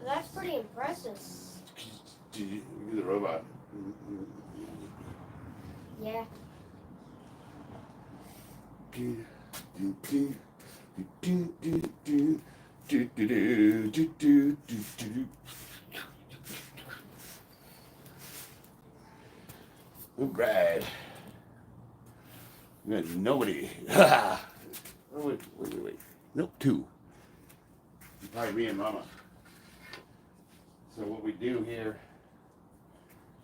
That's pretty impressive. You're the robot. Yeah. All right. Nobody. Oh, wait. Nope, 2. Probably me and Mama. So what we do here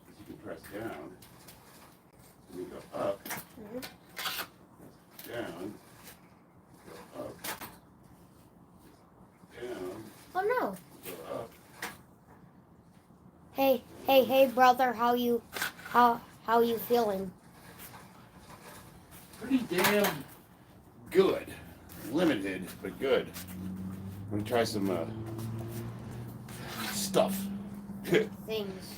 is you can press down, and you go up, down, go up, down, Oh no. go up. Hey, brother, how you feeling? Pretty damn good. Limited, but good. I'm gonna try some stuff. Things.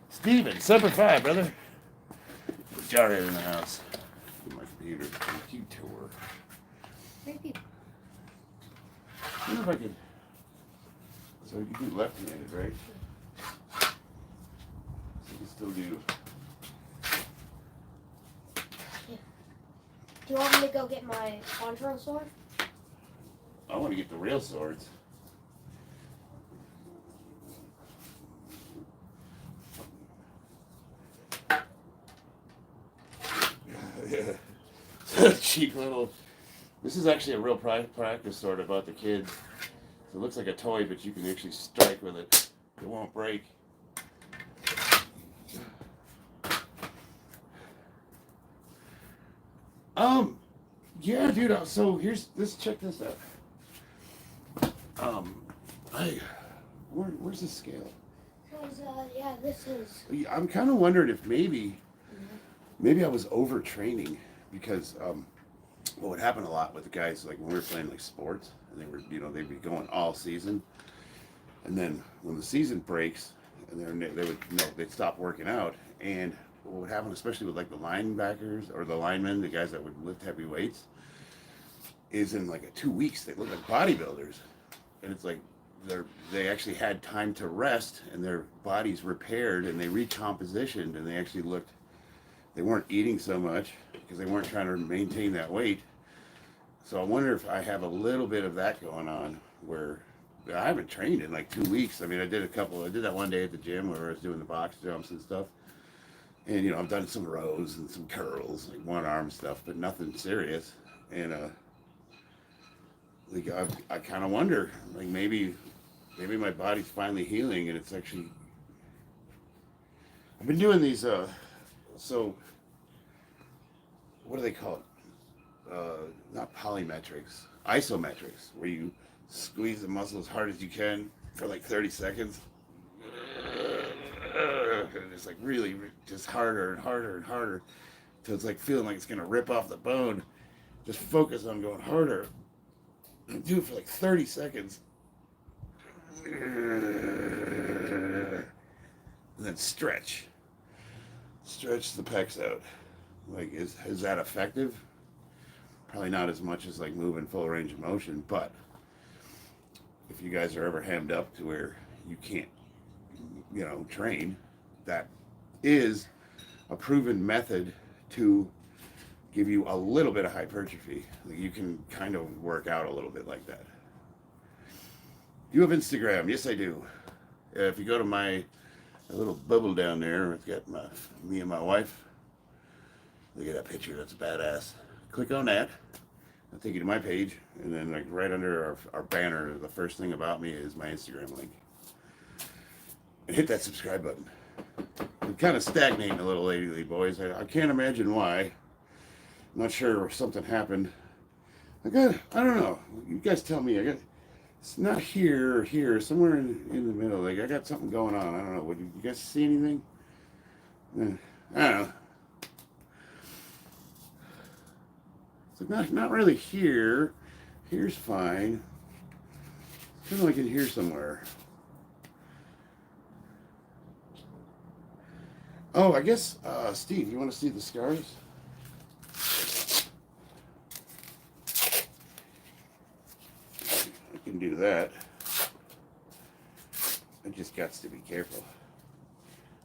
Steven, Semper Fi, brother. Put Jarhead in the house. Get my computer. Maybe. I wonder if I could. So you can do left-handed, right? So you can still do. Do you want me to go get my control sword? I want to get the real swords. Cheap little. This is actually a real practice sword I bought the kids. So it looks like a toy, but you can actually strike with it. It won't break. Yeah, dude. So check this out. Where's the scale? Yeah, this is. I'm kind of wondering if maybe I was overtraining because what would happen a lot with the guys, like when we were playing like sports, and they'd be going all season, and then when the season breaks, and they'd stop working out, and what would happen, especially with like the linebackers or the linemen, the guys that would lift heavy weights, is in like 2 weeks they look like bodybuilders, and it's like they actually had time to rest and their bodies repaired and they recompositioned and they weren't eating so much because they weren't trying to maintain that weight. So I wonder if I have a little bit of that going on where I haven't trained in like 2 weeks. I mean, I did that one day at the gym where I was doing the box jumps and stuff. And, I've done some rows and some curls, like one arm stuff, but nothing serious. And, I kind of wonder, like maybe my body's finally healing and it's actually, I've been doing these, so, what do they call it? Not polymetrics, isometrics, where you squeeze the muscle as hard as you can for like 30 seconds. And it's like really just harder and harder and harder till it's like feeling like it's gonna rip off the bone. Just focus on going harder and do it for like 30 seconds. And then stretch the pecs out. Like, is that effective? Probably not as much as like moving full range of motion, but if you guys are ever hemmed up to where you can't train, that is a proven method to give you a little bit of hypertrophy. Like, you can kind of work out a little bit like that. You have Instagram? Yes, I do. If you go to my little bubble down there, it's got me and my wife. Look at that picture. That's badass. Click on that. I'll take you to my page, and then like right under our banner, the first thing about me is my Instagram link. And hit that subscribe button. I'm kind of stagnating a little lately, boys. I can't imagine why. I'm not sure if something happened. I don't know. You guys tell me. It's not here or here, somewhere in the middle. Like, I got something going on. I don't know. You guys see anything? I don't know. It's not really here. Here's fine. I feel like in here somewhere. Oh, I guess, Steve, you want to see the scars? I can do that. I just got to be careful.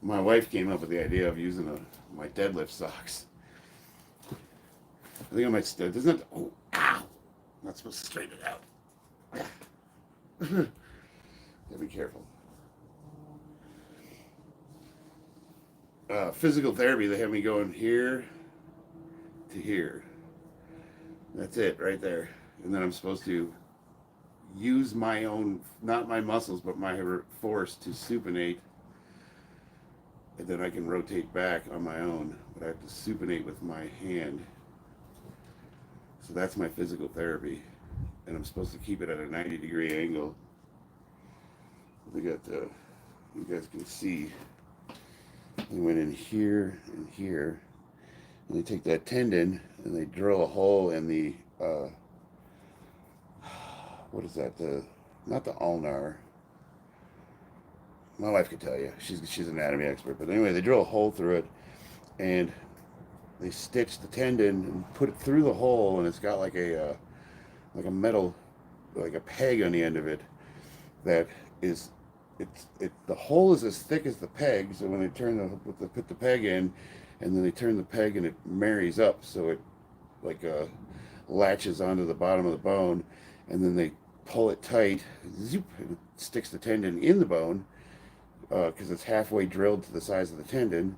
My wife came up with the idea of using my deadlift socks. I think I might still. There's not. Oh, ow! I'm not supposed to straighten it out. Gotta be careful. Physical therapy. They have me going here to here. That's it, right there. And then I'm supposed to use my own, not my muscles, but my force to supinate. And then I can rotate back on my own, but I have to supinate with my hand. So that's my physical therapy. And I'm supposed to keep it at a 90-degree angle. They got you guys can see, they went in here and here. And they take that tendon and they drill a hole in the, what is that? Not the ulnar. My wife could tell you. She's an anatomy expert. But anyway, they drill a hole through it, and they stitch the tendon and put it through the hole, and it's got like a metal, like a peg on the end of it. That is, the hole is as thick as the peg. So when they put the peg in, and then they turn the peg and it marries up, so it latches onto the bottom of the bone, and then they pull it tight, zoop, and it sticks the tendon in the bone. Because it's halfway drilled to the size of the tendon,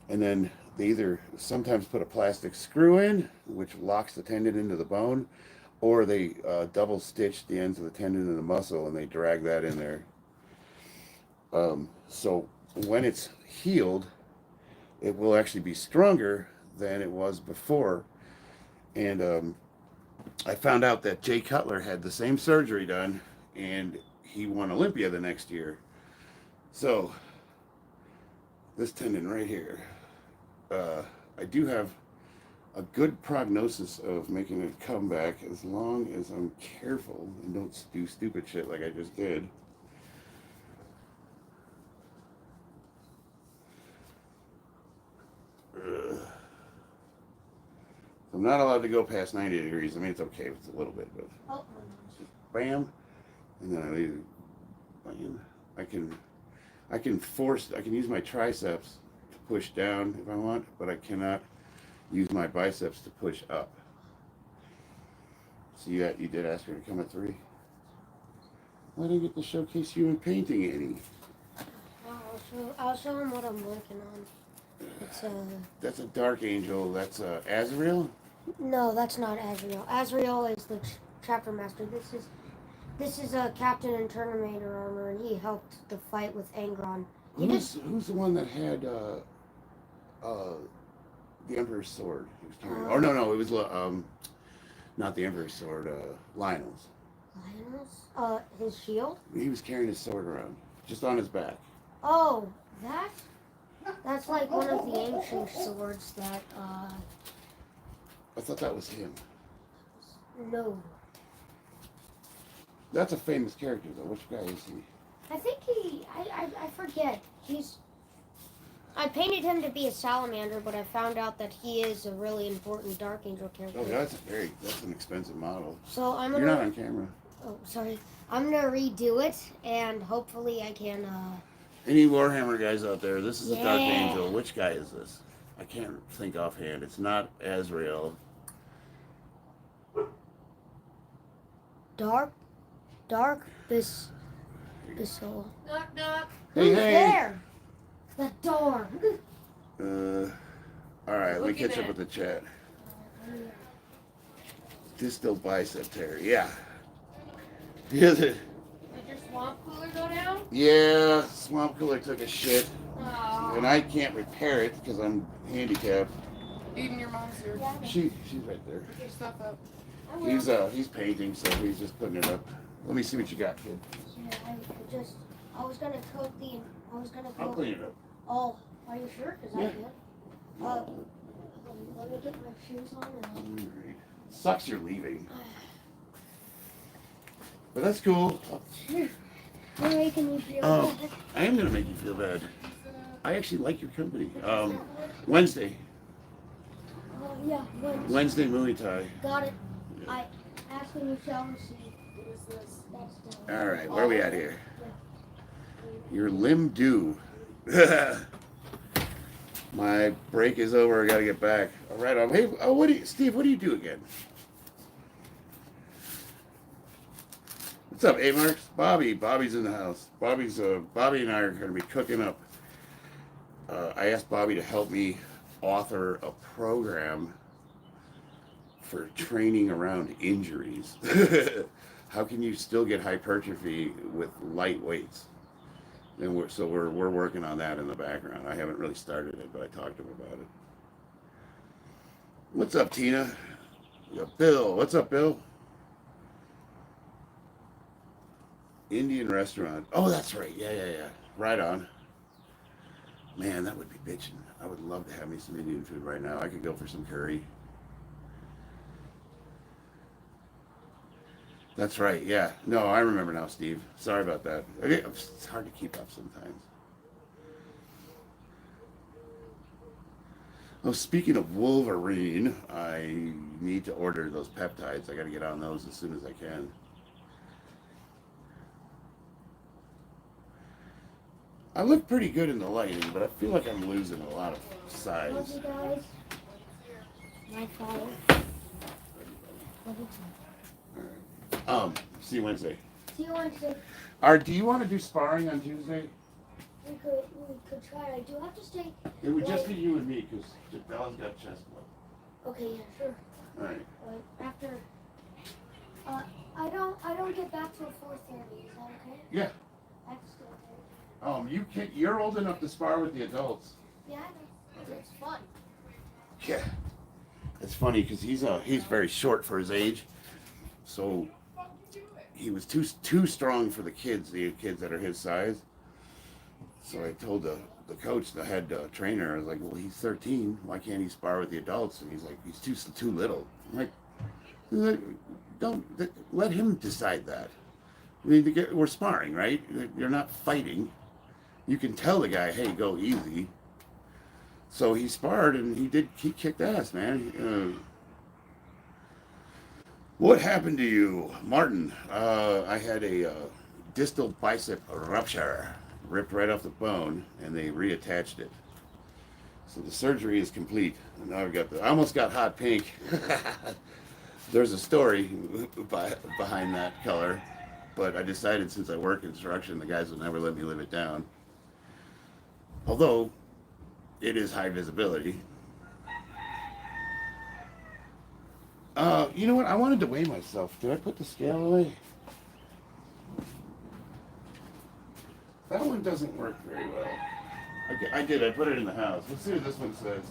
and then they either sometimes put a plastic screw in, which locks the tendon into the bone, or they double stitch the ends of the tendon and the muscle, and they drag that in there. So when it's healed, it will actually be stronger than it was before. And I found out that Jay Cutler had the same surgery done, and he won Olympia the next year. So, this tendon right here, I do have a good prognosis of making it come back as long as I'm careful and don't do stupid shit like I just did. I'm not allowed to go past 90 degrees. I mean, it's okay if it's a little bit, but just bam, and then I leave. Bam. I can use my triceps to push down if I want, but I cannot use my biceps to push up. So you did ask her to come at 3? Why didn't I get to showcase you in painting, Annie? I'll show him what I'm working on. It's That's a Dark Angel. That's Azrael? No, that's not Azrael. Azrael is the chapter master. This is a Captain in Terminator armor, and he helped the fight with Angron. Who's the one that had the Emperor's sword? He was carrying. No, it was not the Emperor's sword. Lionel's. Lionel's? His shield? He was carrying his sword around, just on his back. Oh, that's like one of the ancient swords that. I thought that was him. No. That's a famous character, though. Which guy is he? I think I forget. I painted him to be a salamander, but I found out that he is a really important Dark Angel character. Oh, that's an expensive model. So I'm gonna. You're not on camera. Oh, sorry. I'm gonna redo it, and hopefully I can. Any Warhammer guys out there? This is a Dark Yeah. Angel. Which guy is this? I can't think offhand. It's not Azrael. Dark Distal. Knock, knock. Hey, Who's hey. there? The door. All right, let me catch up Looking with the chat. Distal bicep tear. Yeah. Is it? Did your swamp cooler go down? Yeah, swamp cooler took a shit, Oh. and I can't repair it because I'm handicapped. Even your mom's here. She's right there. Get your stuff up. He's painting, so he's just putting it up. Let me see what you got, kid. Yeah, I was gonna coat I'll clean it up. Oh, are you sure? Cause Yeah. I did. Let me get my shoes on and Alright. Sucks you're leaving. But that's cool. I'm making you feel Oh, bad. I am going to make you feel bad. I actually like your company. Wednesday. Oh yeah, Wednesday Muay Thai. got it. I asked when you shall receive. What is this? That's the. Alright, where are we at here? Your limb due. My break is over. I got to get back. All right. Hey, Steve, what do you do again? What's up, A-Marks? Bobby's in the house. Bobby and I are going to be cooking up. I asked Bobby to help me author a program for training around injuries. How can you still get hypertrophy with light weights? And we're working on that in the background. I haven't really started it, but I talked to him about it. What's up, Tina? We got Bill. What's up, Bill? Indian restaurant. Oh, that's right. Yeah. Right on. Man, that would be bitching. I would love to have me some Indian food right now. I could go for some curry. That's right. Yeah. No, I remember now, Steve. Sorry about that. It's hard to keep up sometimes. Oh, speaking of Wolverine, I need to order those peptides. I got to get on those as soon as I can. I look pretty good in the lighting, but I feel like I'm losing a lot of size. Love you guys. My father. See you Wednesday. See you Wednesday. Do you want to do sparring on Tuesday? We could try. I do have to stay. It would just be you and me, because Bella's got chest blood. Okay, yeah, sure. All right. After. I don't get back till 4:30. Is that okay? Yeah. I have to stay there. You're old enough to spar with the adults. Yeah, It's fun. Yeah. It's funny because he's very short for his age, so he was too strong for the kids that are his size. So I told the coach, the head trainer, I was like, well, he's 13. Why can't he spar with the adults? And he's like, he's too little. I'm like, don't let him decide that. I mean, we're sparring, right? You're not fighting. You can tell the guy, hey, go easy. So he sparred and he kicked ass, man. What happened to you, Martin? I had a distal bicep rupture, ripped right off the bone, and they reattached it. So the surgery is complete. And now I almost got hot pink. There's a story behind that color, but I decided since I work construction, the guys will never let me live it down. Although it is high visibility. You know what? I wanted to weigh myself. Did I put the scale away? That one doesn't work very well. I did. I put it in the house. Let's see what this one says.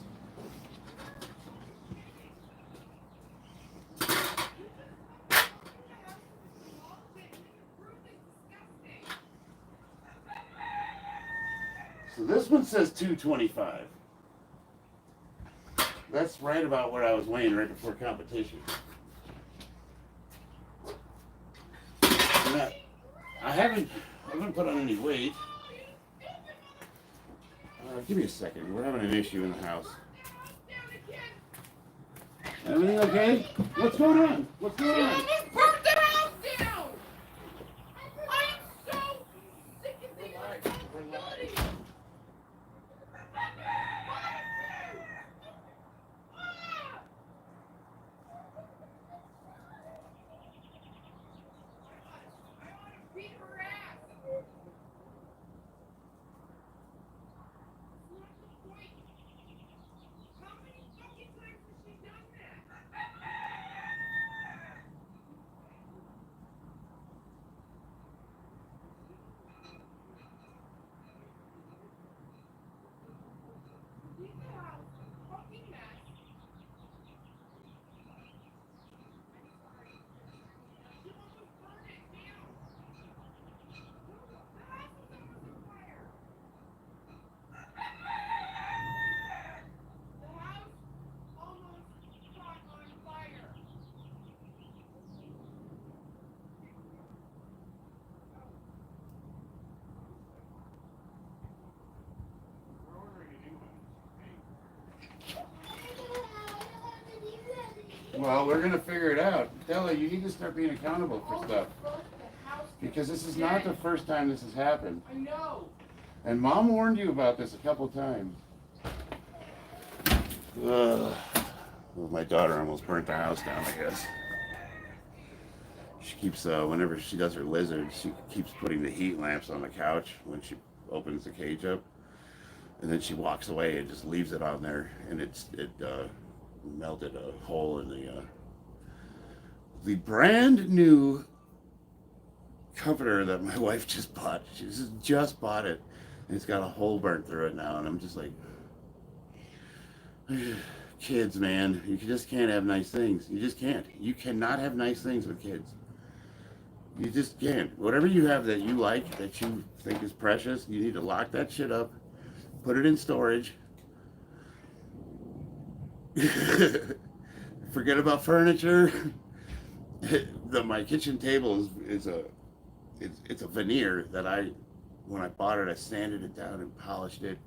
So this one says 225. That's right about where I was weighing right before competition. And I haven't put on any weight. Give me a second. We're having an issue in the house. Everything okay? What's going on? What's going on? Just burnt the house down! I am so sick of these responsibilities! Beat her ass! How many fucking times has she done that? Leave the house a fucking mess. I'm sorry. You almost burned it down. The house was almost on fire. The house almost caught on fire. Well, we're gonna figure it out. Della, you need to start being accountable for stuff. The house Because this is not the first time this has happened. I know. And Mom warned you about this a couple times. Ugh. Well, my daughter almost burnt the house down, I guess. She keeps, whenever she does her lizards, she keeps putting the heat lamps on the couch when she opens the cage up. And then she walks away and just leaves it on there. And it melted a hole in the brand new comforter that my wife just bought. She just bought it. And it's got a hole burnt through it now. And I'm just like, kids, man, you just can't have nice things. You just can't. You cannot have nice things with kids. You just can't. Whatever you have that you like, that you think is precious, you need to lock that shit up, put it in storage. Forget about furniture. My kitchen table is a veneer that when I bought it, I sanded it down and polished it,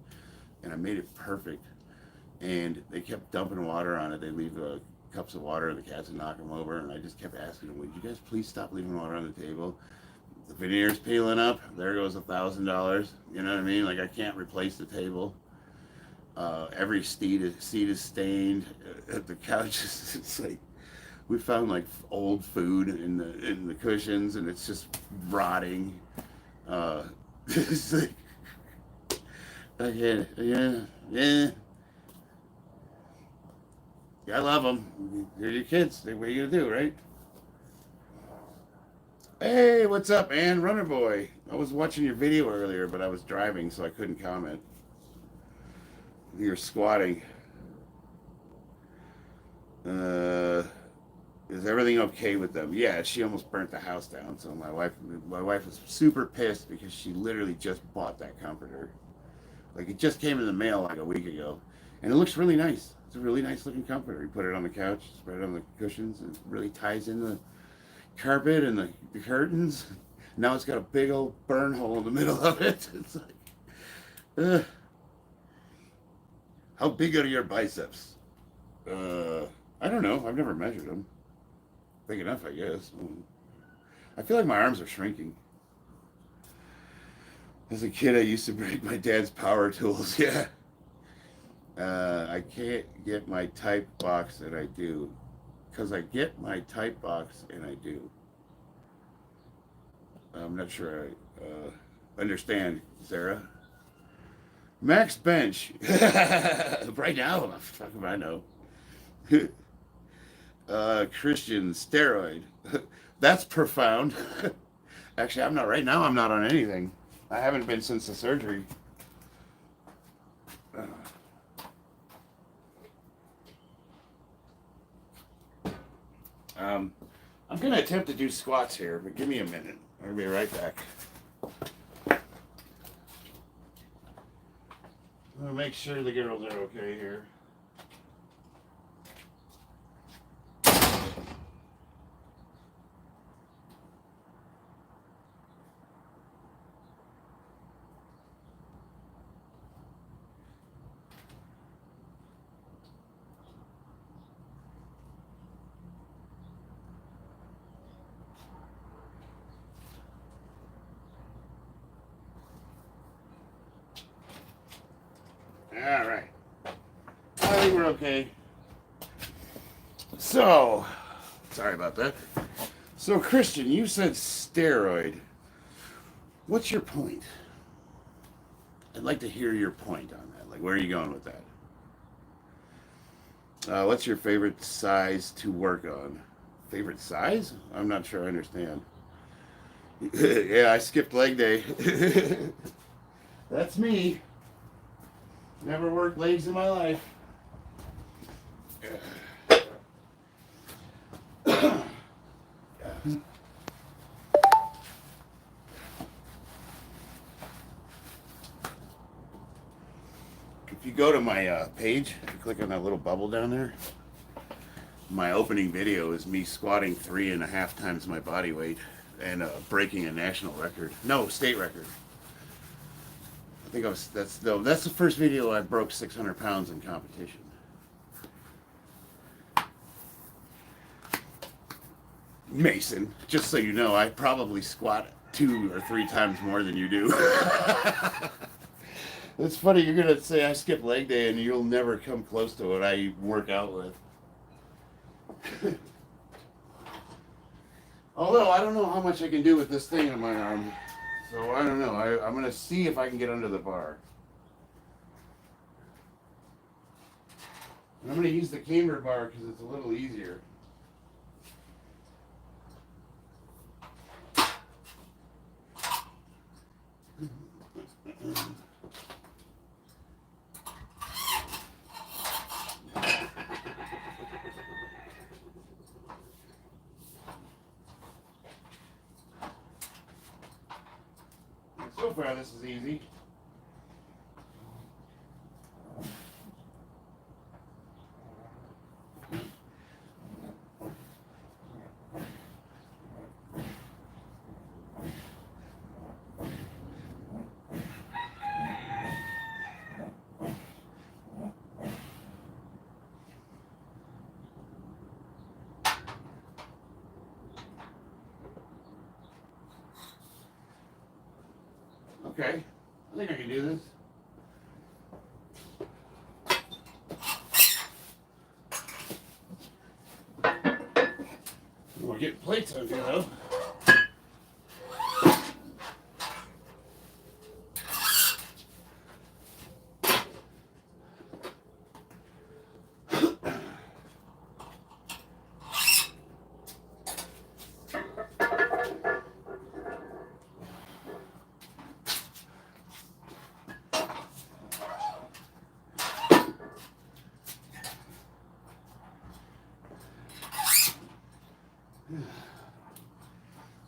and I made it perfect. And they kept dumping water on it. They leave cups of water, and the cats would knock them over. And I just kept asking them, would you guys please stop leaving water on the table? The veneer's peeling up. There goes $1,000. You know what I mean? Like, I can't replace the table. Every seat is stained. The couch it's like, we found like old food in the cushions, and it's just rotting. It's like, yeah. I love them. They're your kids. What are you gonna do, right? Hey, what's up, man? Runner boy. I was watching your video earlier, but I was driving, so I couldn't comment. You're squatting. Is everything okay with them? Yeah, she almost burnt the house down. So my wife was super pissed because she literally just bought that comforter. Like, it just came in the mail like a week ago, and it looks really nice. It's a really nice looking comforter. You put it on the couch, spread it on the cushions, and it really ties in the carpet and the curtains. Now it's got a big old burn hole in the middle of it. It's like, how big are your biceps? I don't know. I've never measured them. Big enough, I guess. I feel like my arms are shrinking. As a kid, I used to break my dad's power tools. Yeah. I can't get my type box, and I do. Because I get my type box, and I do. I'm not sure I understand, Sarah. Max bench. Right now, fuck if I know. Christian, steroid. That's profound. Actually, I'm not right now. I'm not on anything. I haven't been since the surgery. I'm going to attempt to do squats here, but give me a minute. I'll be right back. I'm going to make sure the girls are okay here. All right. I think we're okay. So, sorry about that. So, Christian, you said steroid. What's your point? I'd like to hear your point on that. Like, where are you going with that? What's your favorite size to work on? Favorite size? I'm not sure I understand. Yeah, I skipped leg day. That's me. Never worked legs in my life. If you go to my page, if you click on that little bubble down there, my opening video is me squatting 3.5 times my body weight and breaking a national record. No, state record. I think that's the first video I broke 600 pounds in competition. Mason, just so you know, I probably squat 2 or 3 times more than you do. It's funny, you're gonna say I skip leg day and you'll never come close to what I work out with. Although I don't know how much I can do with this thing on my arm. So I don't know. I'm gonna see if I can get under the bar. And I'm gonna use the camber bar because it's a little easier. So far, this is easy. Okay, I think I can do this. We're getting plates on here though.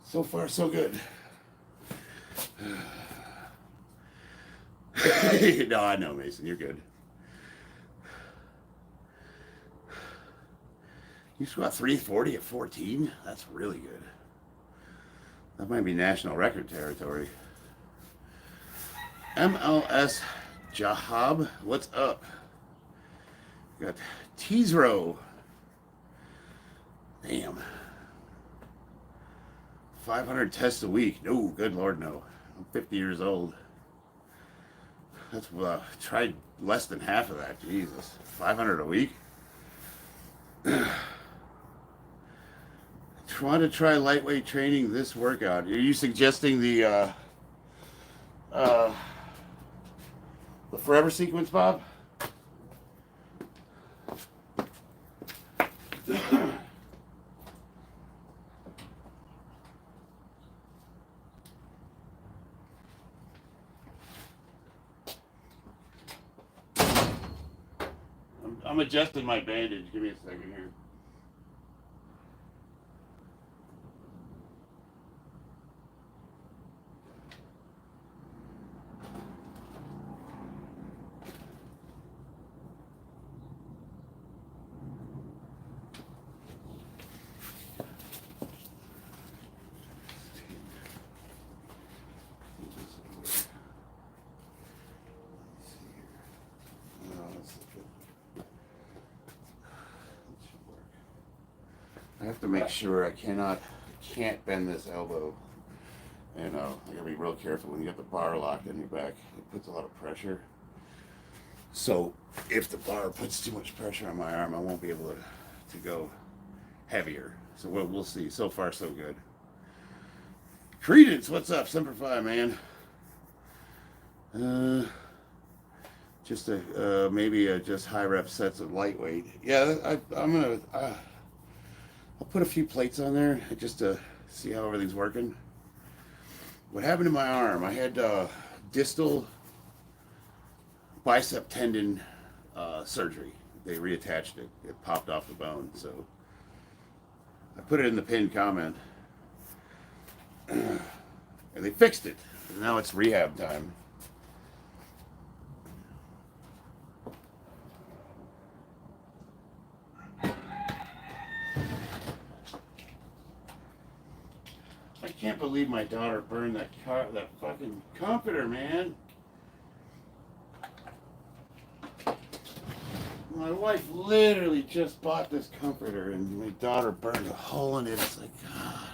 So far, so good. No, I know, Mason. You're good. You squat 340 at 14? That's really good. That might be national record territory. MLS Jahab, what's up? Got Teesrow. Damn. 500 tests a week. No, good Lord, no. I'm 50 years old. That's tried less than half of that. Jesus, 500 a week. Try to try lightweight training this workout. Are you suggesting the forever sequence, Bob? I'm adjusting my bandage. Give me a second here. I have to make sure I can't bend this elbow. And I gotta be real careful when you get the bar locked in your back. It puts a lot of pressure. So if the bar puts too much pressure on my arm, I won't be able to go heavier. So we'll see. So far, so good. Credence, what's up? Semper Fi, man. Just maybe just high rep sets of lightweight. Yeah, I'll put a few plates on there just to see how everything's working. What happened to my arm? I had distal bicep tendon surgery. They reattached it. It popped off the bone. So I put it in the pinned comment. And they fixed it. And now it's rehab time. I can't believe my daughter burned that fucking comforter, man. My wife literally just bought this comforter and my daughter burned a hole in it. It's like, God.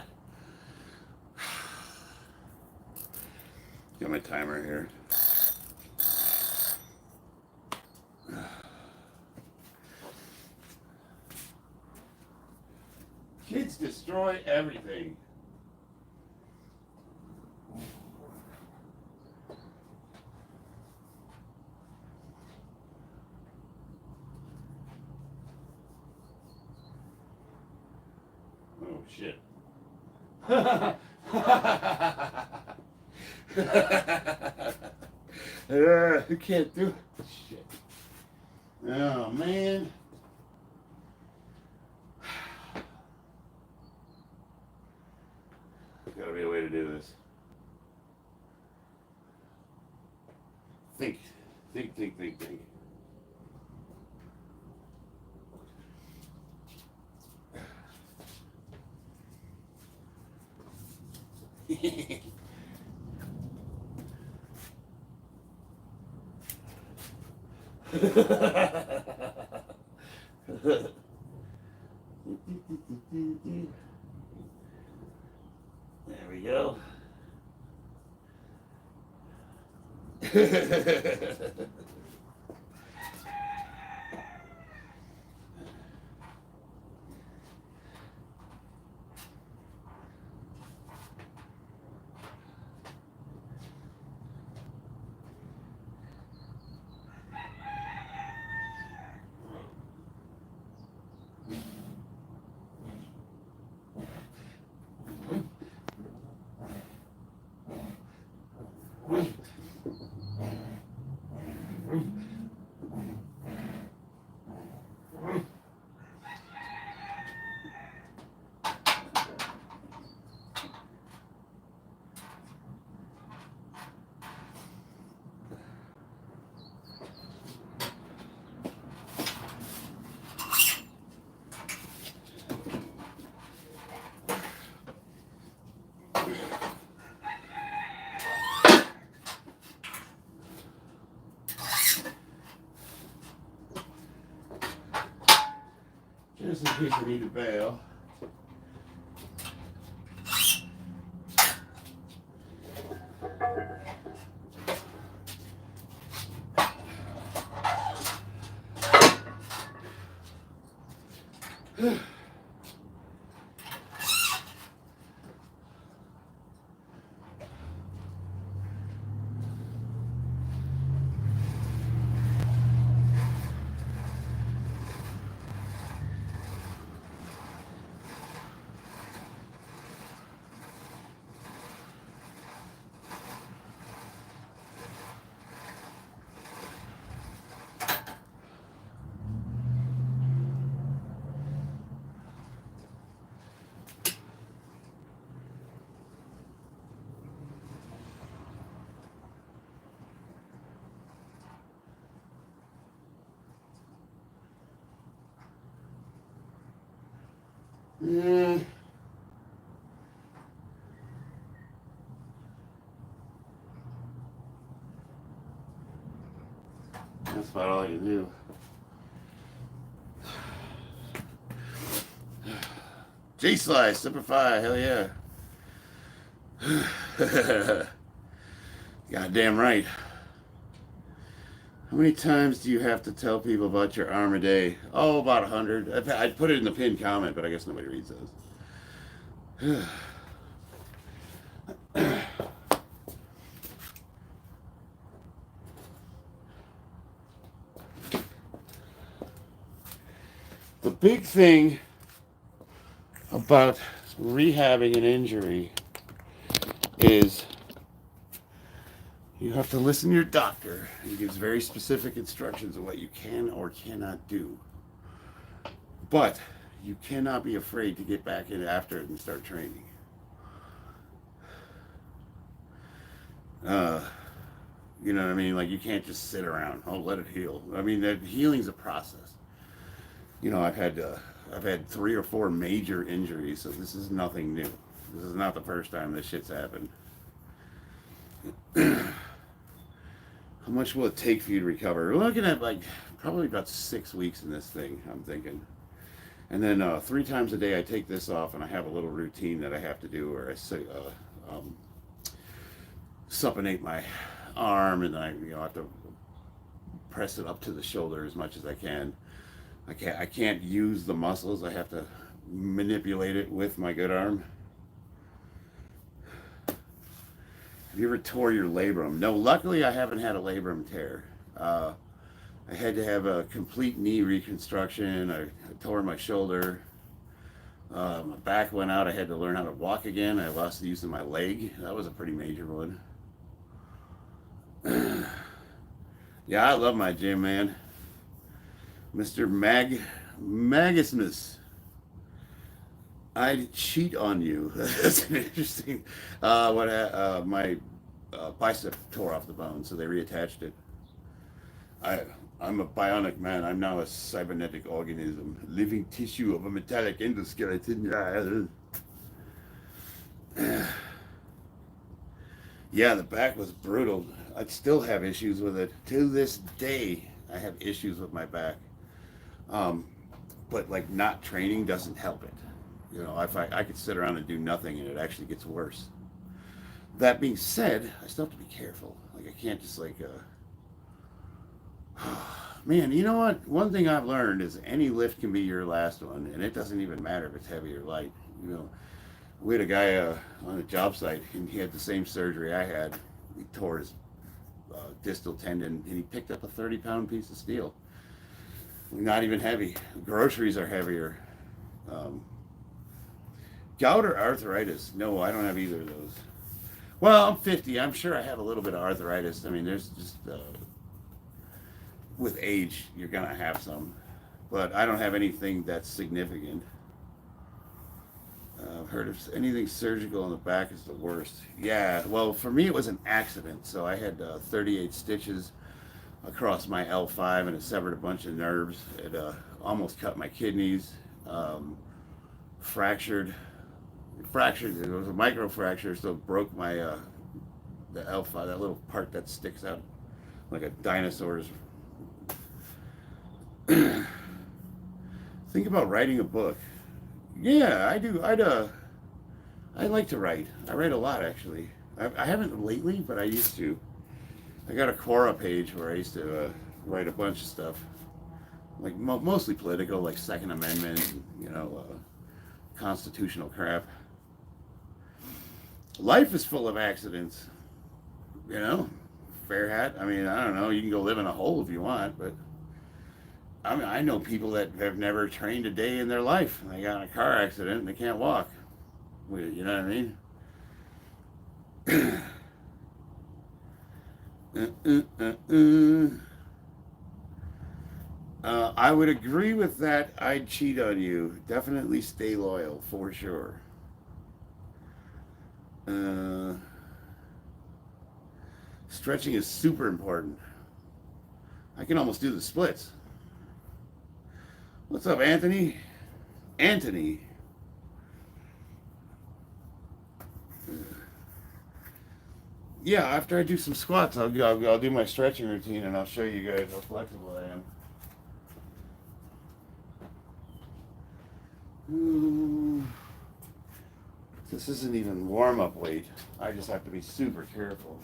Got my timer here. Kids destroy everything. Oh shit. I can't do it. Shit. Oh man. There's gotta be a way to do this. Think. Think. There we go. Just in case I need to bail. Yeah. That's about all I can do. J-Slice, Simplify, hell yeah. Goddamn right. How many times do you have to tell people about your arm a day? Oh, about 100. I'd put it in the pinned comment, but I guess nobody reads those. The big thing about rehabbing an injury is you have to listen to your doctor. He gives very specific instructions of what you can or cannot do. But you cannot be afraid to get back in after it and start training. You know what I mean? Like, you can't just sit around. Oh, let it heal. I mean, that healing's a process. You know, I've had 3 or 4 major injuries, so this is nothing new. This is not the first time this shit's happened. How much will it take for you to recover? We're looking at like probably about 6 weeks in this thing, I'm thinking. And then 3 times a day I take this off and I have a little routine that I have to do where I say, supinate my arm, and I have to press it up to the shoulder as much as I can. I can't use the muscles. I have to manipulate it with my good arm. Have you ever tore your labrum? No, luckily I haven't had a labrum tear. I had to have a complete knee reconstruction. I tore my shoulder. My back went out. I had to learn how to walk again. I lost the use of my leg. That was a pretty major one. Yeah, I love my gym, man. Mr. Magismus. I'd cheat on you. That's an interesting. My bicep tore off the bone, so they reattached it. I'm a bionic man. I'm now a cybernetic organism, living tissue of a metallic endoskeleton. Yeah, the back was brutal. I still have issues with it. To this day, I have issues with my back. But like not training doesn't help it. You know, if I could sit around and do nothing and it actually gets worse. That being said, I still have to be careful. Like I can't just like, man, you know what? One thing I've learned is any lift can be your last one, and it doesn't even matter if it's heavy or light. You know, we had a guy on a job site, and he had the same surgery I had. He tore his distal tendon, and he picked up a 30-pound piece of steel. Not even heavy. Groceries are heavier. Gout or arthritis? No, I don't have either of those. Well, I'm 50. I'm sure I have a little bit of arthritis. I mean, there's just with age, you're gonna have some, but I don't have anything that's significant. I've heard of anything surgical on the back is the worst. Yeah, well, for me it was an accident. So I had 38 stitches across my L5, and it severed a bunch of nerves. It almost cut my kidneys. Fractured. It was a micro fracture, so it broke my the L5, that little part that sticks out like a dinosaur's. Think about writing a book. Yeah, I do. I like to write. I write a lot, actually. I haven't lately, but I used to. I got a Quora page where I used to write a bunch of stuff, like mostly political, like Second Amendment, you know, constitutional crap. Life is full of accidents, you know. Fair hat. I mean, I don't know. You can go live in a hole if you want, but I mean, I know people that have never trained a day in their life. They got in a car accident and they can't walk. You know what I mean? I would agree with that. I'd cheat on you. Definitely stay loyal, for sure. Stretching is super important. I can almost do the splits. What's up, Anthony? Anthony. Yeah, after I do some squats, I'll do my stretching routine, and I'll show you guys how flexible I am. This isn't even warm-up weight. I just have to be super careful.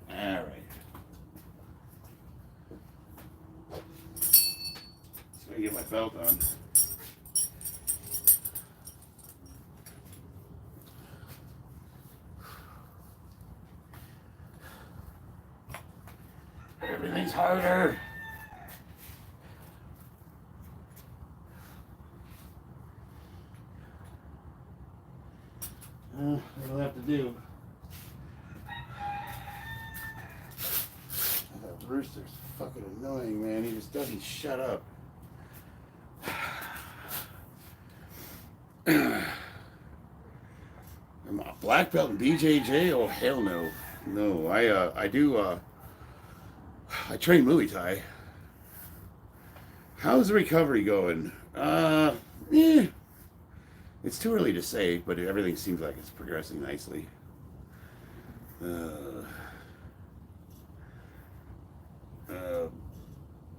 All right. Just gonna get my belt on. Everything's harder. What'll have to do? That rooster's fucking annoying, man. He just doesn't shut up. I'm a black belt in BJJ? Oh hell no. No, I train Muay Thai. How's the recovery going? It's too early to say, but everything seems like it's progressing nicely.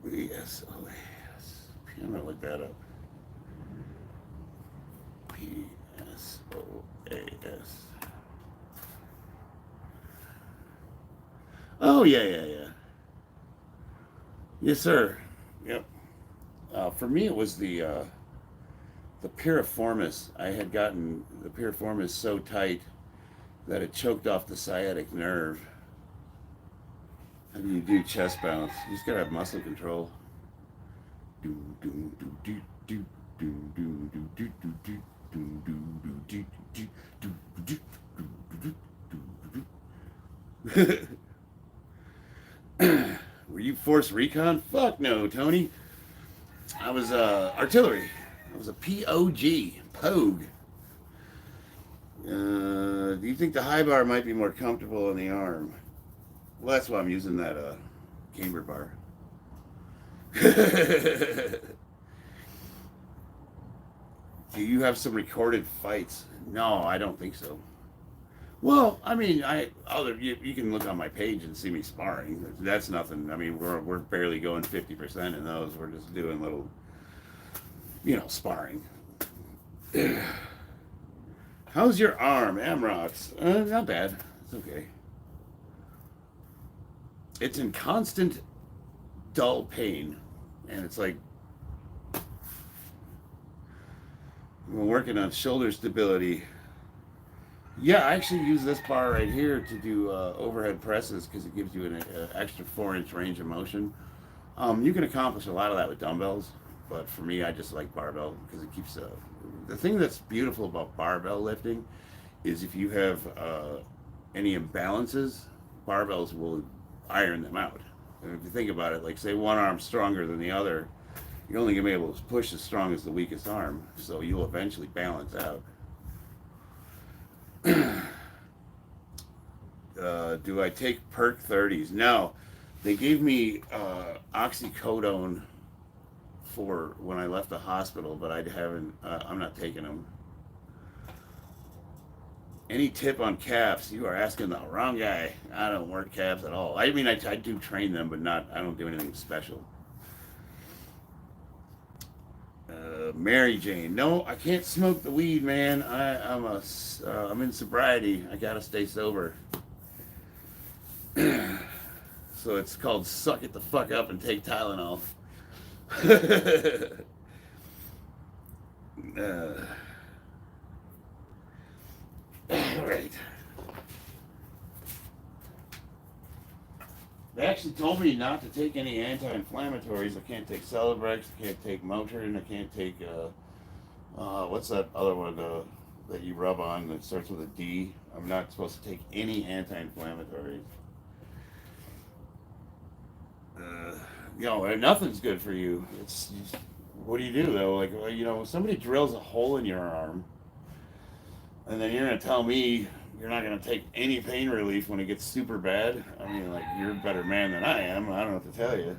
Yes, oh yes, I'm gonna look that up. PSOAS. Oh yeah. Yes, sir. Yep. For me, it was the piriformis. I had gotten the piriformis so tight that it choked off the sciatic nerve. How do you do chest bounce? You just gotta have muscle control. Were you force recon? Fuck no, Tony. I was artillery. I was a POG. Pogue. Do you think the high bar might be more comfortable on the arm? Well, that's why I'm using that camber bar. Do you have some recorded fights? No, I don't think so. Well, I mean, you can look on my page and see me sparring. That's nothing. I mean, we're barely going 50% in those. We're just doing little, sparring. How's your arm, Amrox? Not bad. It's okay. It's in constant dull pain, and it's like we're working on shoulder stability. Yeah, I actually use this bar right here to do overhead presses because it gives you an extra 4-inch range of motion. You can accomplish a lot of that with dumbbells, but for me, I just like barbell because it keeps the thing that's beautiful about barbell lifting is if you have any imbalances, barbells will iron them out. And if you think about it, like say one arm's stronger than the other, you're only gonna be able to push as strong as the weakest arm, so you'll eventually balance out. Do I take Perk 30s? No. They gave me oxycodone for when I left the hospital, but I'm not taking them. Any tip on calves? You are asking the wrong guy. I don't work calves at all. I mean, I do train them, but I don't do anything special. Mary Jane, no, I can't smoke the weed, man. I'm in sobriety. I gotta stay sober. So it's called suck it the fuck up and take Tylenol. Right. They actually told me not to take any anti-inflammatories. I can't take Celebrex, I can't take Motrin, I can't take, what's that other one that you rub on that starts with a D? I'm not supposed to take any anti-inflammatories. Nothing's good for you. What do you do though? Like, somebody drills a hole in your arm, and then you're gonna tell me you're not going to take any pain relief when it gets super bad. I mean, like, you're a better man than I am. I don't know what to tell you.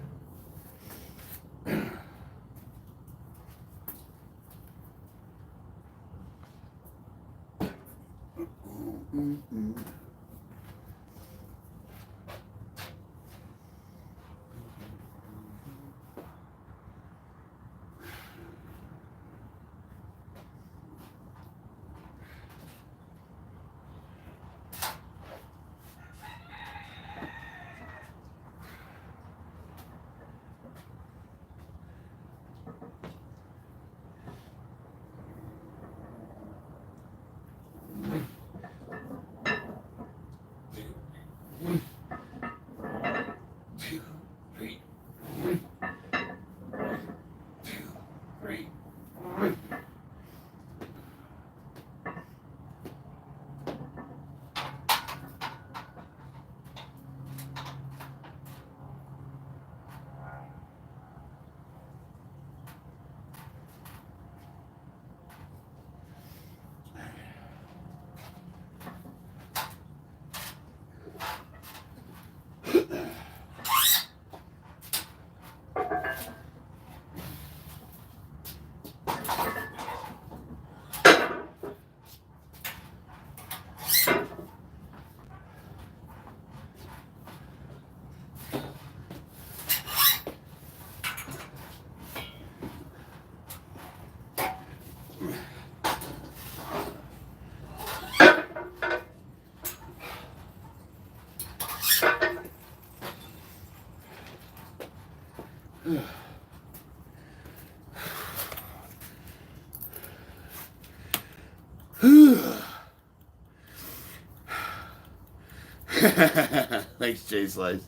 Thanks, Jay Slice.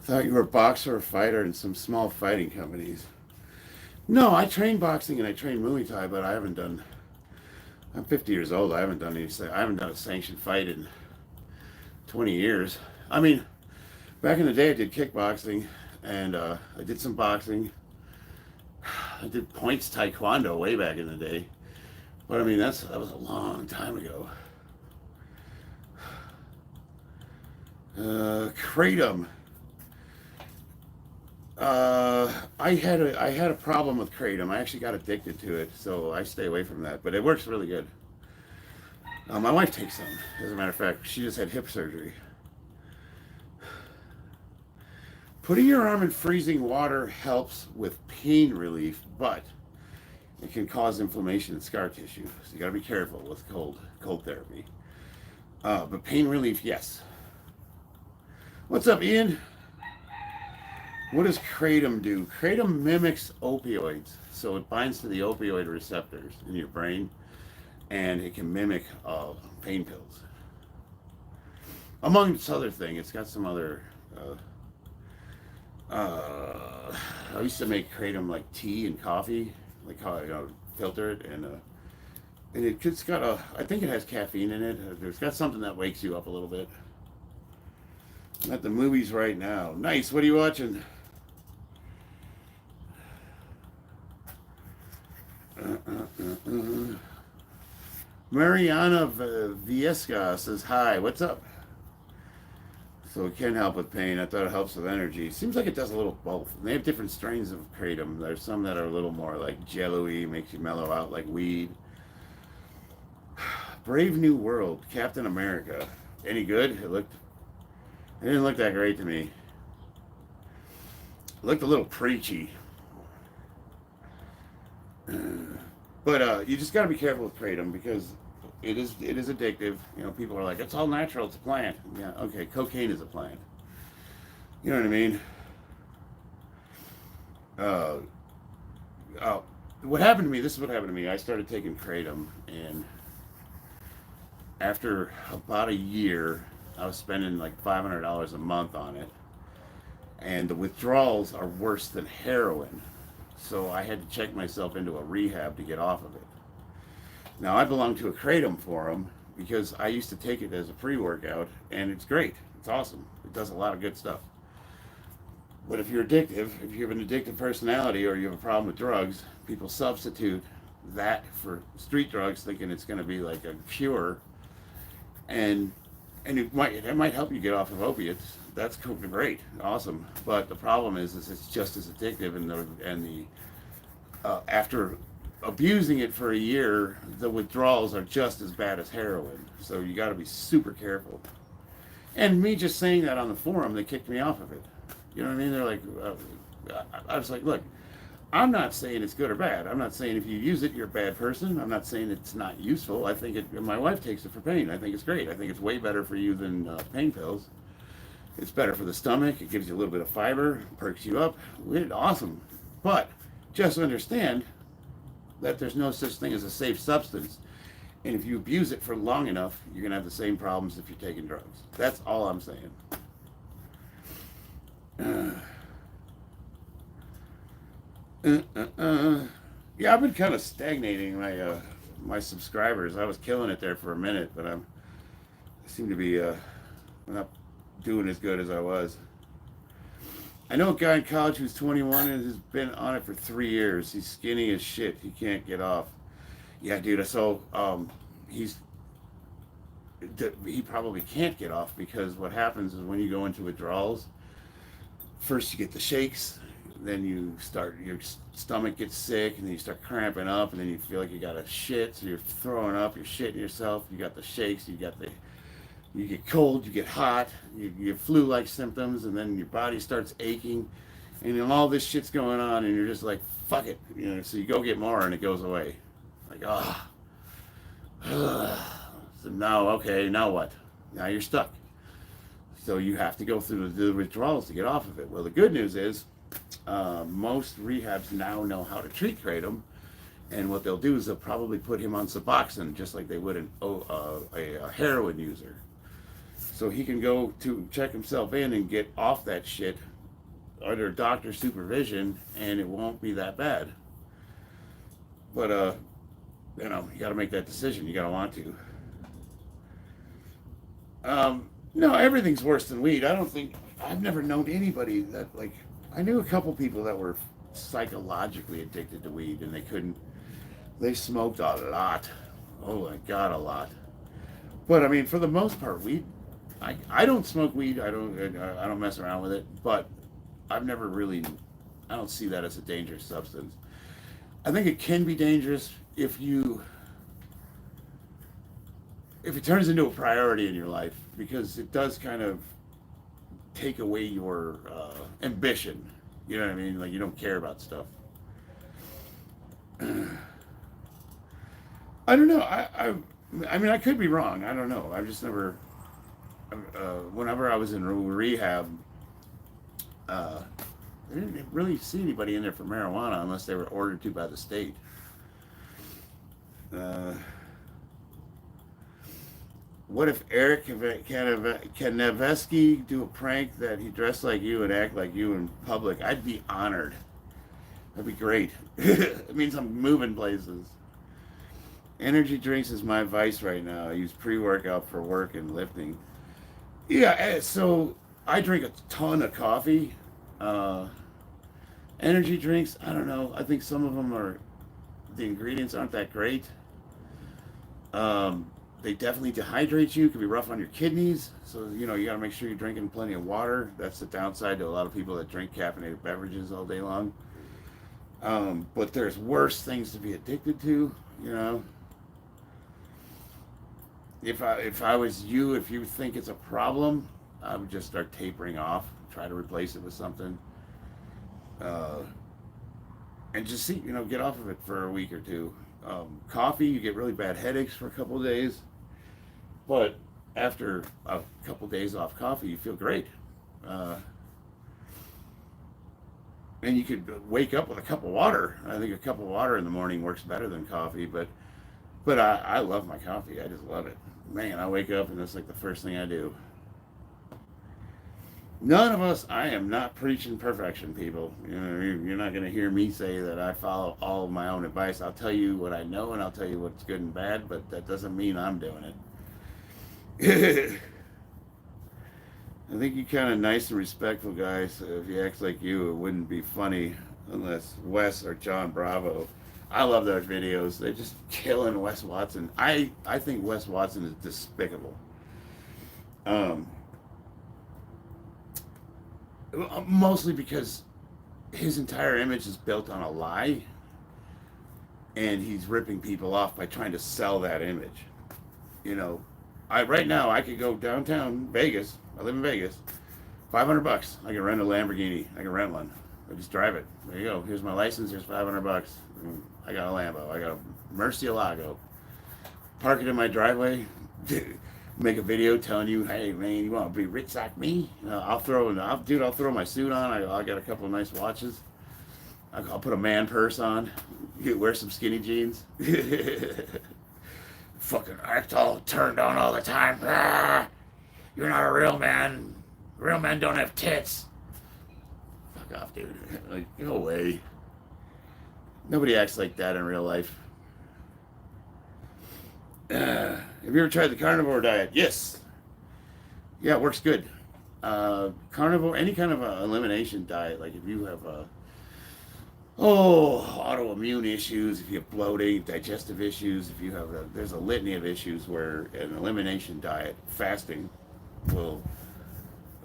Thought you were a boxer or fighter in some small fighting companies. No, I train boxing and I train Muay Thai, but I haven't done. I'm 50 years old. I haven't done a sanctioned fight in 20 years. I mean, back in the day, I did kickboxing and I did some boxing. I did points taekwondo way back in the day, but I mean that was a long time ago. Kratom. I had a problem with Kratom. I actually got addicted to it, so I stay away from that. But it works really good. My wife takes some. As a matter of fact, she just had hip surgery. Putting your arm in freezing water helps with pain relief, but it can cause inflammation and scar tissue. So you got to be careful with cold therapy. But pain relief, yes. What's up, Ian? What does Kratom do? Kratom mimics opioids, so it binds to the opioid receptors in your brain, and it can mimic pain pills. Amongst other things, it's got some other. I used to make Kratom like tea and coffee, like how filter it, and it's got I think it has caffeine in it. It's got something that wakes you up a little bit. I'm at the movies right now. Nice. What are you watching? Mariana Viesca says hi. What's up? So it can help with pain. I thought it helps with energy. Seems like it does a little both. And they have different strains of Kratom. There's some that are a little more like jello-y, makes you mellow out like weed. Brave New World, Captain America. Any good? It didn't look that great to me. It looked a little preachy. But you just got to be careful with Kratom because it is addictive. You know, people are like, it's all natural, it's a plant. Yeah, okay, cocaine is a plant. You know what I mean? What happened to me, this is what happened to me. I started taking Kratom, and after about a year, I was spending like $500 a month on it. And the withdrawals are worse than heroin. So I had to check myself into a rehab to get off of it. Now, I belong to a Kratom forum because I used to take it as a pre-workout, and it's great. It's awesome. It does a lot of good stuff. But if you're addictive, if you have an addictive personality or you have a problem with drugs, people substitute that for street drugs thinking it's going to be like a cure. And it might help you get off of opiates. That's great, awesome. But the problem is it's just as addictive, and after abusing it for a year, the withdrawals are just as bad as heroin. So you got to be super careful. And me just saying that on the forum, they kicked me off of it. You know what I mean? They're like, I was like, look, I'm not saying it's good or bad. I'm not saying if you use it, you're a bad person. I'm not saying it's not useful. I think my wife takes it for pain. I think it's great. I think it's way better for you than pain pills. It's better for the stomach. It gives you a little bit of fiber, perks you up. Awesome. But just understand that there's no such thing as a safe substance. And if you abuse it for long enough, you're going to have the same problems if you're taking drugs. That's all I'm saying. Yeah, I've been kind of stagnating my subscribers. I was killing it there for a minute, but I seem to be not doing as good as I was. I know a guy in college who's 21 and has been on it for 3 years. He's skinny as shit. He can't get off. Yeah, dude. So he probably can't get off because what happens is when you go into withdrawals, first you get the shakes, then your stomach gets sick, and then you start cramping up, and then you feel like you got a shit, so you're throwing up, you're shitting yourself, you got the shakes, you get cold, you get hot, you get flu-like symptoms, and then your body starts aching, and then all this shit's going on, and you're just like, fuck it, so you go get more, and it goes away. Like, so now, okay, now what? Now you're stuck. So you have to go through the withdrawals to get off of it. Well, the good news is, Most rehabs now know how to treat Kratom, and what they'll do is they'll probably put him on Suboxone, just like they would a heroin user. So he can go to check himself in and get off that shit under doctor supervision, and it won't be that bad. But you know, you got to make that decision. You got to want to. No, everything's worse than weed. I don't think I've never known anybody that, like, I knew a couple people that were psychologically addicted to weed, and they couldn't. They smoked a lot. Oh my God, a lot. But I mean, for the most part, weed. I don't smoke weed. I don't mess around with it. But I've never really. I don't see that as a dangerous substance. I think it can be dangerous if it turns into a priority in your life, because it does kind of take away your ambition. You know what I mean? Like, you don't care about stuff. I don't know. I mean, I could be wrong. I don't know. I've just never. Whenever I was in rehab, I didn't really see anybody in there for marijuana unless they were ordered to by the state. What if Eric Kanevsky do a prank that he dressed like you and act like you in public? I'd be honored. That'd be great. It means I'm moving places. Energy drinks is my vice right now. I use pre-workout for work and lifting. Yeah, so I drink a ton of coffee. Energy drinks, I don't know. I think some of them the ingredients aren't that great. They definitely dehydrate you. It can be rough on your kidneys. So, you know, you got to make sure you're drinking plenty of water. That's the downside to a lot of people that drink caffeinated beverages all day long. But there's worse things to be addicted to, you know. If I was you, if you think it's a problem, I would just start tapering off, try to replace it with something. And just see, you know, get off of it for a week or two. Coffee, you get really bad headaches for a couple of days. But after a couple of days off coffee, you feel great. And you could wake up with a cup of water. I think a cup of water in the morning works better than coffee, but I love my coffee. I just love it. Man, I wake up and that's like the first thing I do. None of us, I am not preaching perfection, people. You know, you're not going to hear me say that I follow all of my own advice. I'll tell you what I know and I'll tell you what's good and bad, but that doesn't mean I'm doing it. I think you're kind of nice and respectful, guys. If you act like you, it wouldn't be funny unless Wes or John Bravo. I love those videos. They're just killing Wes Watson. I think Wes Watson is despicable. Mostly because his entire image is built on a lie, and he's ripping people off by trying to sell that image. You know, right now I could go downtown Vegas. I live in Vegas. $500. I can rent a Lamborghini. I can rent one. I just drive it. There you go. Here's my license. Here's $500. I got a Lambo. I got a Murcielago. Park it in my driveway. Make a video telling you, hey man, you want to be rich like me? I'll throw my suit on. I got a couple of nice watches. I'll put a man purse on. You wear some skinny jeans. Fucking act all turned on all the time. Ah, you're not a real man. Real men don't have tits. Fuck off, dude. Like, no way. Nobody acts like that in real life. Have you ever tried the carnivore diet? Yes. Yeah, it works good. Carnivore, any kind of elimination diet, like if you have autoimmune issues, if you have bloating, digestive issues, if you have there's a litany of issues where an elimination diet, fasting, will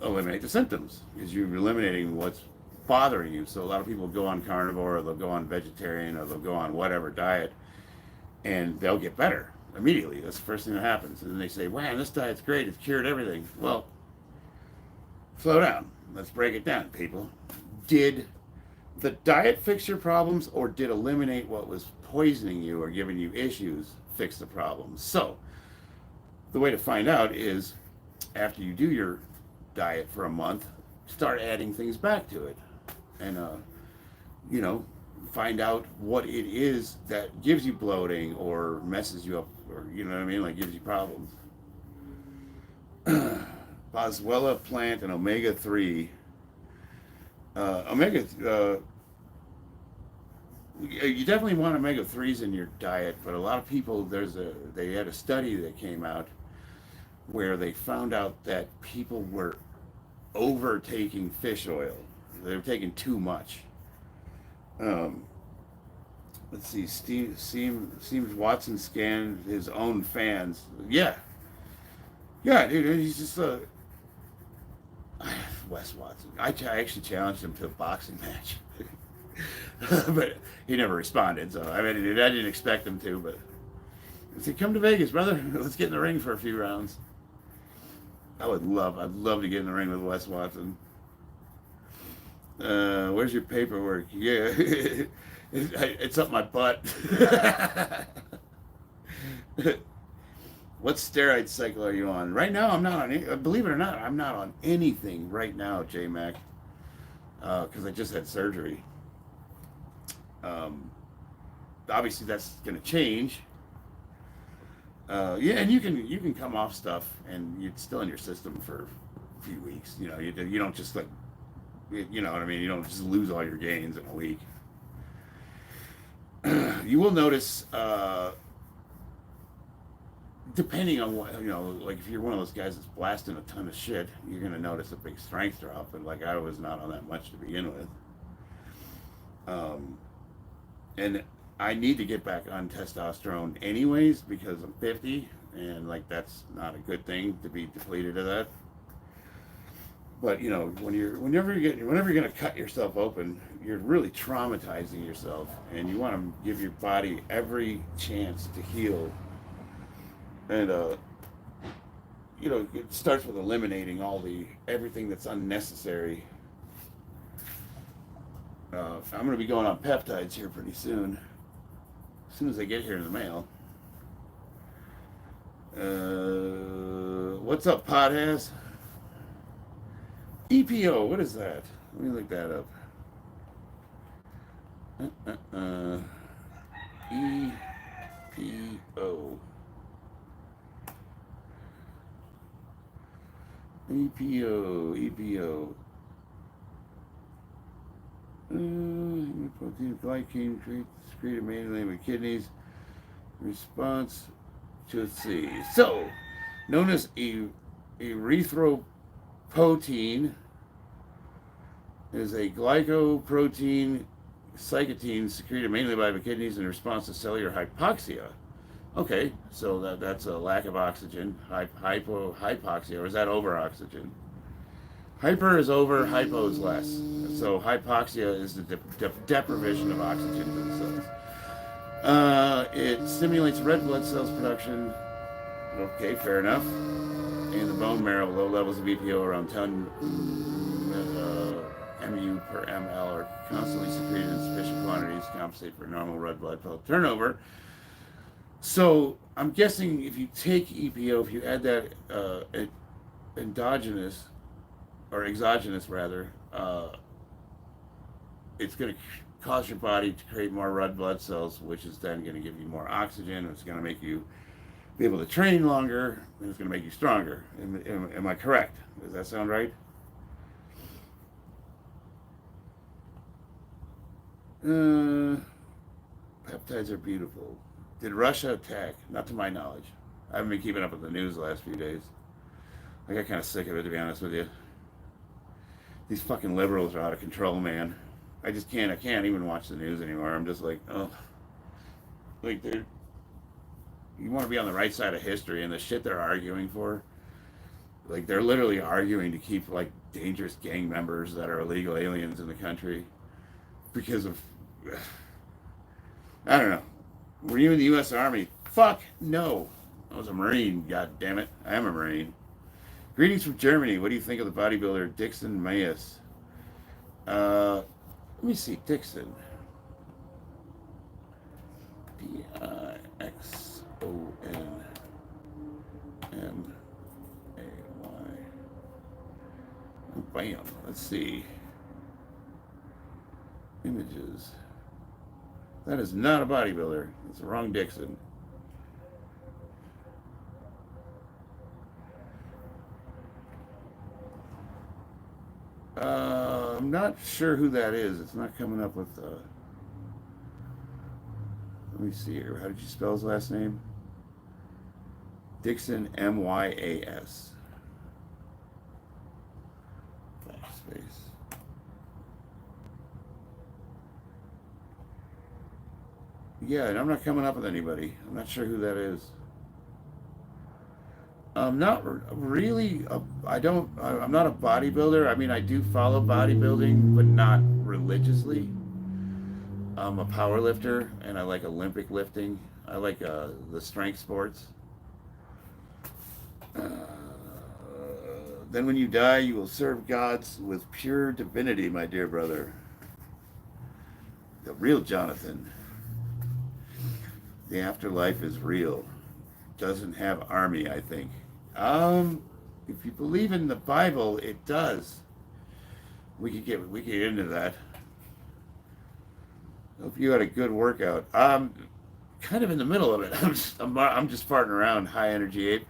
eliminate the symptoms because you're eliminating what's bothering you. So a lot of people go on carnivore, or they'll go on vegetarian, or they'll go on whatever diet, and they'll get better immediately. That's the first thing that happens. And then they say, wow, this diet's great, it's cured everything. Well, slow down. Let's break it down, people. Did the diet fix your problems, or did eliminate what was poisoning you or giving you issues fix the problems? So the way to find out is, after you do your diet for a month, start adding things back to it. and you know, find out what it is that gives you bloating or messes you up, or you know what I mean, like gives you problems. Boswellia plant and omega-3. You definitely want omega-3s in your diet, but a lot of people, they had a study that came out where they found out that people were overtaking fish oil. They were taking too much. Let's see, Seems Watson scanned his own fans. Yeah, dude, he's just Wes Watson. I actually challenged him to a boxing match, but he never responded. So I mean, I didn't expect him to. But I said, "Come to Vegas, brother. Let's get in the ring for a few rounds." I'd love to get in the ring with Wes Watson. Where's your paperwork? Yeah, it's up my butt. What steroid cycle are you on? Right now, I'm not on any, believe it or not, I'm not on anything right now, J-Mac, because I just had surgery. Obviously, that's going to change. Yeah, and you can come off stuff, and it's still in your system for a few weeks. You know, you don't just like, you know what I mean? You don't just lose all your gains in a week. You will notice, depending on what, you know, like if you're one of those guys that's blasting a ton of shit, you're going to notice a big strength drop. And like I was not on that much to begin with. And I need to get back on testosterone anyways because I'm 50 and like that's not a good thing to be depleted of that. But you know, whenever you're going to cut yourself open, you're really traumatizing yourself, and you want to give your body every chance to heal. And you know, it starts with eliminating everything that's unnecessary. I'm going to be going on peptides here pretty soon. As soon as they get here in the mail. What's up, potheads? EPO, what is that? Let me look that up. EPO. EPO. Protein glycine secreted mainly in the kidneys. Response to, let's see. So, known as erythropoietin, is a glycoprotein cytokine secreted mainly by the kidneys in response to cellular hypoxia. Okay, so that's a lack of oxygen. Hypoxia, or is that over oxygen? Hyper is over, hypo is less. So hypoxia is the deprivation of oxygen to the cells. It stimulates red blood cells production. Okay, fair enough. In the bone marrow, low levels of EPO around 10 MU per ml are constantly secreted in sufficient quantities to compensate for normal red blood cell turnover. So I'm guessing if you take EPO, if you add that endogenous or exogenous rather, it's going to cause your body to create more red blood cells, which is then going to give you more oxygen. It's going to make you be able to train longer, and it's going to make you stronger. Am I correct? Does that sound right? Peptides are beautiful. Did Russia attack? Not to my knowledge. I haven't been keeping up with the news the last few days. I got kind of sick of it, to be honest with you. These fucking liberals are out of control, man. I can't even watch the news anymore. I'm just like, oh. Like, you want to be on the right side of history, and the shit they're arguing for, like, they're literally arguing to keep, like, dangerous gang members that are illegal aliens in the country because of, I don't know. Were you in the U.S. Army? Fuck no. I was a Marine, god damn it. I am a Marine. Greetings from Germany. What do you think of the bodybuilder Dixon Mayes? Let me see. Dixon. Dixonmay. Bam. Let's see. Images. That is not a bodybuilder. It's the wrong Dixon. I'm not sure who that is. It's not coming up with. Let me see here. How did you spell his last name? Dixon, Myas. Backspace. Yeah, and I'm not coming up with anybody. I'm not sure who that is. I'm not really. I'm not a bodybuilder. I mean, I do follow bodybuilding, but not religiously. I'm a power lifter, and I like Olympic lifting. I like the strength sports. Then when you die, you will serve gods with pure divinity, my dear brother. The real Jonathan. The afterlife is real. Doesn't have army, I think. If you believe in the Bible, it does. We could get into that. Hope you had a good workout. I'm kind of in the middle of it. I'm just farting around. High energy ape.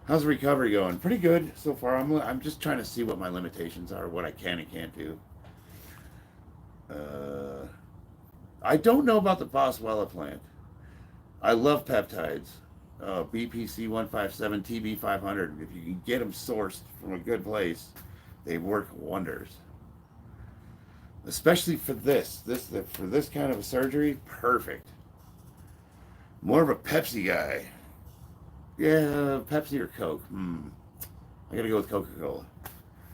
How's the recovery going? Pretty good so far. I'm just trying to see what my limitations are, what I can and can't do. I don't know about the Boswellia plant. I love peptides. BPC 157, TB 500. If you can get them sourced from a good place, they work wonders. Especially for this kind of a surgery, perfect. More of a Pepsi guy. Yeah, Pepsi or Coke. I gotta go with Coca-Cola.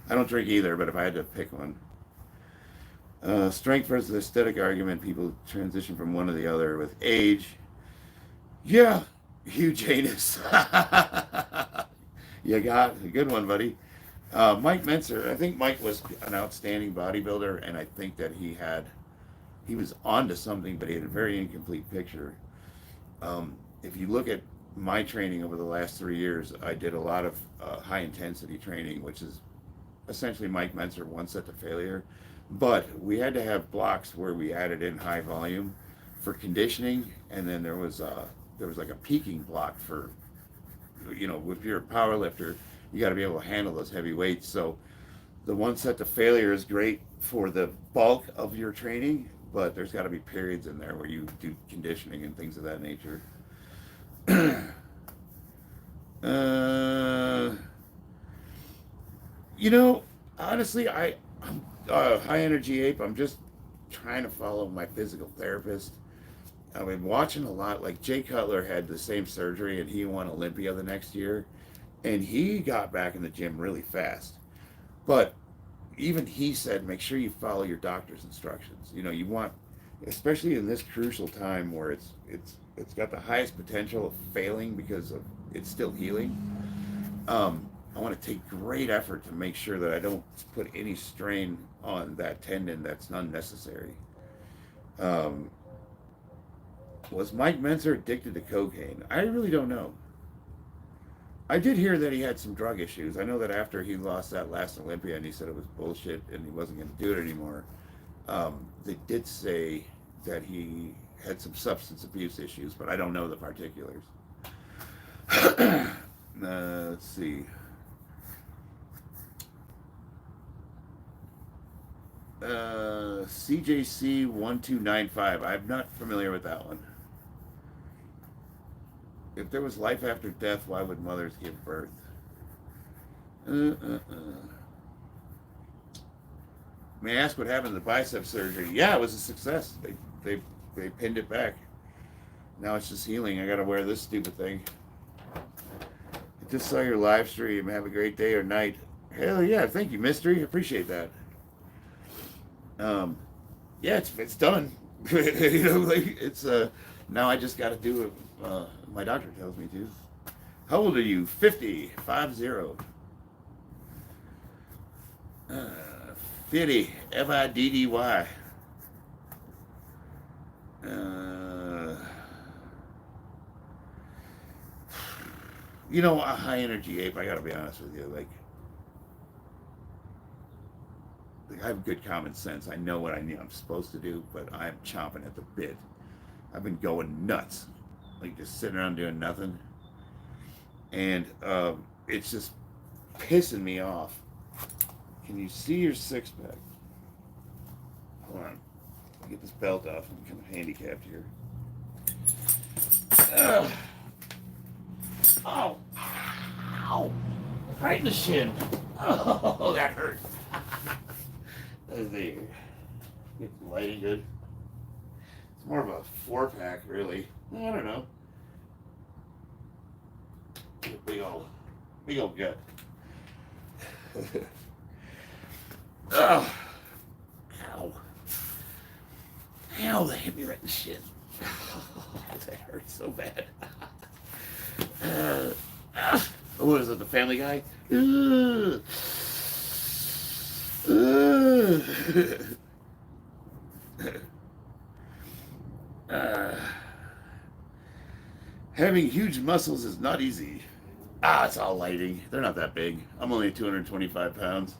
I don't drink either, but if I had to pick one. Strength versus aesthetic argument. People transition from one to the other with age. Yeah, huge anus. You got a good one, buddy. Mike Menser. I think Mike was an outstanding bodybuilder, and I think that he was onto something, but he had a very incomplete picture. If you look at my training over the last 3 years, I did a lot of high intensity training, which is essentially Mike Menser one set to failure. But we had to have blocks where we added in high volume for conditioning, and then there was like a peaking block for, if you're a power lifter, you got to be able to handle those heavy weights. So the one set to failure is great for the bulk of your training, but there's got to be periods in there where you do conditioning and things of that nature. Honestly, I'm high energy ape. I'm just trying to follow my physical therapist. I've been watching a lot. Like Jay Cutler had the same surgery, and he won Olympia the next year, and he got back in the gym really fast. But even he said, make sure you follow your doctor's instructions. You want, especially in this crucial time where it's got the highest potential of failing because of it's still healing. I want to take great effort to make sure that I don't put any strain on that tendon that's unnecessary. Was Mike Menser addicted to cocaine? I really don't know. I did hear that he had some drug issues. I know that after he lost that last Olympia and he said it was bullshit and he wasn't going to do it anymore, they did say that he had some substance abuse issues, but I don't know the particulars. Let's see. CJC 1295. I'm not familiar with that one. If there was life after death, why would mothers give birth? May I ask what happened to the bicep surgery? Yeah, it was a success. They pinned it back. Now it's just healing. I gotta wear this stupid thing. I just saw your live stream. Have a great day or night. Hell yeah, thank you, Mystery. Appreciate that. Yeah, it's done. It's now I just gotta do it. My doctor tells me to. How old are you? 50. 50. 50. F-I-D-D-Y. A high energy ape, I gotta be honest with you, like, like, I have good common sense. I know what I'm supposed to do, but I'm chomping at the bit. I've been going nuts, like just sitting around doing nothing, and it's just pissing me off. Can you see your six pack? Hold on, get this belt off. I'm kind of handicapped here. Ugh. Oh, ow! Right in the shin. Oh, that hurt. Let's see. Get the lighting good. It's more of a 4-pack, really. I don't know. Big old gut. Oh. Ow. Ow, that hit me right in the shin. That hurts so bad. What is it, the Family Guy? Having huge muscles is not easy. It's all lighting. They're not that big. I'm only 225 pounds.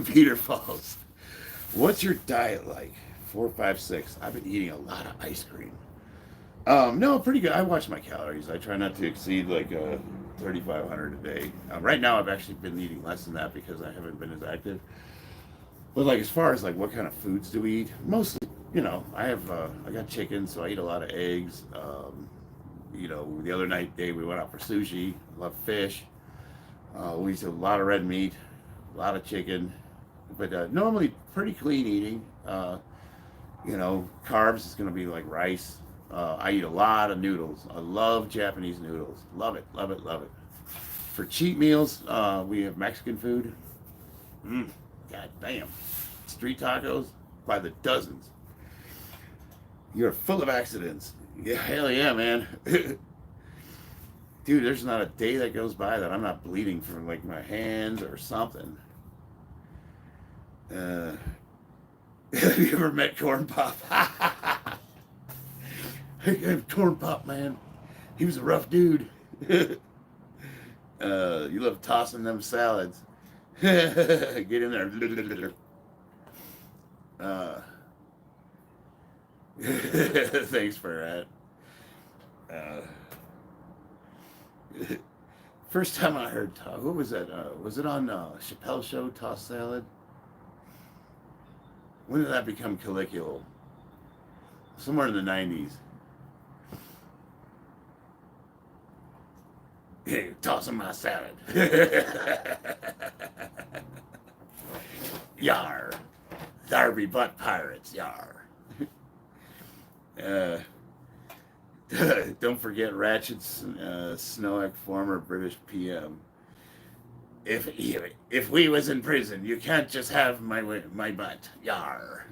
Peter Falls. What's your diet like? 4, 5, 6. I've been eating a lot of ice cream. No, pretty good. I watch my calories. I try not to exceed like 3,500 a day. Right now, I've actually been eating less than that because I haven't been as active. But like as far as like what kind of foods do we eat? Mostly, you know, I got chicken, so I eat a lot of eggs. You know, the other day we went out for sushi. I love fish. We eat a lot of red meat, a lot of chicken, but normally pretty clean eating. You know, carbs is going to be like rice. I eat a lot of noodles. I love Japanese noodles. Love it, love it, love it. For cheat meals, we have Mexican food. God damn. Street tacos by the dozens. You're full of accidents. Yeah, hell yeah, man. Dude, there's not a day that goes by that I'm not bleeding from like my hands or something. Have you ever met Corn Pop? Corn Pop, man. He was a rough dude. You love tossing them salads. Get in there. Thanks for that. First time I heard what was that? Was it on Chappelle's show, Toss Salad? When did that become colloquial? Somewhere in the 90s. Hey, tossing my salad. Yar. Darby Butt Pirates, yar. Don't forget Ratchet Snowick, former British PM. If we was in prison, you can't just have my butt, yar.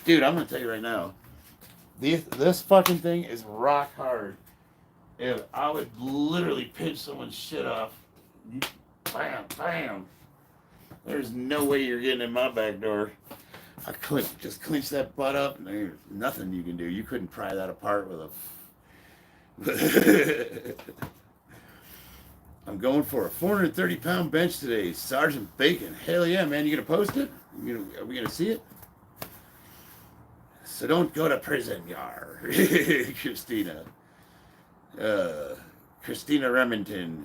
Dude, I'm gonna tell you right now, this fucking thing is rock hard. If I would literally pinch someone's shit off, bam, bam. There's no way you're getting in my back door. Just clench that butt up, and there's nothing you can do. You couldn't pry that apart with a. I'm going for a 430-pound bench today, Sergeant Bacon. Hell yeah, man! You gonna post it? Are we gonna see it? So don't go to prison, yar, Christina. Christina Remington.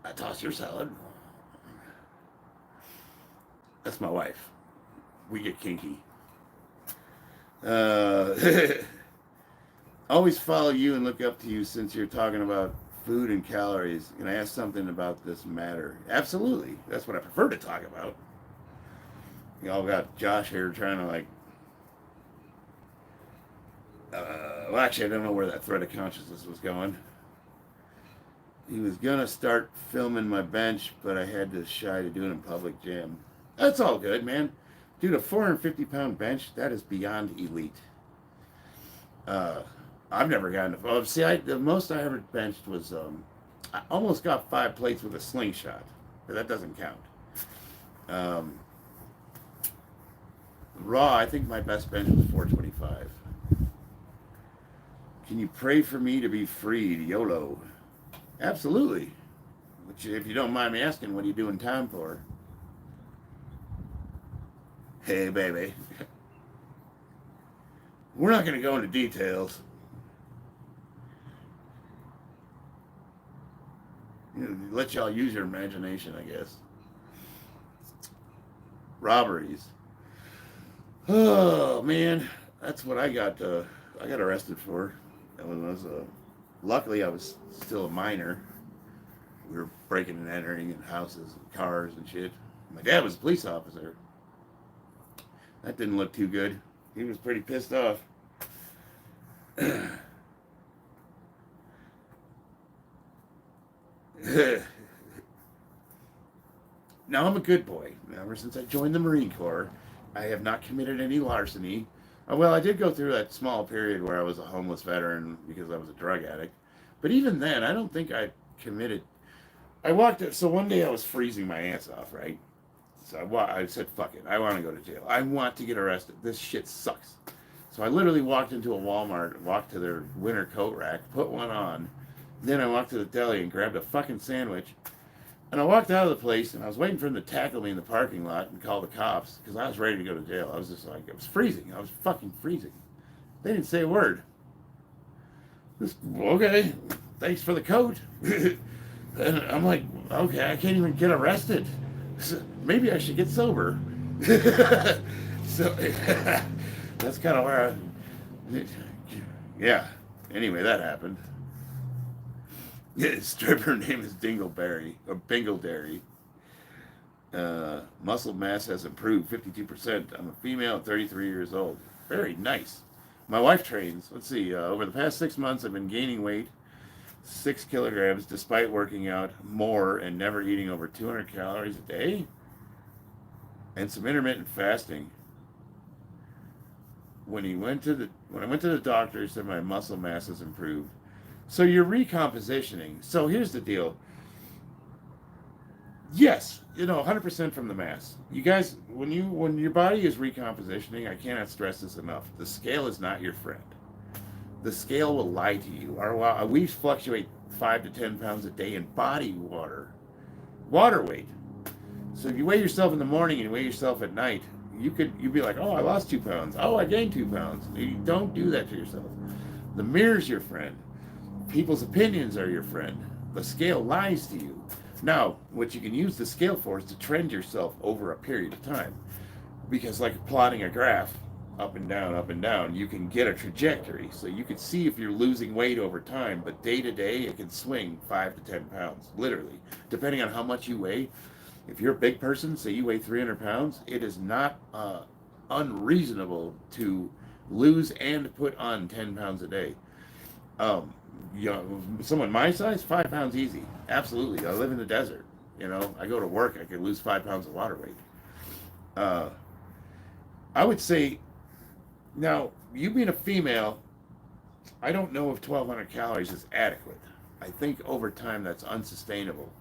I toss your salad. That's my wife. We get kinky. Always follow you and look up to you since you're talking about food and calories. Can I ask something about this matter? Absolutely. That's what I prefer to talk about. Y'all got Josh here trying to like well, actually, I don't know where that thread of consciousness was going. He was gonna start filming my bench, but I had to shy to do it in public gym. That's all good, man. Dude, a 450-pound bench, that is beyond elite. I've never gotten the most I ever benched was I almost got 5 plates with a slingshot, but that doesn't count. Raw, I think my best bench was 425. Can you pray for me to be freed? YOLO. Absolutely. Which, if you don't mind me asking, what are you doing time for? Hey, baby. We're not going to go into details. You know, let y'all use your imagination, I guess. Robberies. Oh man, that's what I got arrested for. That was luckily I was still a minor. We were breaking and entering in houses and cars and shit. My dad was a police officer. That didn't look too good. He was pretty pissed off. Now I'm a good boy. Ever since I joined the Marine Corps, I have not committed any larceny. Well, I did go through that small period where I was a homeless veteran because I was a drug addict. But even then, I don't think I committed. So one day I was freezing my ass off, right? So I said, fuck it. I want to go to jail. I want to get arrested. This shit sucks. So I literally walked into a Walmart, walked to their winter coat rack, put one on. Then I walked to the deli and grabbed a fucking sandwich. And I walked out of the place, and I was waiting for them to tackle me in the parking lot and call the cops because I was ready to go to jail. I was just like, it was freezing. I was fucking freezing. They didn't say a word. Just, okay, thanks for the coat. And I'm like, okay, I can't even get arrested. So maybe I should get sober. So that's kind of where yeah. Anyway, that happened. Yeah, stripper name is Dingleberry or Bingledary. Muscle mass has improved 52%. I'm a female, 33 years old. Very nice. My wife trains. Let's see. Over the past 6 months, I've been gaining weight, 6 kilograms, despite working out more and never eating over 200 calories a day, and some intermittent fasting. When I went to the doctor, he said my muscle mass has improved. So you're recompositioning. So here's the deal. Yes, 100% from the mass. You guys, when your body is recompositioning, I cannot stress this enough. The scale is not your friend. The scale will lie to you. We fluctuate 5 to 10 pounds a day in body water weight. So if you weigh yourself in the morning and you weigh yourself at night, you'd be like, oh, I lost 2 pounds. Oh, I gained 2 pounds. You don't do that to yourself. The mirror's your friend. People's opinions are your friend. The scale lies to you. Now, what you can use the scale for is to trend yourself over a period of time. Because like plotting a graph, up and down, you can get a trajectory. So you can see if you're losing weight over time, but day to day, it can swing 5 to 10 pounds, literally. Depending on how much you weigh. If you're a big person, say you weigh 300 pounds, it is not unreasonable to lose and put on 10 pounds a day. Someone my size, 5 pounds easy. Absolutely. I live in the desert. I go to work, I could lose 5 pounds of water weight. I would say, now, you being a female, I don't know if 1,200 calories is adequate. I think over time that's unsustainable.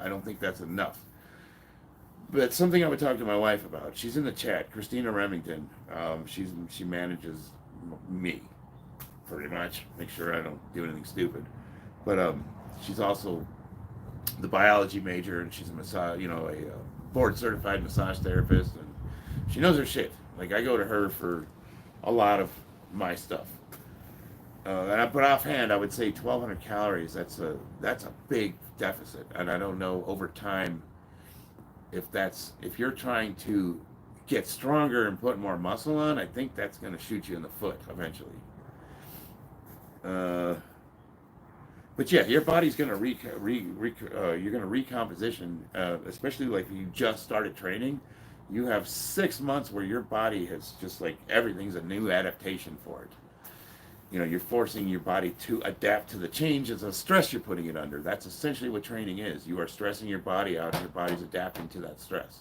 I don't think that's enough. But something I would talk to my wife about. She's in the chat, Christina Remington. She manages me, pretty much. Make sure I don't do anything stupid. But she's also the biology major, and she's a board-certified massage therapist, and she knows her shit. Like, I go to her for a lot of my stuff. But offhand, I would say 1,200 calories. That's a big deficit, and I don't know over time if you're trying to get stronger and put more muscle on. I think that's going to shoot you in the foot eventually. But yeah, your body's going to you're going to recomposition, especially like if you just started training. You have 6 months where your body has just like everything's a new adaptation for it. You're forcing your body to adapt to the changes of stress you're putting it under. That's essentially what training is. You are stressing your body out, and your body's adapting to that stress.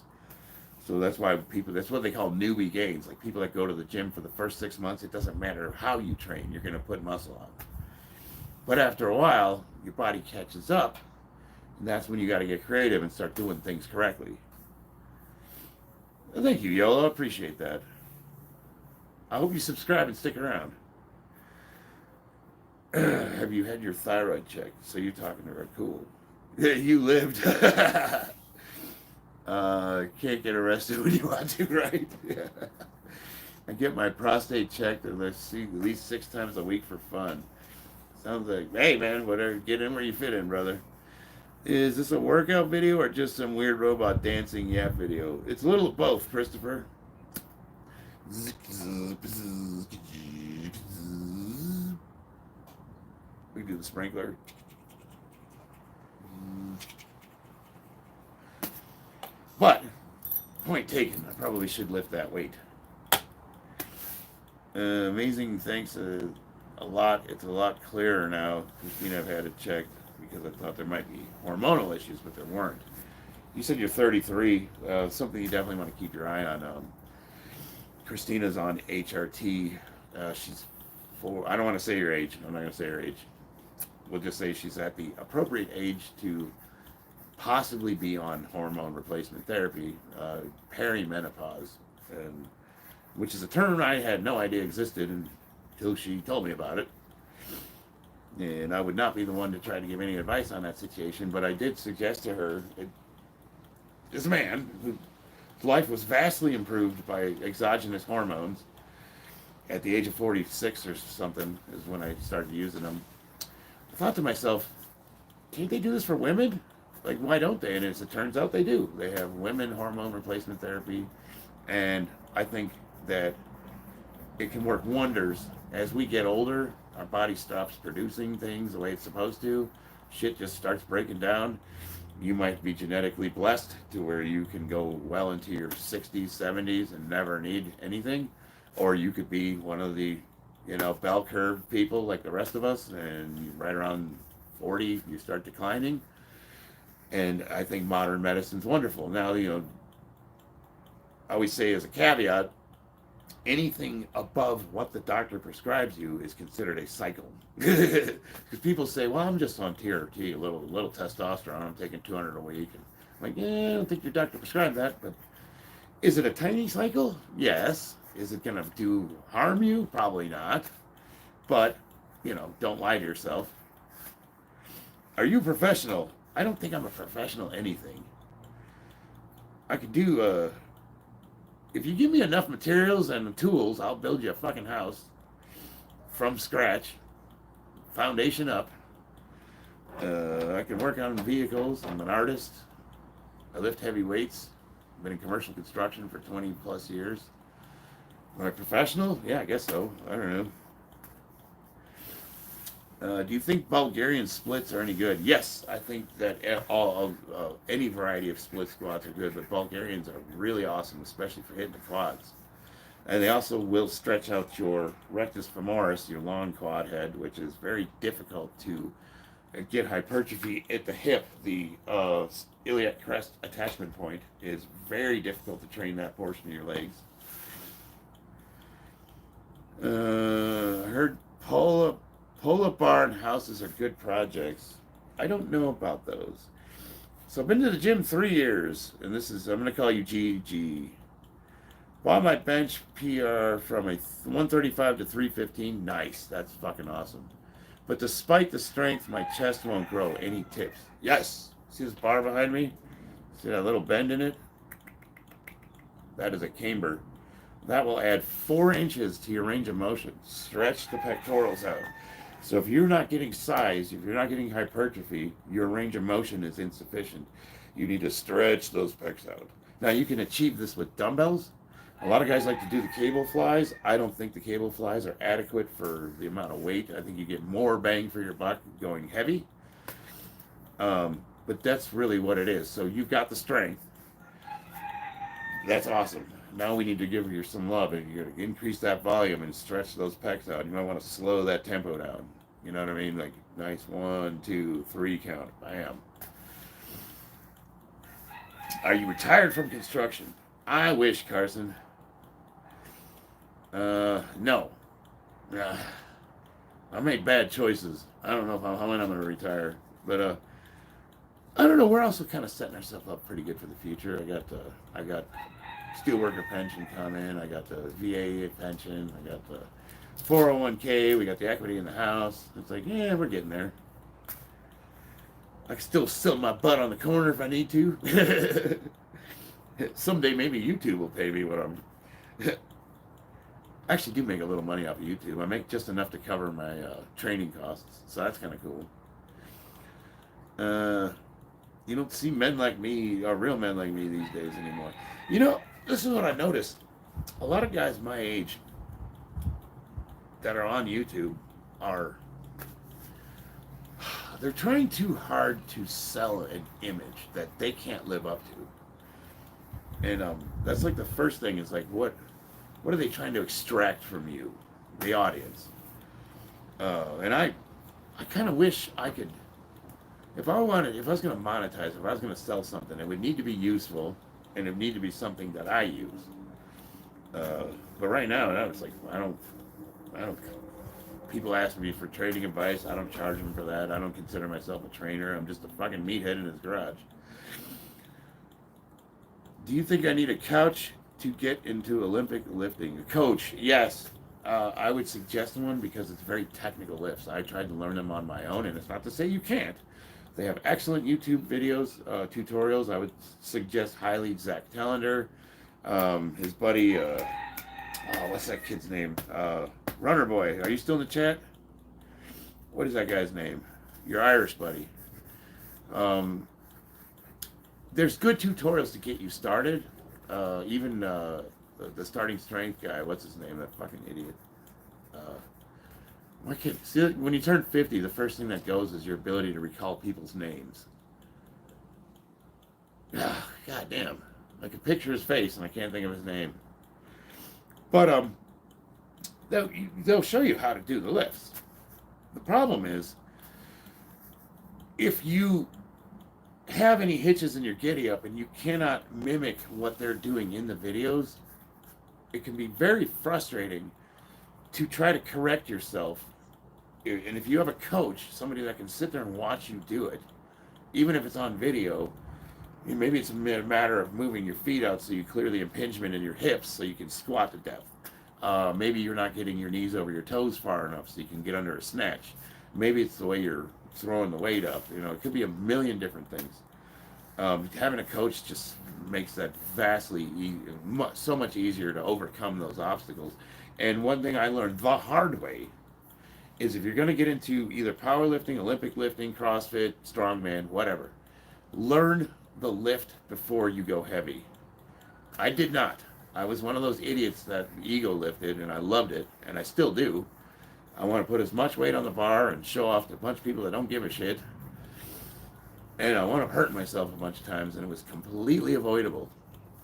So that's why that's what they call newbie gains. Like people that go to the gym for the first 6 months, it doesn't matter how you train, you're going to put muscle on. But after a while, your body catches up, and that's when you got to get creative and start doing things correctly. Well, thank you, Yolo. I appreciate that. I hope you subscribe and stick around. Have you had your thyroid checked? So you're talking to her. Cool. You lived. Can't get arrested when you want to, right? I get my prostate checked at least 6 times a week for fun. Sounds like, hey man, whatever, get in where you fit in, brother. Is this a workout video or just some weird robot dancing yap video? It's a little of both, Christopher. We do the sprinkler. But, point taken, I probably should lift that weight. Amazing, thanks a lot. It's a lot clearer now. Christina, I've had it checked because I thought there might be hormonal issues, but there weren't. You said you're 33. Something you definitely want to keep your eye on. Christina's on HRT. She's 4. I don't want to say your age. I'm not going to say her age. We'll just say she's at the appropriate age to possibly be on hormone replacement therapy, perimenopause, and which is a term I had no idea existed until she told me about it. And I would not be the one to try to give any advice on that situation, but I did suggest to her, this man, whose life was vastly improved by exogenous hormones, at the age of 46 or something is when I started using them. I thought to myself, can't they do this for women? Like, why don't they? And as it turns out, they do. They have women hormone replacement therapy, and I think that it can work wonders. As we get older, our body stops producing things the way it's supposed to. Shit just starts breaking down. You might be genetically blessed to where you can go well into your 60s, 70s and never need anything. Or you could be one of the, bell curve people like the rest of us, and right around 40, you start declining. And I think modern medicine's wonderful. Now, I always say as a caveat, anything above what the doctor prescribes you is considered a cycle. Because people say, well, I'm just on TRT, a little testosterone, I'm taking 200 a week. And I'm like, yeah, I don't think your doctor prescribed that, but is it a tiny cycle? Yes. Is it going to harm you? Probably not. But, don't lie to yourself. Are you a professional? I don't think I'm a professional anything. I could do, if you give me enough materials and tools, I'll build you a fucking house from scratch, foundation up. I can work on vehicles. I'm an artist. I lift heavy weights. I've been in commercial construction for 20 plus years. Am I professional? Yeah, I guess so. I don't know. Do you think Bulgarian splits are any good? Yes, I think that any variety of split squats are good, but Bulgarians are really awesome, especially for hitting the quads. And they also will stretch out your rectus femoris, your long quad head, which is very difficult to get hypertrophy at the hip. The iliac crest attachment point is very difficult to train that portion of your legs. I heard pull-up barn houses are good projects. I don't know about those. So I've been to the gym 3 years, and I'm going to call you GG. Bought my bench PR from a 135 to 315. Nice. That's fucking awesome. But despite the strength, my chest won't grow. Any tips? Yes. See this bar behind me? See that little bend in it? That is a camber. That will add 4 inches to your range of motion. Stretch the pectorals out. So if you're not getting size, if you're not getting hypertrophy, your range of motion is insufficient. You need to stretch those pecs out. Now you can achieve this with dumbbells. A lot of guys like to do the cable flies. I don't think the cable flies are adequate for the amount of weight. I think you get more bang for your buck going heavy. But that's really what it is. So you've got the strength. That's awesome. Now we need to give you some love, and you're going to increase that volume and stretch those pecs out. You might want to slow that tempo down. You know what I mean? Like, nice 1, 2, 3 count. Bam. Are you retired from construction? I wish, Carson. No. I made bad choices. I don't know when I'm going to retire. But, I don't know. We're also kind of setting ourselves up pretty good for the future. I got steelworker pension coming. I got the VA pension. I got the 401k. We got the equity in the house. It's like, yeah, we're getting there. I can still sit my butt on the corner if I need to. Someday maybe YouTube will pay me what I'm... I actually do make a little money off of YouTube. I make just enough to cover my training costs, so that's kind of cool. You don't see men like me, or real men like me these days anymore. You know, this is what I noticed. A lot of guys my age that are on YouTube are... They're trying too hard to sell an image that they can't live up to. And that's like the first thing is like, what are they trying to extract from you, the audience? And I kind of wish I could, if I was going to monetize, if I was going to sell something, it would need to be useful, and it would need to be something that I use. But right now, it's like, I don't, people ask me for training advice, I don't charge them for that, I don't consider myself a trainer, I'm just a fucking meathead in his garage. Do you think I need a couch to get into Olympic lifting? A coach, yes. I would suggest one because it's very technical lifts. I tried to learn them on my own, and it's not to say you can't. They have excellent YouTube videos, tutorials. I would suggest highly Zach Tellender, his buddy, what's that kid's name? Runner Boy. Are you still in the chat? What is that guy's name? Your Irish buddy. There's good tutorials to get you started. Even the starting strength guy, what's his name? That fucking idiot. Why can't see when you turn 50, the first thing that goes is your ability to recall people's names. God damn. I can picture his face and I can't think of his name. But they'll show you how to do the lifts. The problem is, if you have any hitches in your giddy up and you cannot mimic what they're doing in the videos, it can be very frustrating to try to correct yourself. And if you have a coach, somebody that can sit there and watch you do it, even if it's on video, maybe it's a matter of moving your feet out so you clear the impingement in your hips so you can squat to depth. Maybe you're not getting your knees over your toes far enough so you can get under a snatch. Maybe it's the way you're throwing the weight up. You know, it could be a million different things. Having a coach just makes that so much easier to overcome those obstacles. And one thing I learned the hard way is if you're going to get into either powerlifting, Olympic lifting, CrossFit, strongman, whatever, learn the lift before you go heavy. I did not. I was one of those idiots that ego lifted, and I loved it, and I still do. I want to put as much weight on the bar and show off to a bunch of people that don't give a shit. And I want to hurt myself a bunch of times, and it was completely avoidable.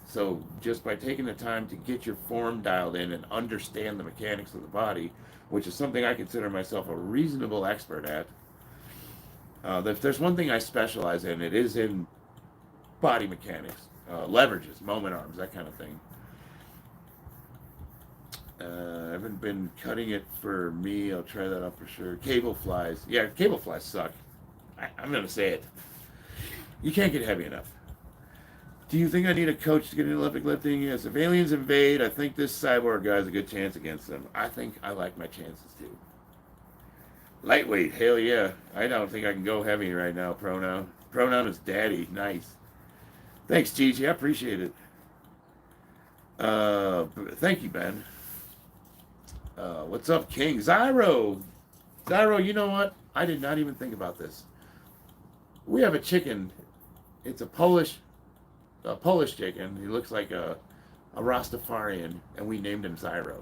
So just by taking the time to get your form dialed in and understand the mechanics of the body, which is something I consider myself a reasonable expert at. If there's one thing I specialize in, it is in body mechanics, leverages, moment arms, that kind of thing. I haven't been cutting it for me. I'll try that out for sure. Cable flies. Yeah, cable flies suck. I'm going to say it. You can't get heavy enough. Do you think I need a coach to get into Olympic lifting? Yes. If aliens invade, I think this cyborg guy has a good chance against them. I think I like my chances too. Lightweight, hell yeah. I don't think I can go heavy right now, Pronoun. Pronoun is daddy. Nice. Thanks, Gigi. I appreciate it. Thank you, Ben. What's up, King? Zyro, you know what? I did not even think about this. We have a chicken. It's a Polish chicken. He looks like a Rastafarian, and we named him Zyro.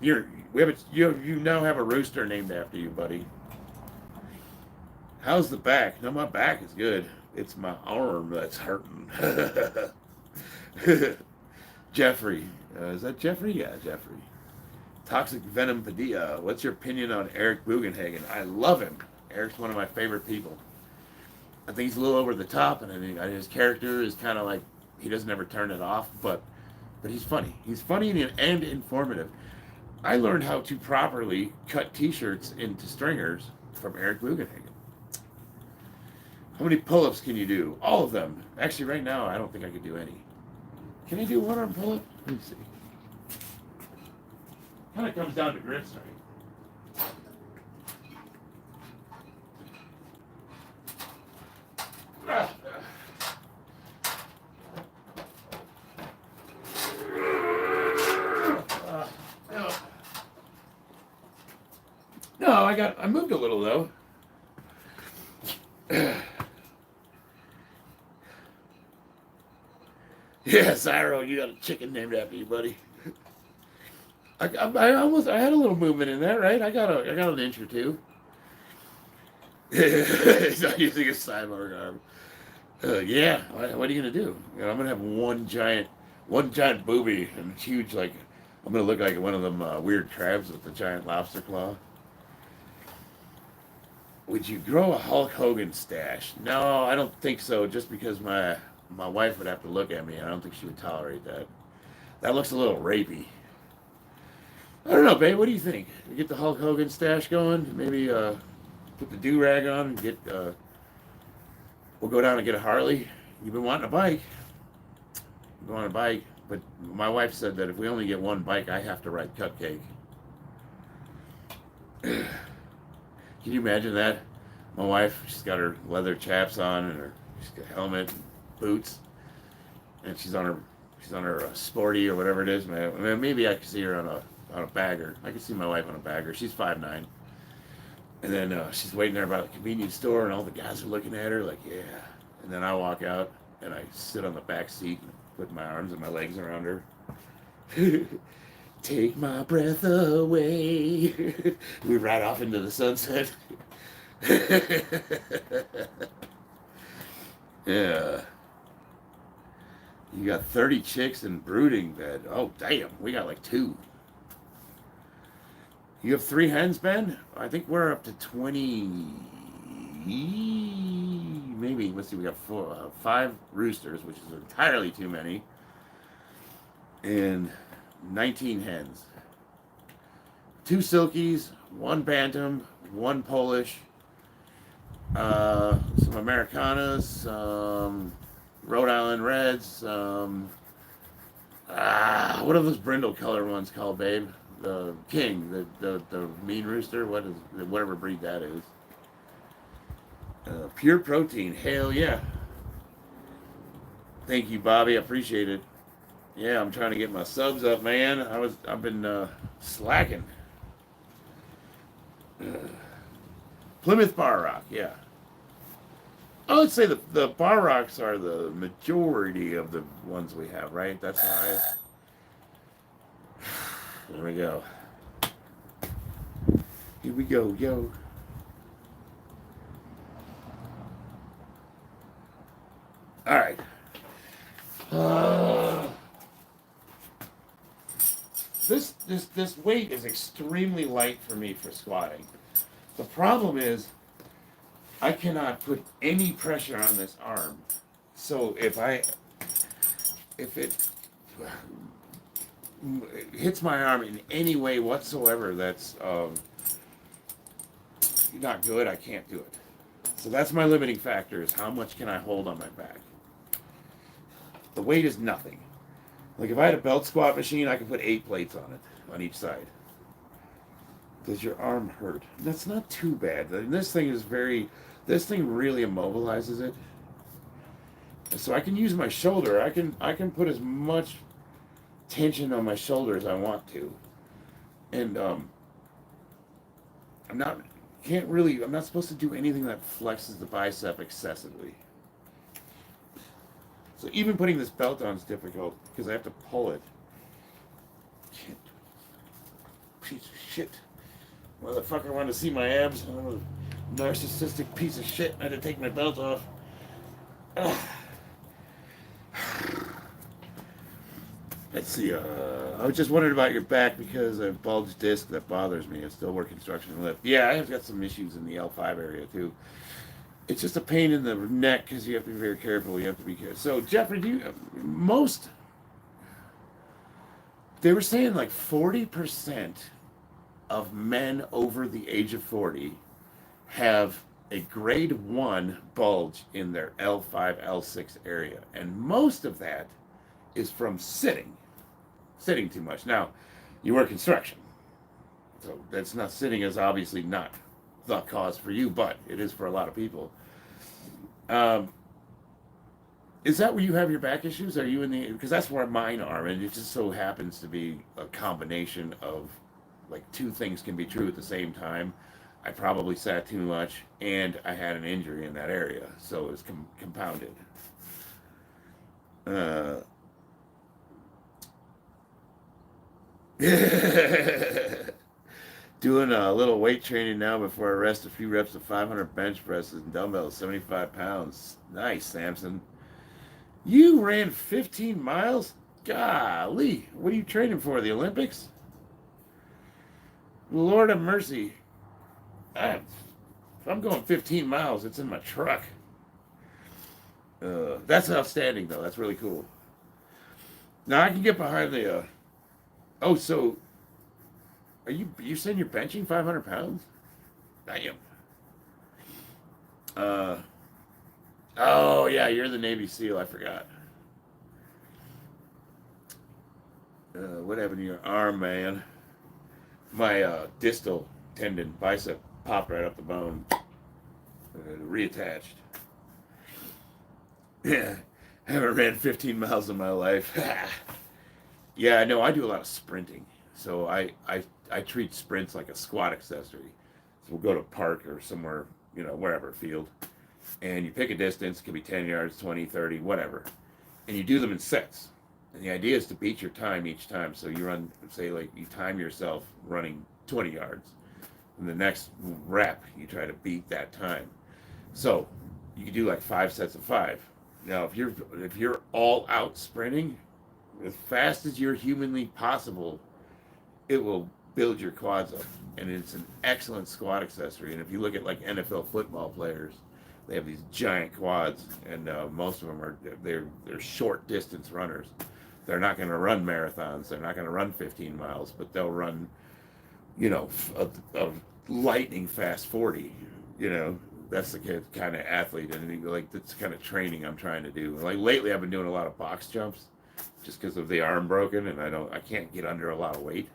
You now have a rooster named after you, buddy. How's the back? No, my back is good. It's my arm that's hurting. Jeffrey. Is that Jeffrey? Yeah, Jeffrey. Toxic Venom Padilla. What's your opinion on Eric Bugenhagen? I love him. Eric's one of my favorite people. I think he's a little over the top, and his character is kind of like, he doesn't ever turn it off, but he's funny. He's funny and informative. I learned how to properly cut t-shirts into stringers from Eric Bugenhagen. How many pull-ups can you do? All of them. Actually, right now, I don't think I could do any. Can I do one arm pull-up? Let me see. Kind of comes down to grip strength. No, I moved a little though. Yeah, Zyro, you got a chicken named after you, buddy. I had a little movement in there, right? I got an inch or two. He's not using a cyborg arm. Yeah, what are you gonna do? You know, I'm gonna have one giant booby and it's huge. Like I'm gonna look like one of them weird crabs with the giant lobster claw. Would you grow a Hulk Hogan stash? No, I don't think so. Just because my wife would have to look at me, and I don't think she would tolerate that. That looks a little rapey. I don't know, babe. What do you think? We get the Hulk Hogan stash going. Maybe put the do-rag on and get. We'll go down and get a Harley. You've been wanting a bike. You want a bike, but my wife said that if we only get one bike, I have to ride Cupcake. Can you imagine that? My wife, she's got her leather chaps on and she's got a helmet, and boots, and she's on her sporty or whatever it is. Maybe I could see her on a bagger. I could see my wife on a bagger. She's 5'9". And then she's waiting there by the convenience store, and all the guys are looking at her like, yeah. And then I walk out, and I sit on the back seat and put my arms and my legs around her. Take my breath away. We ride off into the sunset. Yeah. You got 30 chicks in brooding bed. Oh, damn. We got like 2. You have 3 hens, Ben? I think we're up to 20. Maybe. Let's see. We got 5 roosters, which is entirely too many. And 19 hens. 2 silkies, 1 bantam, 1 Polish, some Americanas, some Rhode Island Reds, what are those brindle color ones called, babe? The King, the mean rooster, whatever breed that is. Pure protein, hell yeah. Thank you, Bobby, I appreciate it. Yeah, I'm trying to get my subs up, man. I've been slacking. Plymouth Bar Rock, yeah. I would say the Bar Rocks are the majority of the ones we have, right? That's the highest. There we go. Here we go, yo. All right. This weight is extremely light for me for squatting. The problem is I cannot put any pressure on this arm. So if it hits my arm in any way whatsoever that's not good, I can't do it. So that's my limiting factor, is how much can I hold on my back. The weight is nothing. Like if I had a belt squat machine, I could put 8 plates on it, on each side. Does your arm hurt? That's not too bad. This thing really immobilizes it. So I can use my shoulder. I can put as much tension on my shoulder as I want to. And I'm not supposed to do anything that flexes the bicep excessively. So even putting this belt on is difficult because I have to pull it. Can't do it. Piece of shit. Motherfucker wanted to see my abs. I'm a narcissistic piece of shit. I had to take my belt off. Ugh. Let's see. I was just wondering about your back because I have bulged disc that bothers me. I still work construction and lift. Yeah, I've got some issues in the L5 area too. It's just a pain in the neck because you have to be very careful. You have to be careful. So, Jeffrey, they were saying like 40% of men over the age of 40 have a grade 1 bulge in their L5, L6 area. And most of that is from sitting too much. Now, you work construction, so that's not, sitting is obviously not the cause for you, but it is for a lot of people. Is that where you have your back issues? Are you because that's where mine are, and it just so happens to be a combination of, like, 2 things can be true at the same time. I probably sat too much, and I had an injury in that area, so it was compounded. Doing a little weight training now before I rest a few reps of 500 bench presses and dumbbells, 75 pounds. Nice, Samson. You ran 15 miles? Golly, what are you training for, the Olympics? Lord have mercy. If I'm going 15 miles, it's in my truck. That's outstanding, though. That's really cool. Now I can get behind the. So are you saying you're benching 500 pounds? I am. Oh yeah, you're the Navy SEAL. I forgot. What happened to your arm, man? My distal tendon, bicep, popped right up the bone. Reattached. Yeah, haven't ran 15 miles in my life. Yeah, no, I do a lot of sprinting. So I treat sprints like a squat accessory. So we'll go to a park or somewhere, wherever, field. And you pick a distance, it could be 10 yards, 20, 30, whatever. And you do them in sets. And the idea is to beat your time each time. So you run, say, like you time yourself running 20 yards. And the next rep, you try to beat that time. So you can do like 5 sets of 5. Now, if you're all out sprinting, as fast as you're humanly possible, it will build your quads up. And it's an excellent squat accessory. And if you look at like NFL football players, they have these giant quads, and most of them they're short distance runners. They're not going to run marathons. They're not going to run 15 miles, but they'll run, a lightning fast 40. That's the kind of athlete, and like that's the kind of training I'm trying to do. Like lately, I've been doing a lot of box jumps, just because of the arm broken, and I can't get under a lot of weight.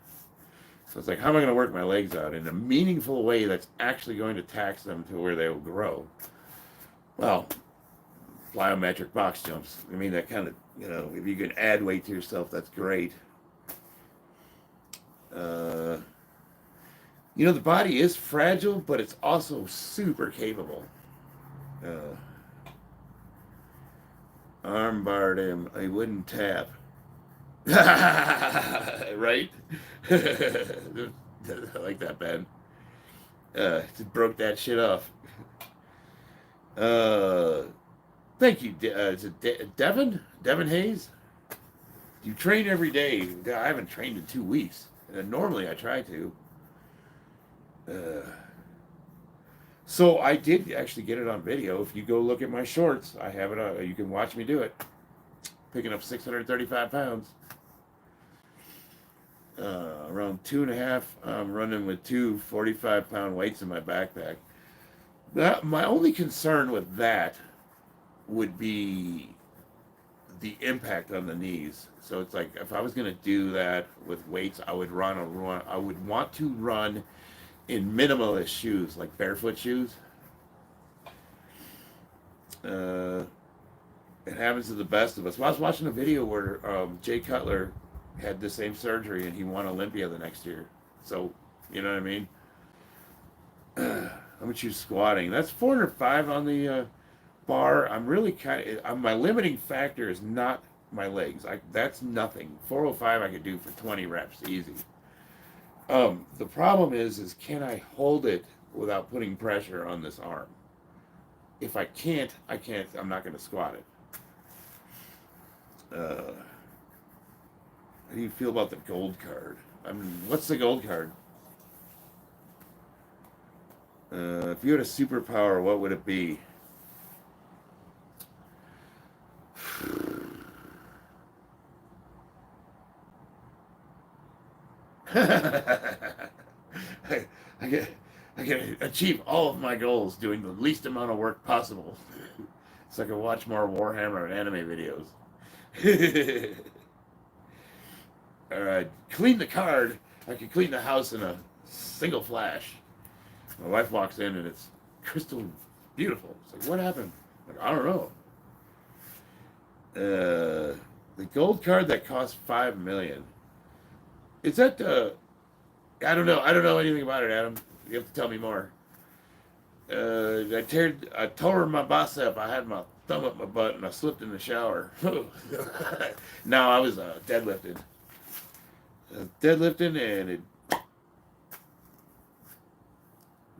So it's like, how am I going to work my legs out in a meaningful way that's actually going to tax them to where they will grow? Well, plyometric box jumps. I mean, that kind of, if you can add weight to yourself, that's great. The body is fragile, but it's also super capable. Arm barred him. I wouldn't tap. Right? I like that, Ben. Just broke that shit off. Thank you. Is it Devin? Devin Hayes? You train every day. I haven't trained in 2 weeks. Normally I try to. So I did actually get it on video. If you go look at my shorts, I have it on. You can watch me do it. Picking up 635 pounds. Around 2.5. I'm running with 2 45-pound weights in my backpack. My only concern with that would be the impact on the knees. So it's like, if I was going to do that with weights, I would want to run in minimalist shoes, like barefoot shoes. It happens to the best of us. Well, I was watching a video where Jay Cutler had the same surgery and he won Olympia the next year. So, you know what I mean? How much you squatting? That's 405 on the bar. I'm really my limiting factor is not my legs. That's nothing. 405 I could do for 20 reps, easy. The problem is can I hold it without putting pressure on this arm? If I can't, I'm not going to squat it. How do you feel about the gold card? What's the gold card? If you had a superpower, what would it be? I can achieve all of my goals doing the least amount of work possible. So I can watch more Warhammer and anime videos. Alright, clean the card. I can clean the house in a single flash. My wife walks in and it's crystal beautiful. It's like, what happened? I'm like, I don't know. The gold card that costs $5 million. Is that I don't know anything about it, Adam. You have to tell me more. I tore my bicep. I had my thumb up my butt and I slipped in the shower. No, I was deadlifting. Deadlifting and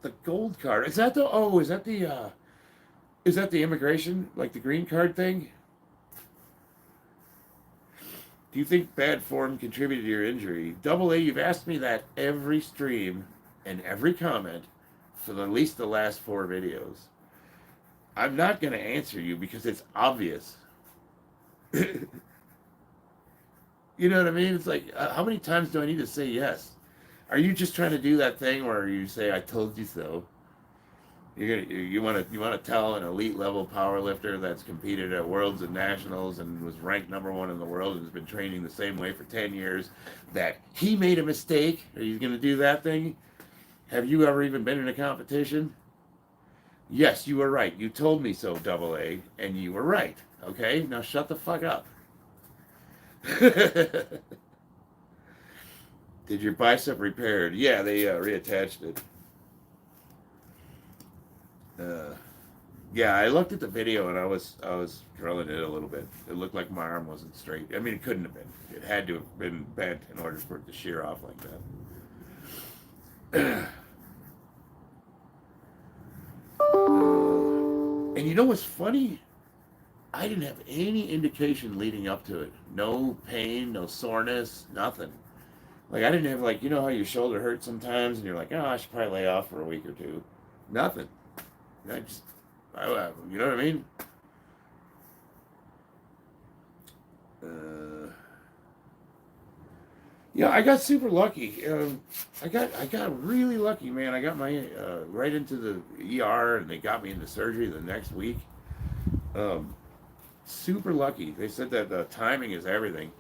the gold card. Is that the is that the immigration, like the green card thing? Do you think bad form contributed to your injury? Double A, you've asked me that every stream and every comment for at least the last 4 videos. I'm not going to answer you because it's obvious. You know what I mean? It's like, how many times do I need to say yes? Are you just trying to do that thing where you say, I told you so? You want to tell an elite level power lifter that's competed at worlds and nationals and was ranked #1 in the world and has been training the same way for 10 years that he made a mistake? Are you going to do that thing? Have you ever even been in a competition? Yes, you were right. You told me so, Double A, and you were right. Okay, now shut the fuck up. Did your bicep repaired? Yeah, they reattached it. Yeah, I looked at the video and I was drilling it a little bit. It looked like my arm wasn't straight. I mean, it couldn't have been. It had to have been bent in order for it to shear off like that. And you know what's funny? I didn't have any indication leading up to it. No pain, no soreness, nothing. Like, I didn't have, like, you know how your shoulder hurts sometimes and you're like, oh, I should probably lay off for a week or two. Nothing. You know what I mean? Yeah, I got super lucky. I got really lucky, man. I got my right into the ER, and they got me into surgery the next week. Super lucky. They said that the timing is everything.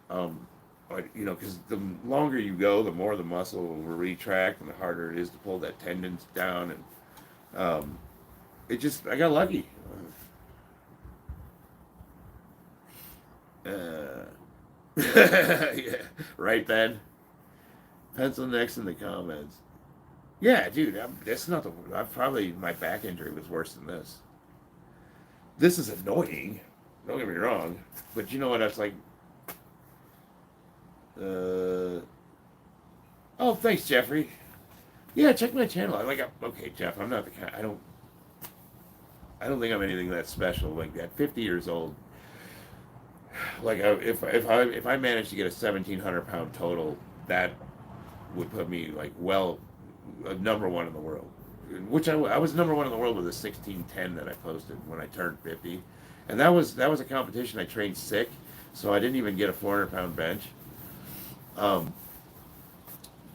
But, you know, because the longer you go, the more the muscle will retract, and the harder it is to pull that tendons down. And I got lucky. Yeah, right, Ben? Pencil next in the comments. Yeah, dude, that's not my back injury was worse than this. This is annoying. Don't get me wrong. But you know what? That's like, oh, thanks, Jeffrey. Yeah, check my channel. Okay, Jeff, I'm not the kind, I don't think I'm anything that special. Like, at 50 years old, like, if I managed to get a 1,700 pound total, that would put me like #1 in the world. Which I was #1 in the world with a 16:10 that I posted when I turned 50, and that was a competition I trained sick, so I didn't even get a 400 pound bench.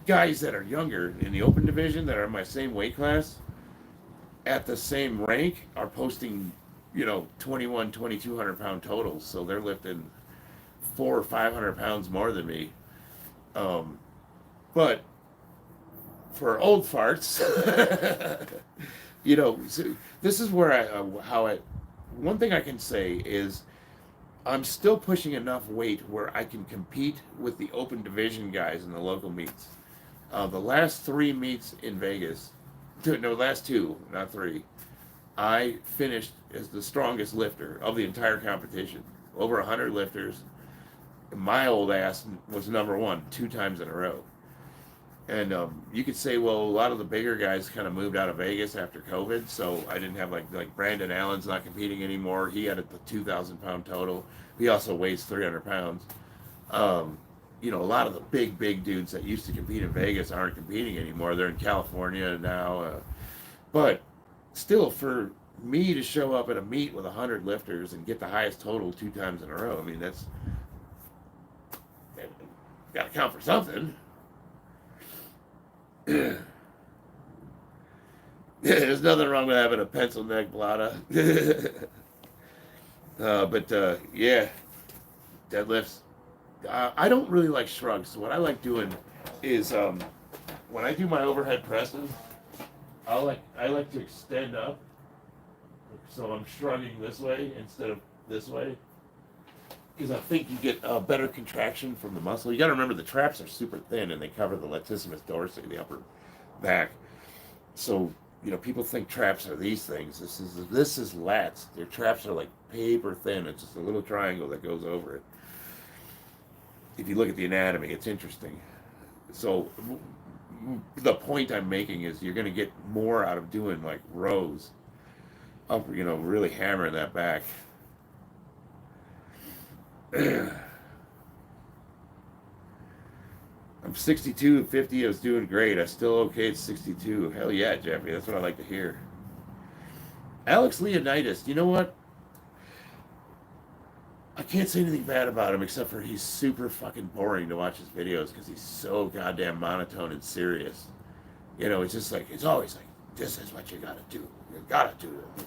Guys that are younger in the open division that are in my same weight class, at the same rank, are posting, 2,200 pound totals. So they're lifting 400 or 500 pounds more than me. But for old farts, so this is where one thing I can say is I'm still pushing enough weight where I can compete with the open division guys in the local meets. The last 3 meets in Vegas, last 2, not 3, I finished as the strongest lifter of the entire competition. Over 100 lifters. My old ass was #1 2 times in a row. And you could say, well, a lot of the bigger guys kind of moved out of Vegas after COVID, so I didn't have like Brandon Allen's not competing anymore. He had a 2,000 pound total. He also weighs 300 pounds. A lot of the big dudes that used to compete in Vegas aren't competing anymore. They're in California now. But still, for me to show up at a meet with 100 lifters and get the highest total 2 times in a row, I mean, that's got to count for something. There's nothing wrong with having a pencil neck blada. Yeah, deadlifts. I don't really like shrugs. So what I like doing is when I do my overhead presses, I like to extend up, so I'm shrugging this way instead of this way, because I think you get a better contraction from the muscle. You got to remember the traps are super thin and they cover the latissimus dorsi, the upper back. So you know, people think traps are these things. This is lats. Their traps are like paper thin. It's just a little triangle that goes over it. If you look at the anatomy, it's interesting. So the point I'm making is you're going to get more out of doing like rows up, you know, really hammering that back. I'm 62 and 50. I was doing great. I'm still okay at 62. Hell yeah, Jeffrey. That's what I like to hear. Alex Leonidas. You know what? I can't say anything bad about him except for he's super fucking boring to watch his videos because he's so goddamn monotone and serious. You know, it's just like, it's always like, this is what you gotta do. You gotta do it.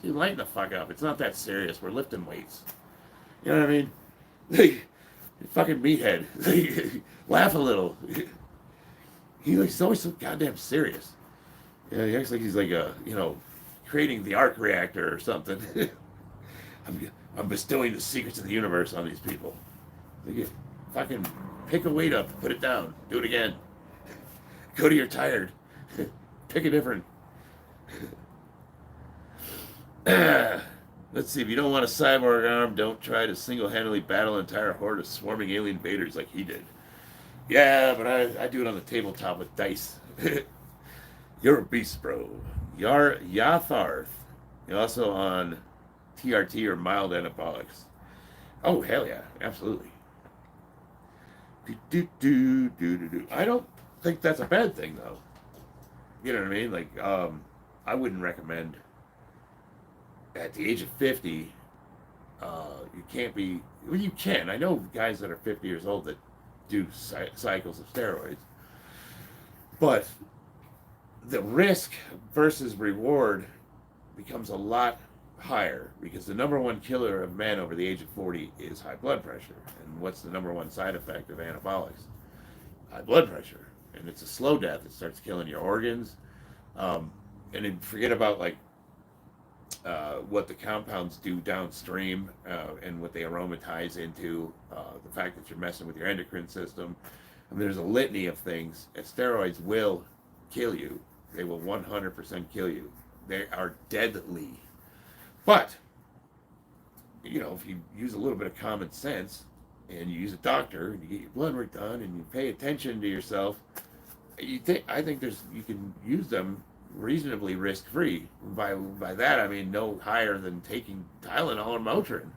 Dude, lighten the fuck up. It's not that serious. We're lifting weights. You know what I mean? Like, fucking meathead. Laugh a little. He's always so goddamn serious. Yeah, he acts like he's like a, you know, creating the arc reactor or something. I'm bestowing the secrets of the universe on these people. Like, fucking pick a weight up, put it down, do it again. Go to your tired. Pick a different. Let's see, if you don't want a cyborg arm, don't try to single-handedly battle an entire horde of swarming alien invaders like he did. Yeah, but I do it on the tabletop with dice. You're a beast, bro. Yatharth. You're also on TRT or mild anabolics. Oh, hell yeah, absolutely. I don't think that's a bad thing, though. You know what I mean? Like, I wouldn't recommend at the age of 50, you can't be, well, you can. I know guys that are 50 years old that do cycles of steroids, but the risk versus reward becomes a lot higher because the number one killer of men over the age of 40 is high blood pressure. And what's the number one side effect of anabolics? High blood pressure. And it's a slow death. It starts killing your organs. And then forget about like what the compounds do downstream and what they aromatize into, the fact that you're messing with your endocrine system. I mean, there's a litany of things. And steroids will kill you. They will 100% kill you. They are deadly. But, you know, if you use a little bit of common sense and you use a doctor and you get your blood work done and you pay attention to yourself, I think you can use them reasonably risk-free. By that, I mean no higher than taking Tylenol or Motrin.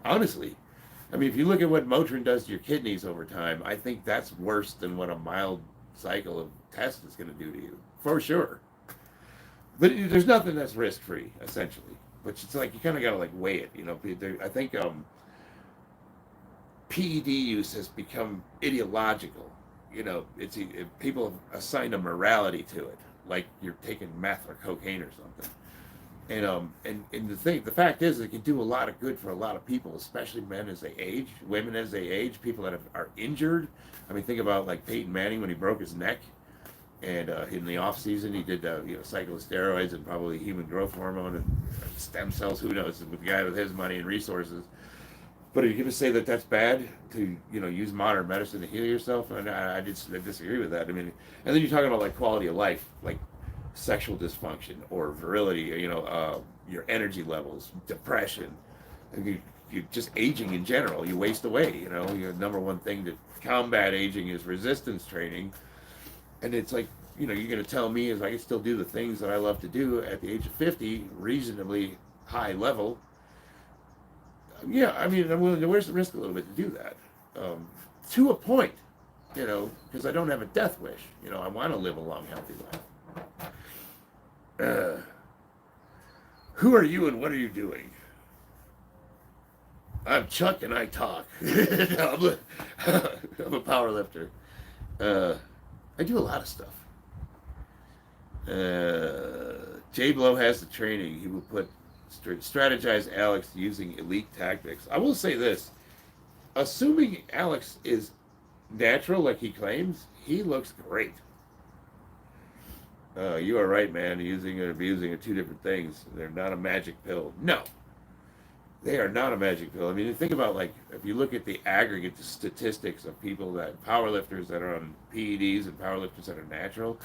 Honestly. I mean, if you look at what Motrin does to your kidneys over time, I think that's worse than what a mild cycle of test is going to do to you. For sure. But there's nothing that's risk-free, essentially. But it's like, you kind of got to like weigh it, you know. I think PED use has become ideological. You know, people have assigned a morality to it, like you're taking meth or cocaine or something. And the fact is, it can do a lot of good for a lot of people, especially men as they age, women as they age, people that are injured. I mean, think about like Peyton Manning when he broke his neck, and in the off season he did cycle of steroids and probably human growth hormone and stem cells. Who knows? With the guy with his money and resources. But are you going to say that that's bad to, use modern medicine to heal yourself? And I disagree with that. I mean, and then you're talking about like quality of life, like sexual dysfunction or virility, your energy levels, depression, and you just aging in general. You waste away. Your number one thing to combat aging is resistance training. And it's like, you're going to tell me is I can still do the things that I love to do at the age of 50, reasonably high level. Yeah, I mean, I'm willing to risk a little bit to do that. To a point, because I don't have a death wish. I want to live a long, healthy life. Who are you and what are you doing? I'm Chuck and I talk. I'm a power lifter. I do a lot of stuff. J Blow has the training. He will strategize Alex using elite tactics. I will say this. Assuming Alex is natural like he claims, he looks great. You are right, man. Using and abusing are two different things. They're not a magic pill. No. They are not a magic pill. I mean, think about, if you look at the aggregate statistics of powerlifters that are on PEDs and powerlifters that are natural,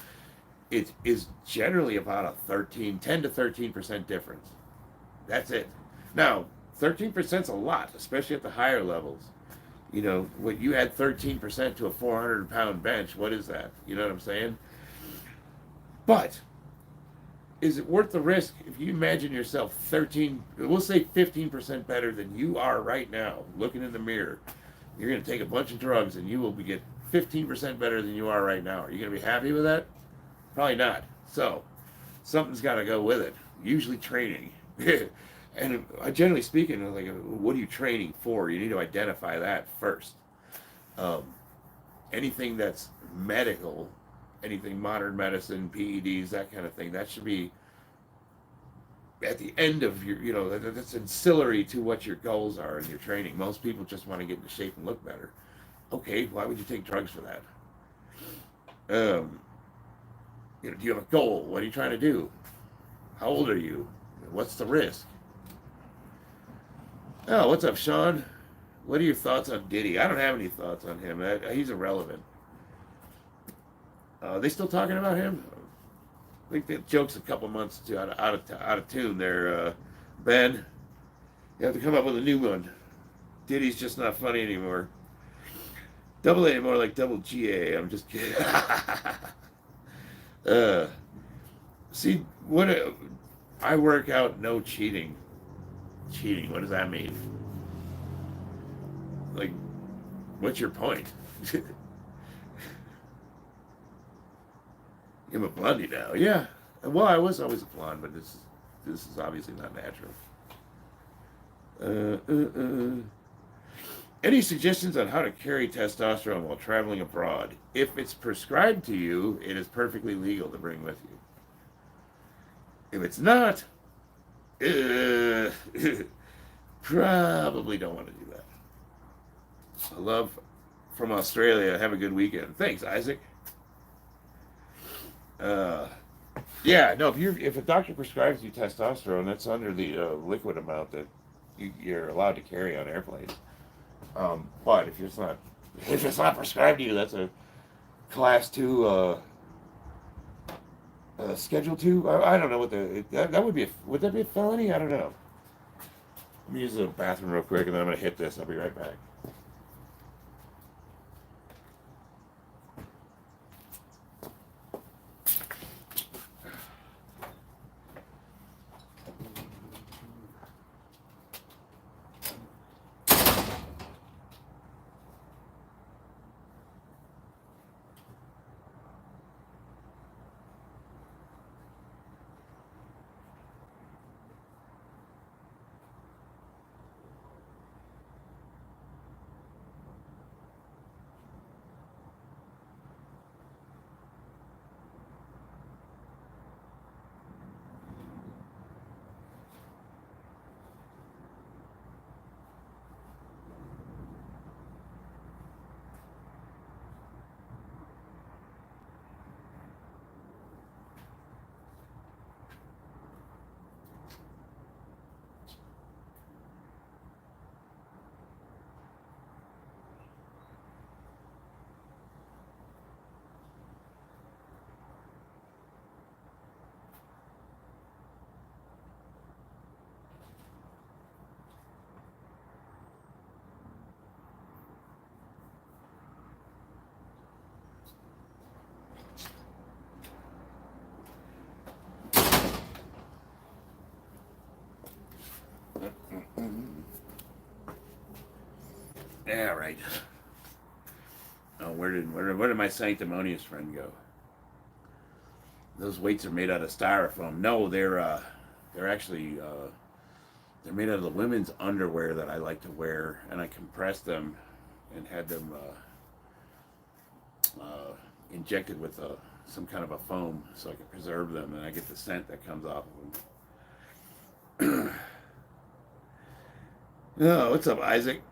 it is generally about a 10 to 13% difference. That's it. Now, 13% is a lot, especially at the higher levels. You know, when you add 13% to a 400-pound bench, what is that? You know what I'm saying? But is it worth the risk if you imagine yourself 15% better than you are right now, looking in the mirror? You're going to take a bunch of drugs and you will get 15% better than you are right now. Are you going to be happy with that? Probably not. So, something's got to go with it. Usually training. And generally speaking, like, what are you training for? You need to identify that first. Anything that's medical, anything modern medicine, PEDs, that kind of thing, that should be at the end of your, you know, that's ancillary to what your goals are in your training. Most people just want to get into shape and look better. Okay, why would you take drugs for that? You know, do you have a goal? What are you trying to do? How old are you? What's the risk? Oh, what's up, Sean? What are your thoughts on Diddy? I don't have any thoughts on him. He's irrelevant. Are they still talking about him? I think that joke's a couple months out of tune there, Ben. You have to come up with a new one. Diddy's just not funny anymore. Double A more like double GA. I'm just kidding. See, I work out, no cheating. Cheating, what does that mean? Like, what's your point? I'm a blondie now. Yeah. Well, I was always a blonde, but this is obviously not natural. Any suggestions on how to carry testosterone while traveling abroad? If it's prescribed to you, it is perfectly legal to bring with you. If it's not, probably don't want to do that. I love from Australia. Have a good weekend. Thanks, Isaac. Yeah, no, if a doctor prescribes you testosterone, that's under the liquid amount that you're allowed to carry on airplanes. But if it's not prescribed to you, that's a class 2, schedule 2. I don't know what that would be. Would that be a felony? I don't know. Let me use the bathroom real quick, and then I'm gonna hit this. I'll be right back. Yeah, right. Oh, where did my sanctimonious friend go? Those weights are made out of styrofoam. No, they're actually they're made out of the women's underwear that I like to wear, and I compressed them and had them injected with some kind of a foam so I can preserve them, and I get the scent that comes off of them. Oh, what's up, Isaac?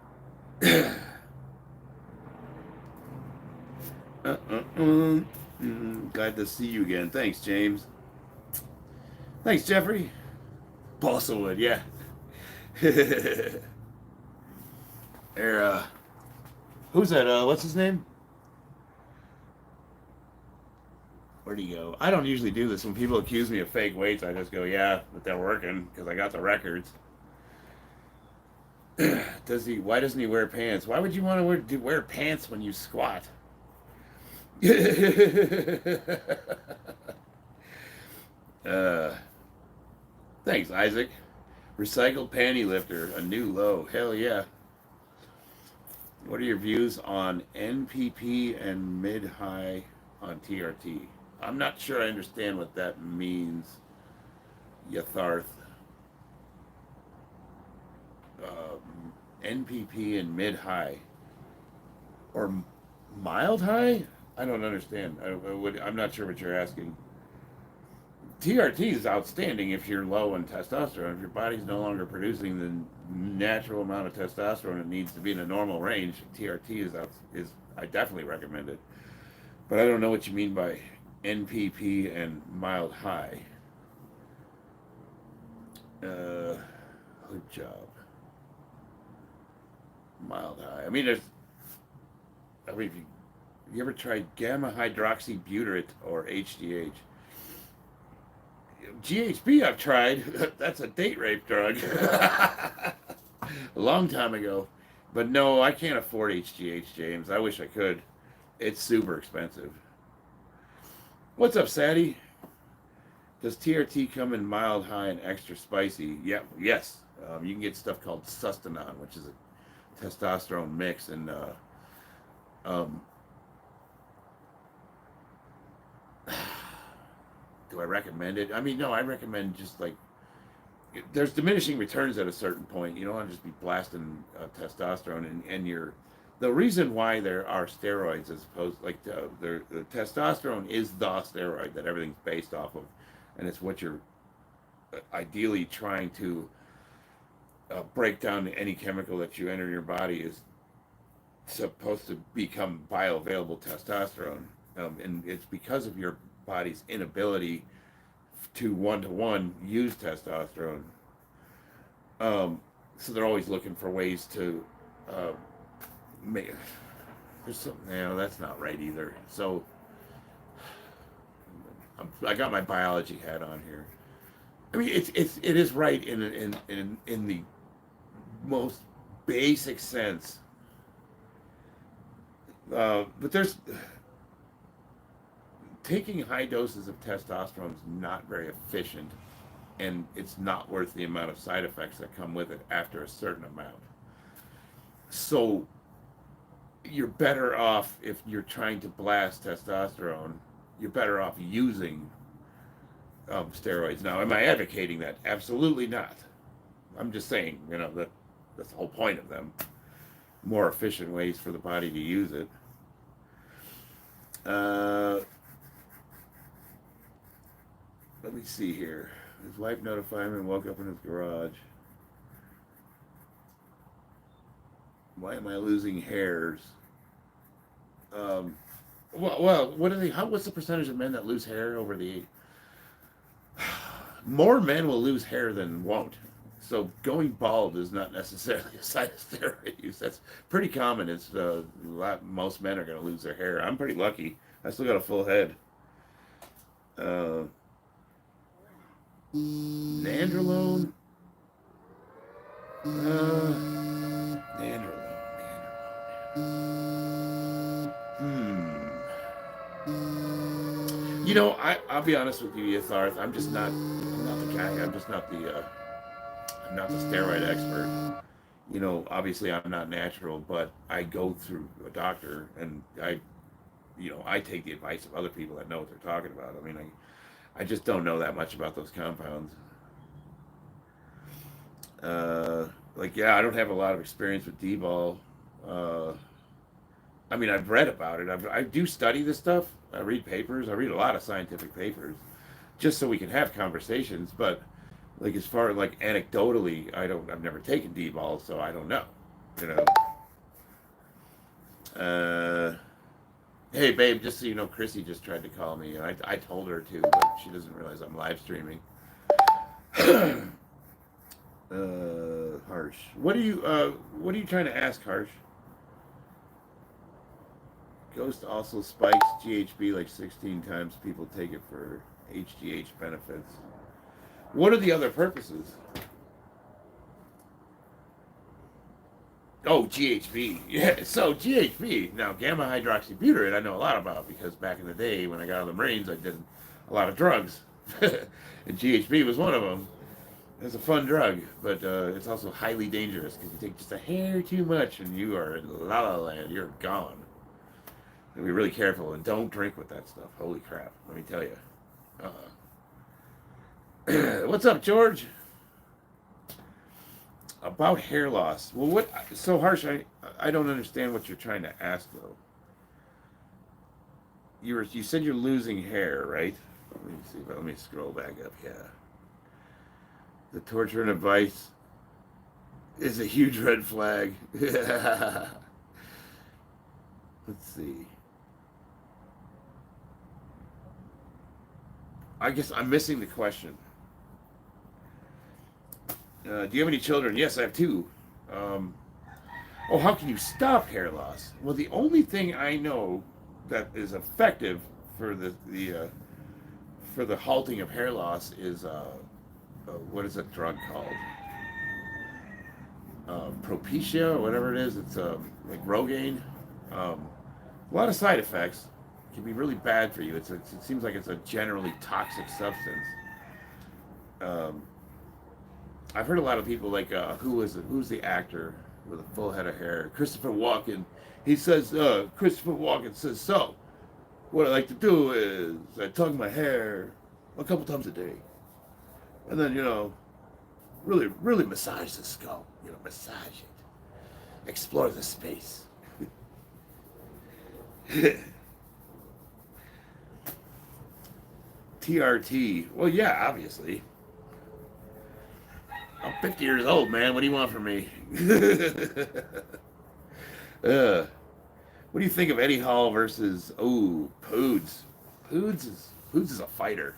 Glad to see you again. Thanks, James. Thanks, Jeffrey. Balsa wood, yeah. There, who's that? What's his name? Where do you go? I don't usually do this. When people accuse me of fake weights, I just go, yeah, but they're working because I got the records. Why doesn't he wear pants? Why would you want to wear pants when you squat? Thanks, Isaac. Recycled panty lifter, a new low. Hell yeah. What are your views on NPP and mid-high on TRT? I'm not sure I understand what that means, Yatharth. NPP and mid-high. Or mild high? I don't understand. I'm not sure what you're asking. TRT is outstanding if you're low in testosterone. If your body's no longer producing the natural amount of testosterone it needs to be in a normal range, TRT is I definitely recommend it. But I don't know what you mean by NPP and mild high. Good job. Mild high. I mean, if you ever tried gamma hydroxybutyrate or HGH? GHB I've tried. That's a date rape drug. A long time ago. But no, I can't afford HGH, James. I wish I could. It's super expensive. What's up, Sadie? Does TRT come in mild, high, and extra spicy? Yeah, yes. You can get stuff called Sustanon, which is a testosterone mix, and do I recommend it? I mean, no, I recommend just like, there's diminishing returns at a certain point. You don't want to just be blasting testosterone, and the reason why there are steroids as opposed, like the testosterone is the steroid that everything's based off of, and it's what you're ideally trying to break down any chemical that you enter in your body is supposed to become bioavailable testosterone, and it's because of your body's inability to one-to-one use testosterone. So they're always looking for ways to make. There's something. No, that's not right either. So I got my biology hat on here. I mean, it is right in the most basic sense. But there's taking high doses of testosterone is not very efficient, and it's not worth the amount of side effects that come with it after a certain amount. So you're better off, if you're trying to blast testosterone, you're better off using steroids. Now, am I advocating that? Absolutely not. I'm just saying, that's the whole point of them. More efficient ways for the body to use it. Let me see here. His wife notified him and woke up in his garage. Why am I losing hairs? Well, what's the percentage of men that lose hair over the age? More men will lose hair than won't. So going bald is not necessarily a sign of steroid use. That's pretty common. It's most men are going to lose their hair. I'm pretty lucky. I still got a full head. Nandrolone? Nandrolone. I'll be honest with you, Yatharth. I'm not the guy. I'm not the steroid expert. Obviously I'm not natural, but I go through a doctor, and I take the advice of other people that know what they're talking about. I mean, I just don't know that much about those compounds. I don't have a lot of experience with D-ball. I mean, I've read about it. I do study this stuff. I read papers. I read a lot of scientific papers, just so we can have conversations. But as far as anecdotally, I've never taken D-ball, so I don't know. Hey, babe, just so you know, Chrissy just tried to call me, and I told her to, but she doesn't realize I'm live streaming. Harsh. What are you trying to ask, Harsh? Ghost also spikes GHB like 16 times. People take it for HGH benefits. What are the other purposes? Oh, GHB. Yeah, so GHB. Now, gamma hydroxybutyrate I know a lot about because back in the day when I got out of the Marines, I did a lot of drugs. And GHB was one of them. It's a fun drug, but it's also highly dangerous because you take just a hair too much and you are in la la land. You're gone. And be really careful and don't drink with that stuff. Holy crap, let me tell you. What's up, George? About hair loss. Well, what? So Harsh, I don't understand what you're trying to ask though. You said you're losing hair, right? Let me see. Let me scroll back up. Yeah. The torture and advice is a huge red flag. Let's see. I guess I'm missing the question. Do you have any children? Yes, I have two. Oh, how can you stop hair loss? Well, the only thing I know that is effective for the halting of hair loss is what is that drug called? Propecia or whatever it is. It's like Rogaine. A lot of side effects. It can be really bad for you. It seems like it's a generally toxic substance. I've heard a lot of people like who's the actor with a full head of hair? Christopher Walken. He says Christopher Walken says, so what I like to do is I tug my hair a couple times a day, and then really massage the scalp. Massage it, explore the space. TRT. Well, yeah, obviously. I'm 50 years old, man. What do you want from me? What do you think of Eddie Hall versus Poods? Poods is a fighter.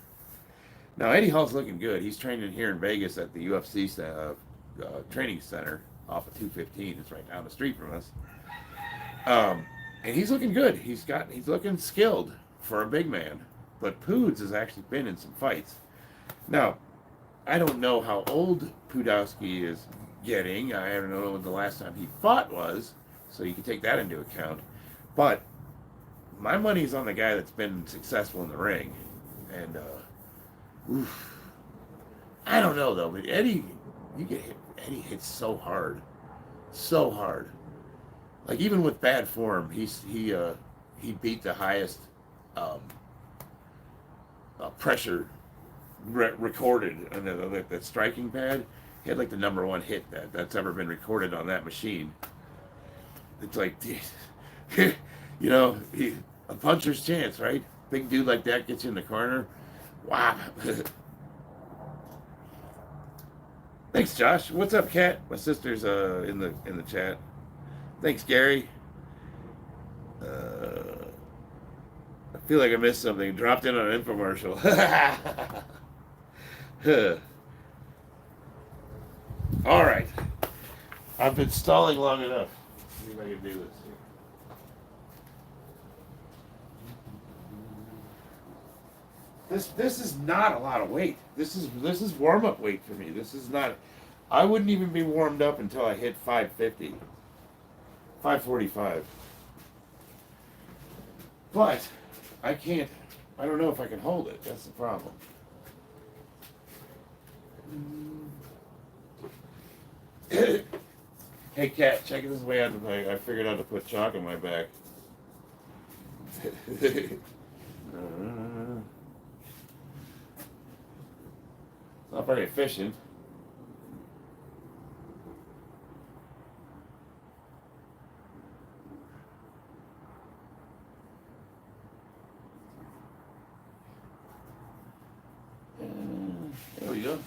Now Eddie Hall's looking good. He's training here in Vegas at the UFC training center off of 215. It's right down the street from us. And he's looking good. He's looking skilled for a big man. But Poods has actually been in some fights. Now, I don't know how old Pudowski is getting. I don't know when the last time he fought was, so you can take that into account. But my money's on the guy that's been successful in the ring. And, I don't know, though. But Eddie Eddie hits so hard. So hard. Like, even with bad form, he beat the highest pressure recorded on that striking pad. He had like the #1 hit that's ever been recorded on that machine. It's like, a puncher's chance, right? Big dude like that gets you in the corner. Wow. Thanks, Josh. What's up, Kat? My sister's in the chat. Thanks, Gary. I feel like I missed something. Dropped in on an infomercial. All right. I've been stalling long enough. Let's see if I can do this here. This is not a lot of weight. This is warm-up weight for me. This is not. I wouldn't even be warmed up until I hit 550, 545. But I can't. I don't know if I can hold it. That's the problem. Hey, Kat, check this way out. I figured out to put chalk on my back. It's not very efficient. There we go.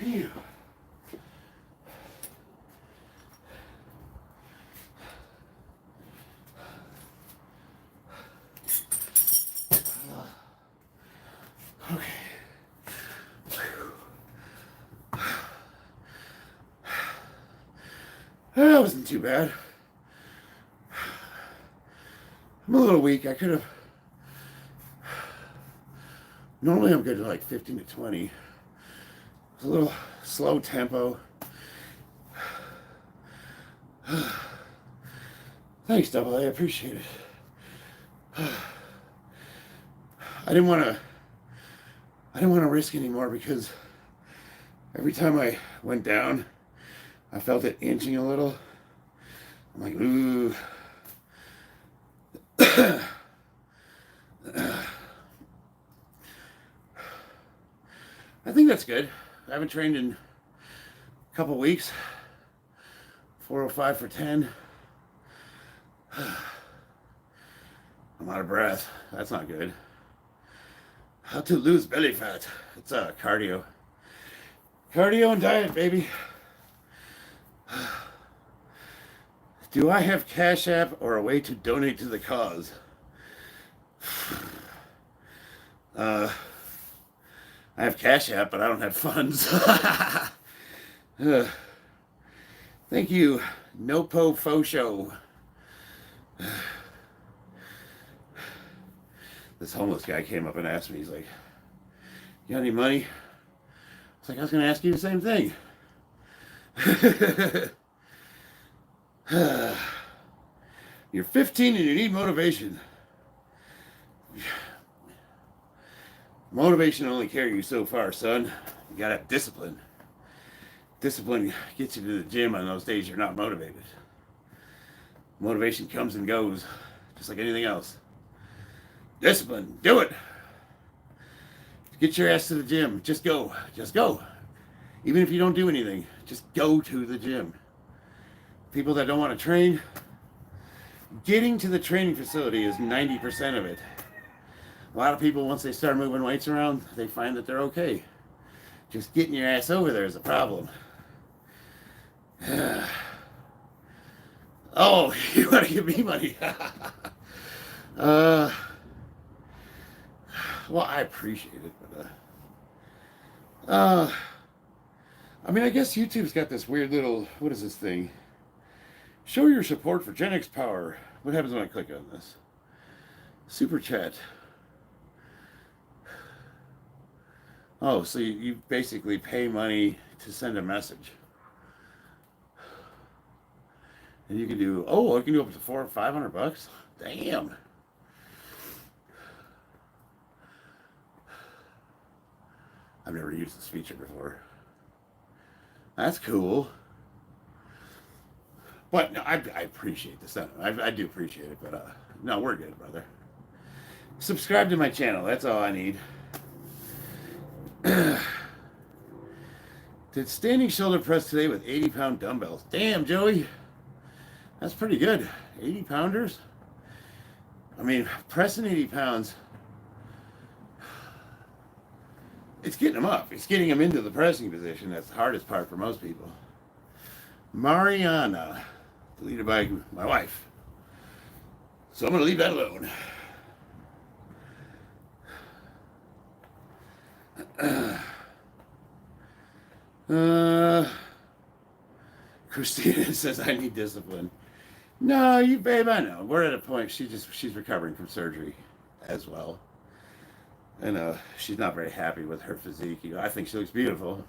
Phew. Okay. That wasn't too bad. I'm a little weak. I could have. Normally I'm good to like 15 to 20. It's a little slow tempo. Thanks, Double A. I appreciate it. I didn't want to risk anymore because every time I went down, I felt it inching a little. I'm like, ooh. I think that's good. I haven't trained in a couple weeks. 405 for 10. I'm out of breath. That's not good. How to lose belly fat. It's cardio. Cardio and diet, baby. Do I have Cash App or a way to donate to the cause? I have Cash App, but I don't have funds. Thank you, Nopo Fo Show. This homeless guy came up and asked me, he's like, you got any money? I was like, I was going to ask you the same thing. You're 15 and you need motivation. Motivation only carry you so far, son. You gotta have discipline. Discipline gets you to the gym on those days you're not motivated. Motivation comes and goes, just like anything else. Discipline, do it. Get your ass to the gym. Just go. Just go. Even if you don't do anything, just go to the gym. People that don't want to train, getting to the training facility is 90% of it. A lot of people, once they start moving weights around, they find that they're okay. Just getting your ass over there is a problem. Oh, you want to give me money? Well, I appreciate it, but I mean, I guess YouTube's got this weird little, what is this thing? Show your support for Gen X Power. What happens when I click on this? Super chat. Oh, so you basically pay money to send a message. And you can do, oh, I can do up to $400 or $500. Damn. I've never used this feature before. That's cool. But no, I appreciate this. I do appreciate it, but no, we're good, brother. Subscribe to my channel. That's all I need. Did standing shoulder press today with 80-pound dumbbells. Damn, Joey. That's pretty good. 80 pounders? I mean, pressing 80 pounds, it's getting them up. It's getting them into the pressing position. That's the hardest part for most people. Mariana. Deleted by my wife. So I'm going to leave that alone. Christina says I need discipline. No, you babe, I know. We're at a point. She's recovering from surgery as well. And she's not very happy with her physique. You know, I think she looks beautiful.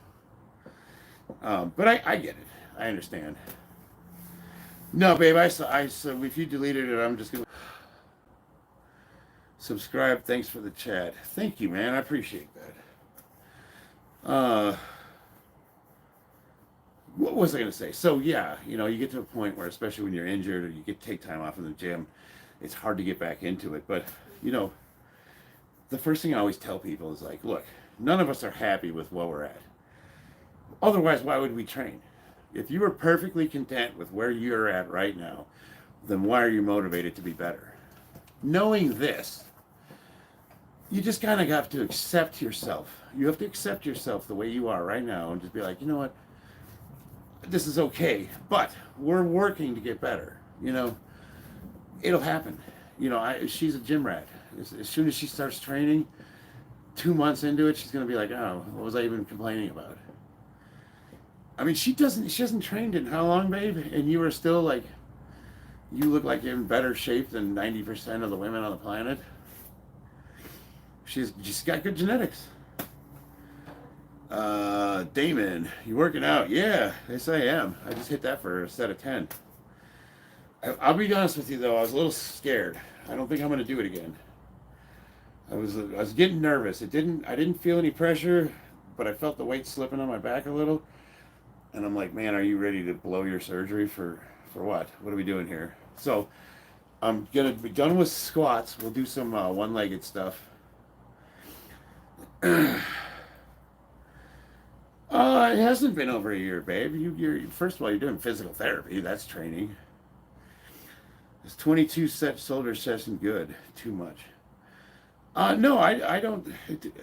But I get it. I understand. No, babe, so if you deleted it, I'm just gonna subscribe. Thanks for the chat. Thank you, man. I appreciate that. What was I gonna say? So yeah, you know, you get to a point where, especially when you're injured or you take time off in the gym, it's hard to get back into it. But you know, the first thing I always tell people is like, look, none of us are happy with where we're at. Otherwise, why would we train? If you were perfectly content with where you're at right now, then why are you motivated to be better? Knowing this, you just kind of have to accept yourself. You have to accept yourself the way you are right now and just be like, you know what? This is okay, but we're working to get better. You know, it'll happen. You know, she's a gym rat. As soon as she starts training, 2 months into it, she's going to be like, oh, what was I even complaining about? I mean, she hasn't trained in how long, babe? And you are still like, you look like you're in better shape than 90% of the women on the planet. She's got good genetics. Damon, you working out? Yeah, yes I am. I just hit that for a set of 10. I'll be honest with you though, I was a little scared. I don't think I'm gonna do it again. I was getting nervous. I didn't feel any pressure, but I felt the weight slipping on my back a little. And I'm like, man, are you ready to blow your surgery for what? What are we doing here? So I'm gonna be done with squats. We'll do some one-legged stuff. It hasn't been over a year, babe. You're first of all, you're doing physical therapy. That's training. Is 22 set shoulder session good? Too much. No, I don't.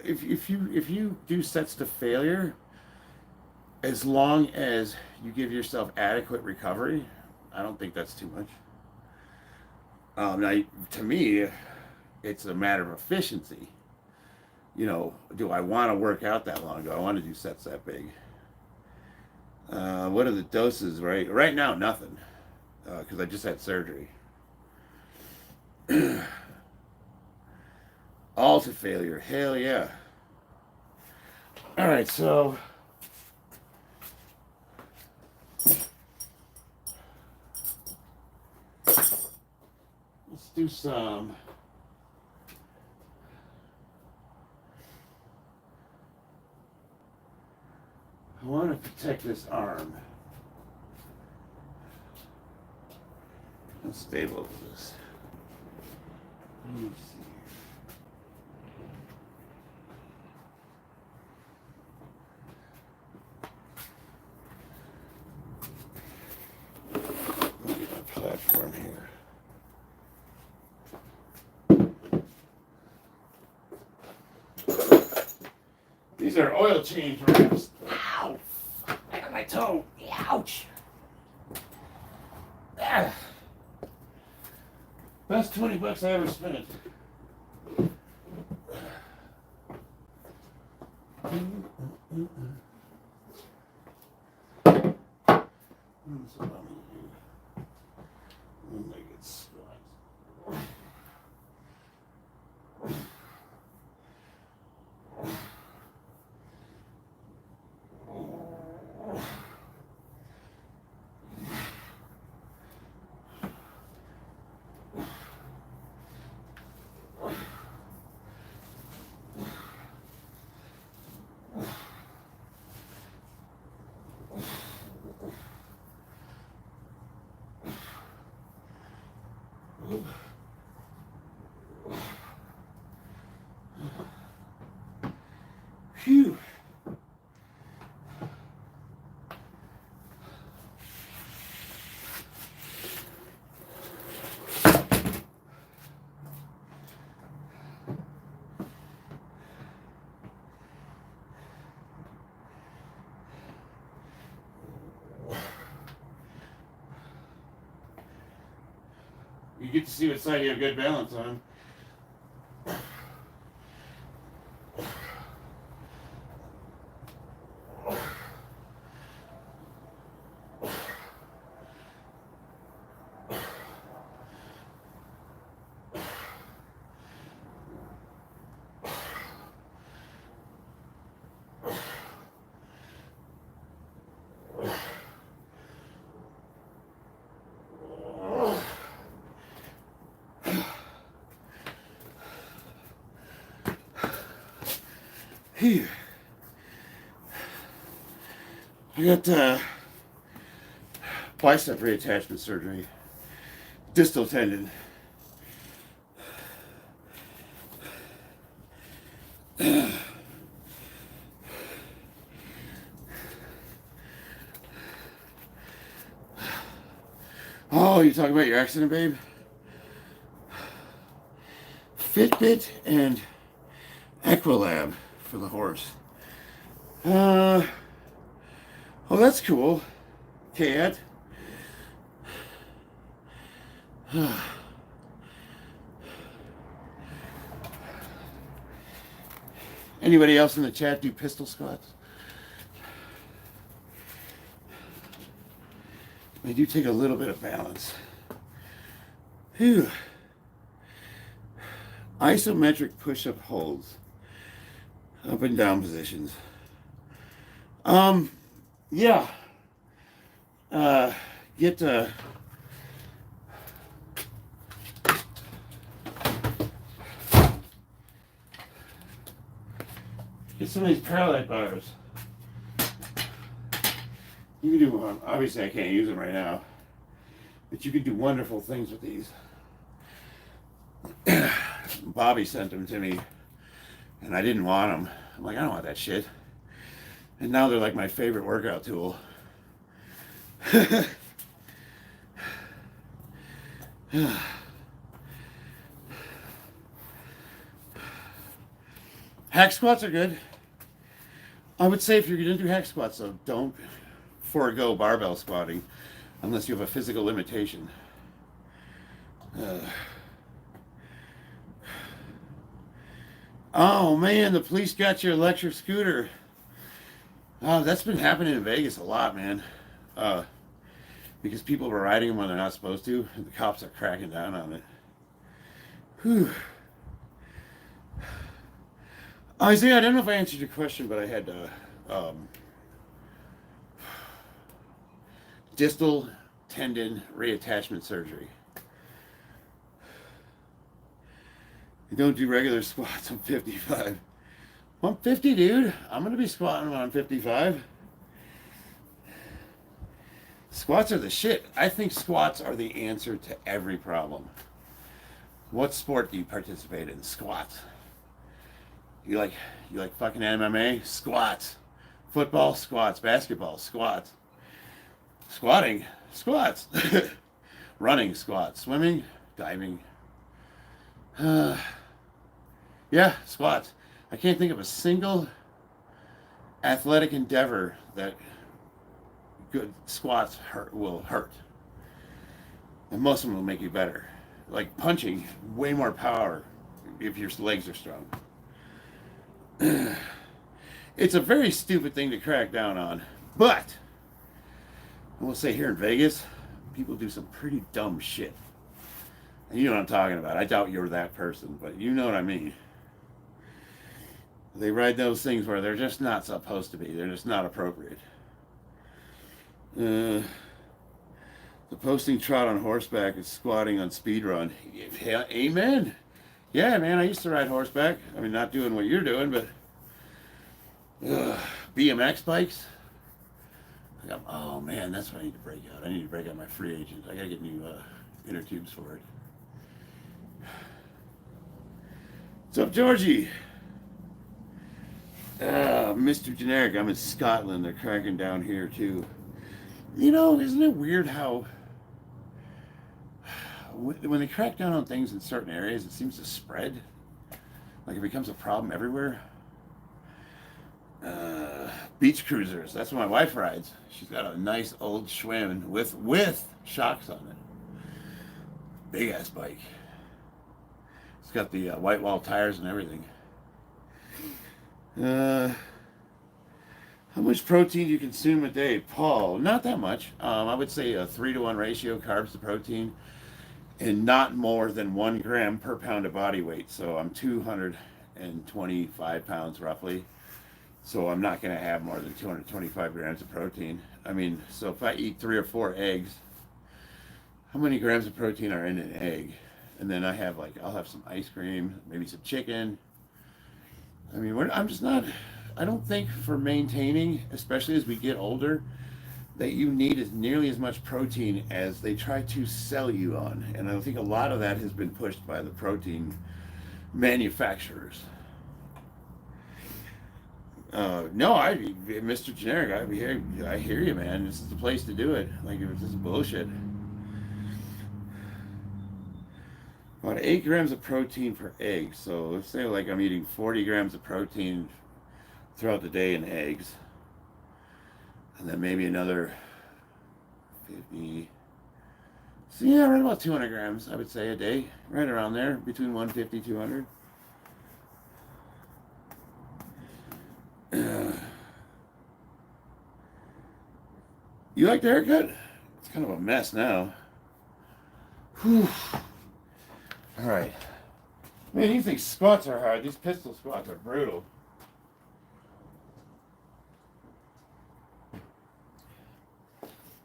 If you do sets to failure, as long as you give yourself adequate recovery, I don't think that's too much. Now, to me, it's a matter of efficiency. You know, do I want to work out that long? Do I want to do sets that big? What are the doses? Right now, nothing, because I just had surgery. All to failure. Hell yeah. All right, so let's do some. I want to protect this arm. Let's stabilize this. Let me see. Let me get my platform here. These are oil change wraps. Ow! I got my toe. Ouch! Ah. Best $20 I ever spent. So let me do one-legged squats. Phew. You get to see what side you have good balance on. Here. I got bicep reattachment surgery, distal tendon. Oh, you're talking about your accident, babe? Fitbit and Equilab for the horse. Oh, that's cool. Cat. Anybody else in the chat do pistol squats? They do take a little bit of balance. Whew. Isometric push-up holds. Up and down positions. Yeah. Get some of these parallel bars. You can do, obviously I can't use them right now, but you can do wonderful things with these. Bobby sent them to me, and I didn't want them. I'm like, I don't want that shit. And now they're like my favorite workout tool. Hack squats are good. I would say if you're going to do hack squats, though, don't forego barbell squatting unless you have a physical limitation. Oh man, the police got your electric scooter. Oh, that's been happening in Vegas a lot, man. Because people were riding them when they're not supposed to, and the cops are cracking down on it. Whew. Isaiah, I don't know if I answered your question, but I had distal tendon reattachment surgery. You don't do regular squats. I'm 55. I'm 50, dude. I'm going to be squatting when I'm 55. Squats are the shit. I think squats are the answer to every problem. What sport do you participate in? Squats. You like fucking MMA? Squats. Football? Squats. Basketball? Squats. Squatting? Squats. Running? Squats. Swimming? Diving? Yeah, squats. I can't think of a single athletic endeavor that good squats will hurt. And most of them will make you better. Like punching, way more power if your legs are strong. It's a very stupid thing to crack down on. But, I will say here in Vegas, people do some pretty dumb shit. And you know what I'm talking about. I doubt you're that person, but you know what I mean. They ride those things where they're just not supposed to be. They're just not appropriate. The posting trot on horseback is squatting on speed run. Amen. Yeah, man, I used to ride horseback. I mean, not doing what you're doing, but BMX bikes. Oh, man, that's what I need to break out. I need to break out my free agent. I got to get new inner tubes for it. What's up, Georgie? Mr. Generic, I'm in Scotland. They're cracking down here, too. You know, isn't it weird how when they crack down on things in certain areas, it seems to spread? Like it becomes a problem everywhere. Beach cruisers. That's what my wife rides. She's got a nice old Schwinn with shocks on it. Big ass bike. It's got the white wall tires and everything. How much protein do you consume a day? Paul, not that much. I would say a 3-to-1 ratio carbs to protein, and not more than 1 gram per pound of body weight. So I'm 225 pounds roughly. So I'm not going to have more than 225 grams of protein. I mean, so if I eat 3 or 4 eggs, how many grams of protein are in an egg? And then I'll have some ice cream, maybe some chicken. I mean, I don't think for maintaining, especially as we get older, that you need nearly as much protein as they try to sell you on. And I think a lot of that has been pushed by the protein manufacturers. No, Mr. Generic, I hear you, man. This is the place to do it. Like, this is bullshit. about 8 grams of protein per egg. So let's say like I'm eating 40 grams of protein throughout the day in eggs. And then maybe another 50. So yeah, right about 200 grams, I would say, a day. Right around there, between 150, 200. You like the haircut? It's kind of a mess now. Whew. All right. Man, you think squats are hard. These pistol squats are brutal.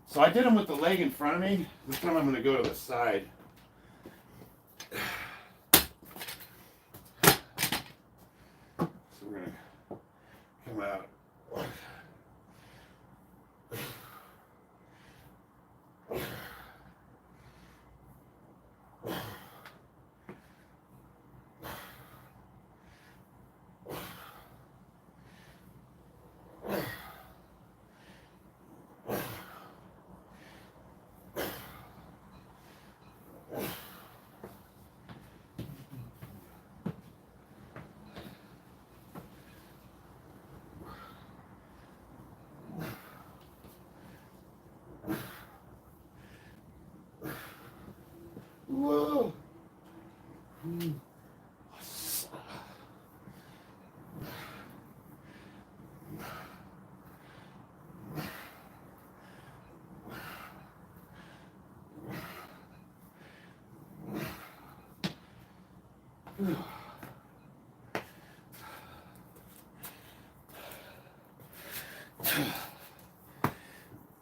So I did them with the leg in front of me. This time I'm going to go to the side. So we're going to come out. Whoa.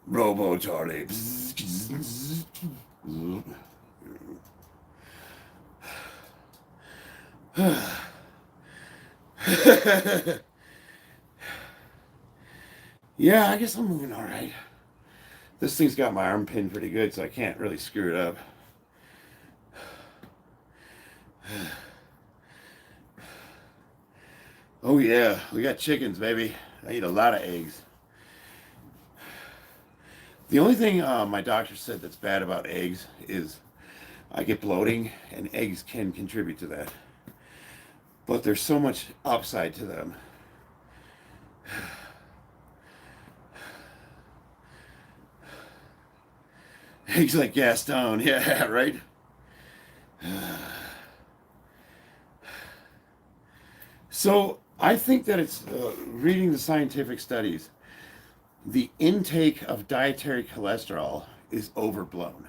Robo Charlie. Yeah, I guess I'm moving all right. This thing's got my arm pinned pretty good, so I can't really screw it up. Oh yeah, we got chickens, baby. I eat a lot of eggs. The only thing my doctor said that's bad about eggs is I get bloating, and eggs can contribute to that. But there's so much upside to them. Eggs like Gaston, yeah, right? So I think that it's reading the scientific studies, the intake of dietary cholesterol is overblown.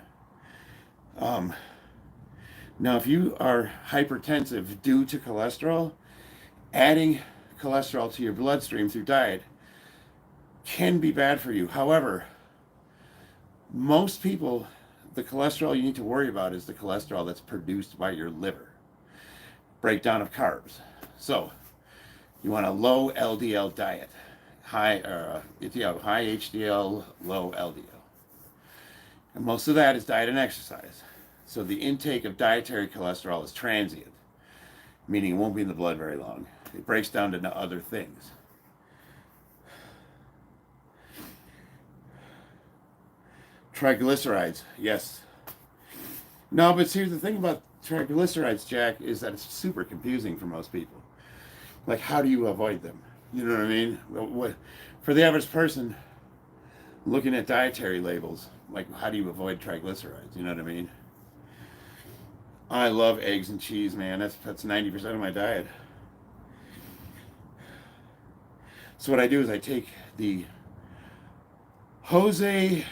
Now, if you are hypertensive due to cholesterol, adding cholesterol to your bloodstream through diet can be bad for you. However, most people, the cholesterol you need to worry about is the cholesterol that's produced by your liver. Breakdown of carbs. So, you want a low LDL diet. High HDL, low LDL. And most of that is diet and exercise. So the intake of dietary cholesterol is transient, meaning it won't be in the blood very long. It breaks down to other things. Triglycerides, yes. No, but here's the thing about triglycerides, Jack, is that it's super confusing for most people. Like, how do you avoid them? You know what I mean? For the average person, looking at dietary labels, like, how do you avoid triglycerides? You know what I mean? I love eggs and cheese, man. That's 90% of my diet. So what I do is I take the Jose,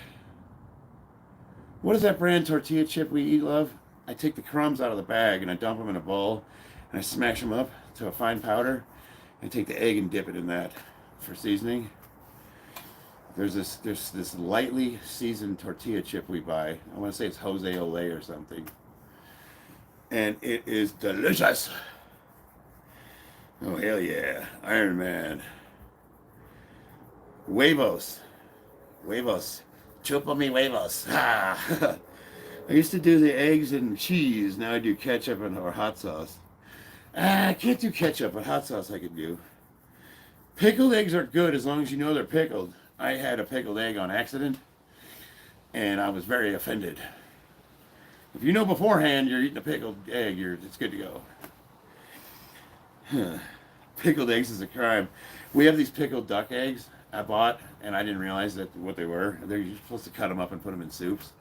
what is that brand tortilla chip we eat, love? I take the crumbs out of the bag and I dump them in a bowl and I smash them up to a fine powder and take the egg and dip it in that for seasoning. There's this lightly seasoned tortilla chip we buy. I want to say it's Jose Olay or something. And it is delicious. Oh, hell yeah. Iron Man. Huevos. Chupa mi huevos. I used to do the eggs and cheese. Now I do ketchup or hot sauce. I can't do ketchup, but hot sauce I can do. Pickled eggs are good as long as you know they're pickled. I had a pickled egg on accident, and I was very offended. If you know beforehand you're eating a pickled egg, it's good to go. Pickled eggs is a crime. We have these pickled duck eggs I bought, and I didn't realize what they were. You're supposed to cut them up and put them in soups,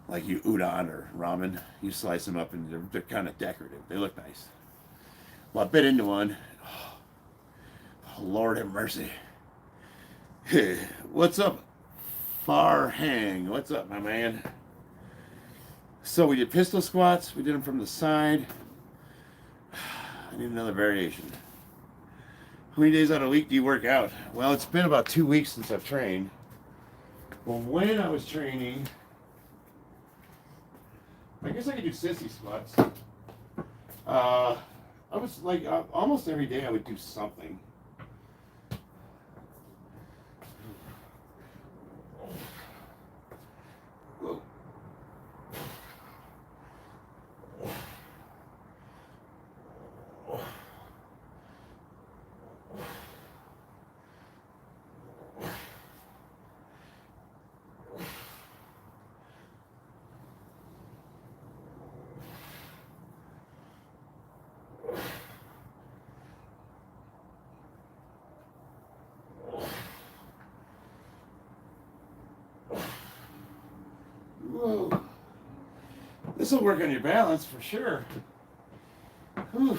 like you udon or ramen. You slice them up, and they're kind of decorative. They look nice. Well, I bit into one. Oh, Lord have mercy. What's up, Far Hang? What's up, my man? So we did pistol squats. We did them from the side. I need another variation. How many days out of the week do you work out? Well, it's been about 2 weeks since I've trained. Well, when I was training, I guess I could do sissy squats. I was like, almost every day I would do something. Whoa. Whoa. This will work on your balance for sure. Whew.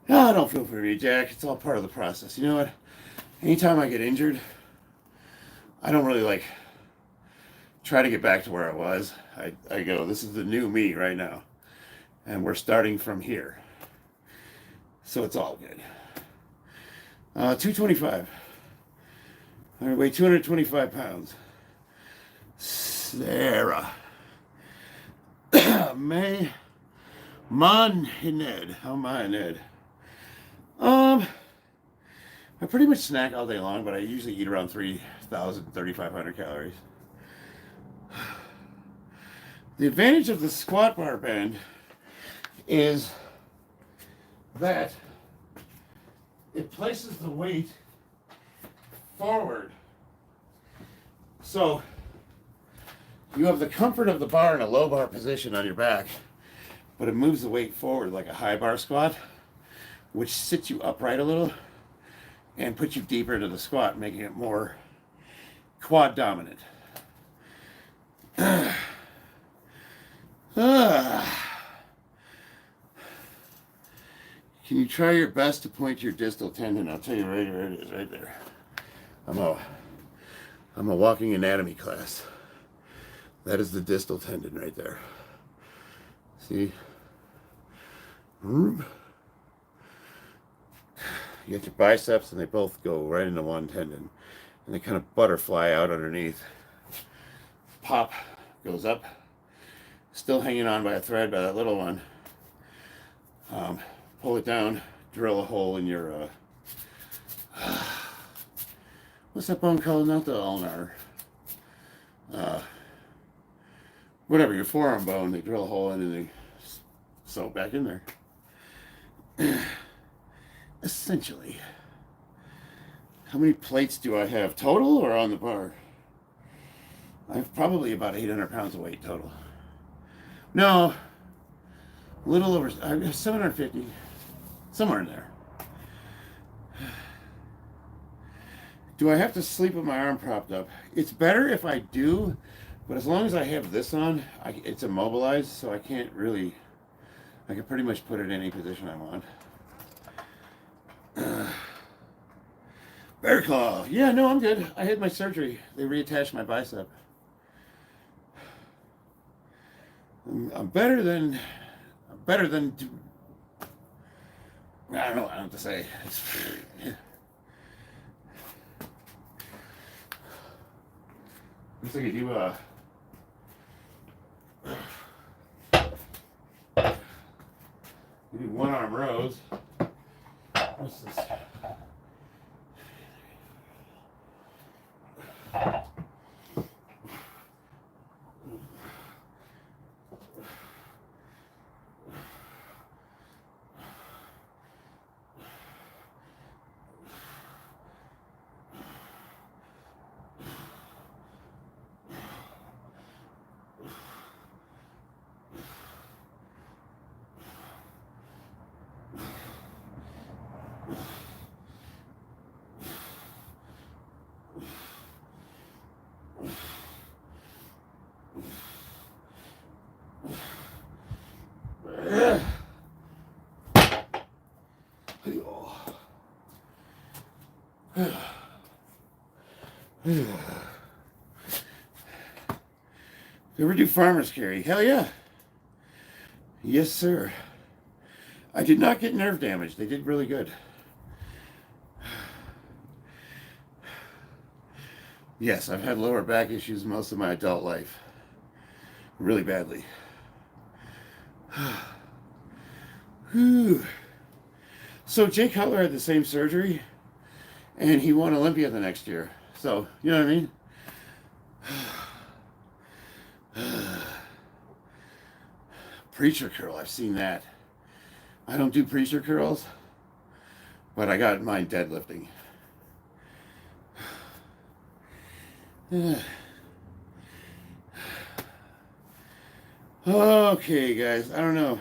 No, don't feel for me, Jack. It's all part of the process. You know what? Anytime I get injured, I don't really try to get back to where I was. I go, this is the new me right now. And we're starting from here. So it's all good. 225. I weigh 225 pounds. Sarah. May. Ned. How am I, Ned? I pretty much snack all day long, but I usually eat around 3,000, 3,500 calories. The advantage of the squat bar bend is that it places the weight forward. So you have the comfort of the bar in a low bar position on your back, but it moves the weight forward like a high bar squat, which sits you upright a little and puts you deeper into the squat, making it more quad dominant. Can you try your best to point your distal tendon? I'll tell you right where it is, right there. I'm a walking anatomy class. That is the distal tendon right there. See? You get your biceps and they both go right into one tendon. And they kind of butterfly out underneath. Pop, goes up. Still hanging on by a thread by that little one. Pull it down, drill a hole in your, what's that bone called? Not the ulnar. Whatever, your forearm bone, they drill a hole in and they sew back in there. Essentially. How many plates do I have total or on the bar? I have probably about 800 pounds of weight total. No, a little over, I have 750, somewhere in there. Do I have to sleep with my arm propped up? It's better if I do, but as long as I have this on, it's immobilized, so I can't really, I can pretty much put it in any position I want. Bear claw. Yeah, no, I'm good. I had my surgery. They reattached my bicep. I'm better than. I don't know what I have to say. Looks like you do one arm rows. What's this? You ever do farmer's carry? Hell yeah. Yes, sir. I did not get nerve damage. They did really good. Yes, I've had lower back issues most of my adult life. Really badly. Whew. So Jake Cutler had the same surgery, and he won Olympia the next year. So, you know what I mean? Preacher curl, I've seen that. I don't do preacher curls, but I got mine deadlifting. Okay, guys, I don't know.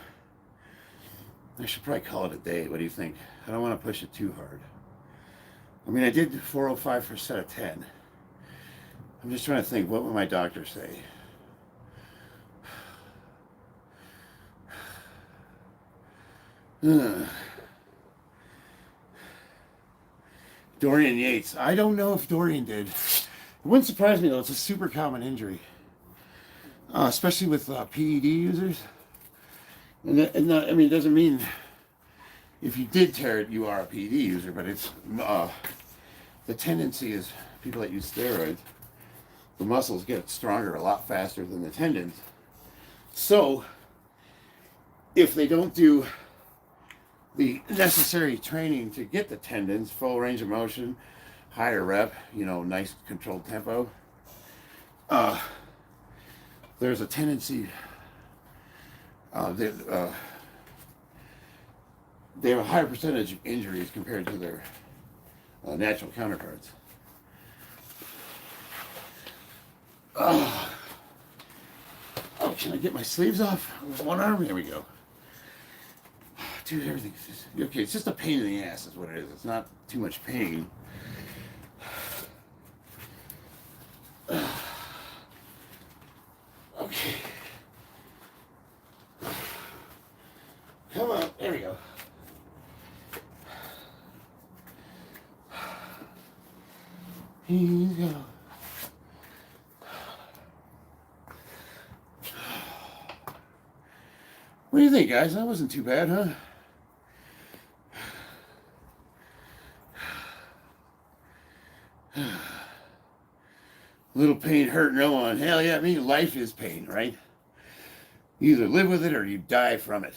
I should probably call it a day. What do you think? I don't want to push it too hard. I mean, I did 405 for a set of 10. I'm just trying to think, what would my doctor say? Dorian Yates. I don't know if Dorian did. It wouldn't surprise me, though. It's a super common injury. Especially with PED users. And I mean, it doesn't mean if you did tear it, you are a PED user, but it's the tendency is people that use steroids, the muscles get stronger a lot faster than the tendons. So if they don't do the necessary training to get the tendons, full range of motion, higher rep, nice controlled tempo, there's a tendency they have a higher percentage of injuries compared to their natural counterparts. Oh, can I get my sleeves off with one arm? There we go. Dude, everything's just, okay, it's just a pain in the ass is what it is. It's not too much pain. Okay. Come on, there we go. Here you go. What do you think, guys? That wasn't too bad, huh? Little pain hurt no one. Hell yeah, I mean, life is pain, right? You either live with it or you die from it.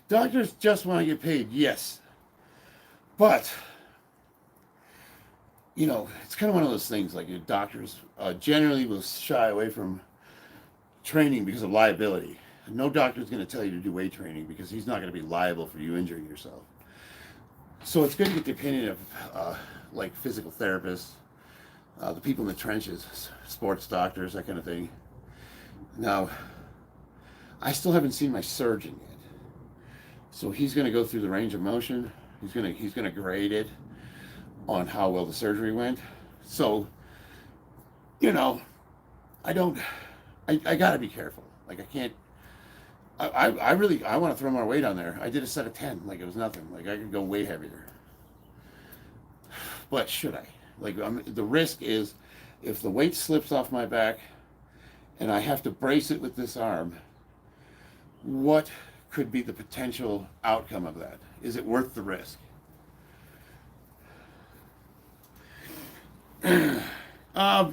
Doctors just want to get paid, yes. But, it's kind of one of those things, like doctors generally will shy away from training because of liability. No doctor is going to tell you to do weight training because he's not going to be liable for you injuring yourself. So it's good to get the opinion of like physical therapists, the people in the trenches, sports doctors, that kind of thing. Now, I still haven't seen my surgeon yet. So he's going to go through the range of motion. He's going to grade it on how well the surgery went. So, I got to be careful. Like, I can't I really I want to throw more weight on there. I did a set of 10 like it was nothing. Like I could go way heavier. But should I? Like the risk is if the weight slips off my back and I have to brace it with this arm, what could be the potential outcome of that? Is it worth the risk?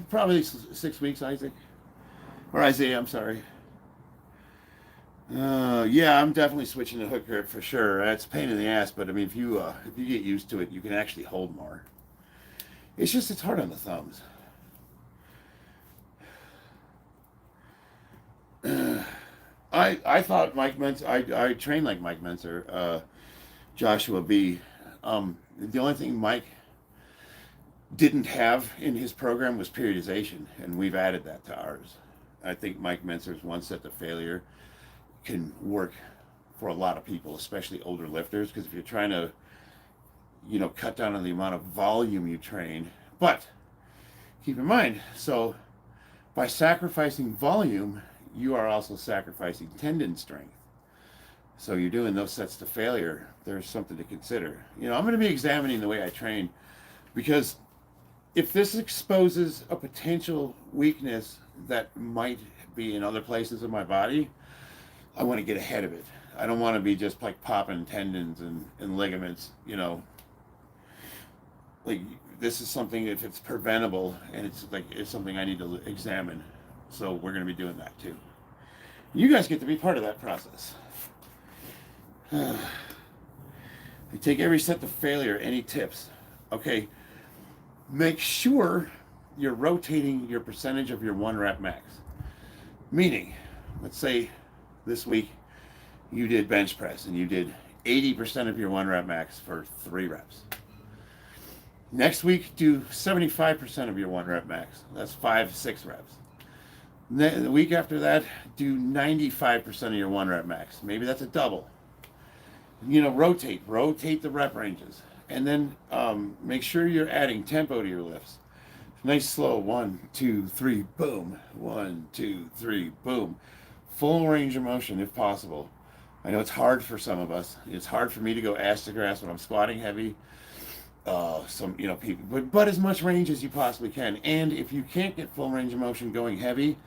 Probably 6 weeks, Isaac. Or Isaiah, I'm sorry. Yeah, I'm definitely switching to hook grip for sure. It's a pain in the ass, but I mean, if you get used to it, you can actually hold more. It's just it's hard on the thumbs. I thought Mike Mentzer. I trained like Mike Mentzer, Joshua B. The only thing Mike didn't have in his program was periodization, and we've added that to ours. I think Mike Mentzer's one set to failure can work for a lot of people, especially older lifters, because if you're trying to, cut down on the amount of volume you train, but keep in mind, so by sacrificing volume, you are also sacrificing tendon strength. So you're doing those sets to failure. There's something to consider. I'm going to be examining the way I train, because if this exposes a potential weakness that might be in other places of my body, I want to get ahead of it. I don't want to be just like popping tendons and ligaments, Like this is something, if it's preventable, and it's something I need to examine. So we're going to be doing that too. You guys get to be part of that process. I take every set to failure. Any tips? Okay. Make sure you're rotating your percentage of your 1 rep max. Meaning, let's say this week you did bench press and you did 80% of your 1 rep max for 3 reps. Next week, do 75% of your 1 rep max. That's 5-6 reps. The week after that, do 95% of your 1 rep max. Maybe that's a double. Rotate the rep ranges. And then make sure you're adding tempo to your lifts. Nice slow 1, 2, 3, boom. 1, 2, 3, boom. Full range of motion if possible. I know it's hard for some of us. It's hard for me to go ass to grass when I'm squatting heavy. People, but as much range as you possibly can. And if you can't get full range of motion going heavy,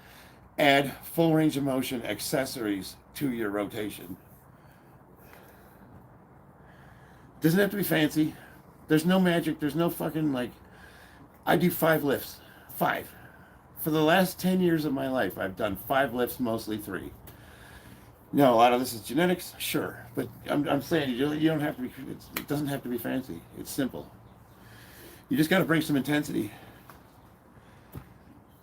add full range of motion accessories to your rotation. Doesn't have to be fancy. There's no magic. There's no fucking I do 5 lifts. 5. For the last 10 years of my life, I've done 5 lifts, mostly 3. A lot of this is genetics, sure. But I'm saying you don't have to be, it doesn't have to be fancy. It's simple. You just got to bring some intensity.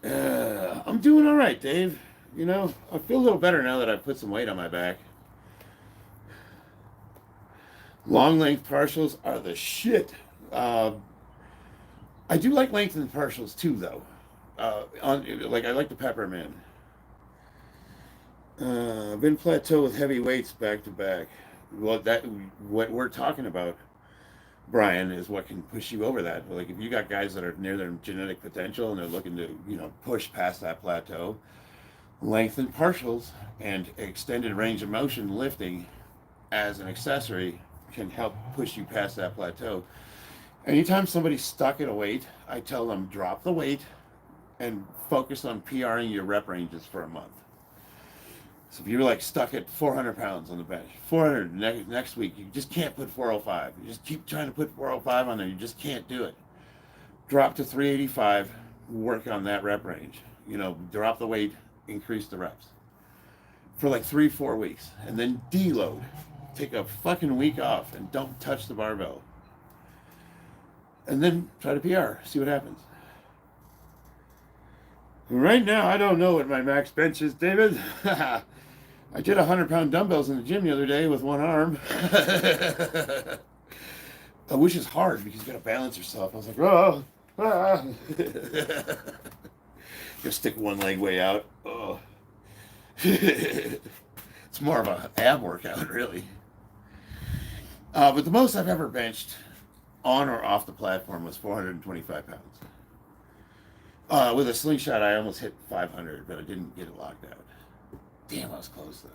I'm doing all right, Dave. I feel a little better now that I've put some weight on my back. Long length partials are the shit. I do like lengthened partials too, though. I like to pepper them in. Been plateau with heavy weights back to back. Well, what we're talking about, Brian, is what can push you over that. Like if you got guys that are near their genetic potential and they're looking to, push past that plateau, lengthened partials and extended range of motion lifting as an accessory can help push you past that plateau. Anytime somebody's stuck at a weight, I tell them drop the weight and focus on PRing your rep ranges for a month. So if you're stuck at 400 pounds on the bench, 400 next week, you just can't put 405. You just keep trying to put 405 on there. You just can't do it. Drop to 385, work on that rep range. Drop the weight, increase the reps for 3-4 weeks, and then deload. Take a fucking week off and don't touch the barbell. And then try to PR, see what happens. Right now, I don't know what my max bench is, David. I did 100-pound dumbbells in the gym the other day with one arm. Which is hard because you got to balance yourself. I was like, oh. You stick one leg way out. Oh. It's more of an ab workout, really. But the most I've ever benched on or off the platform was 425 pounds. With a slingshot, I almost hit 500, but I didn't get it locked out. Damn, I was close, though.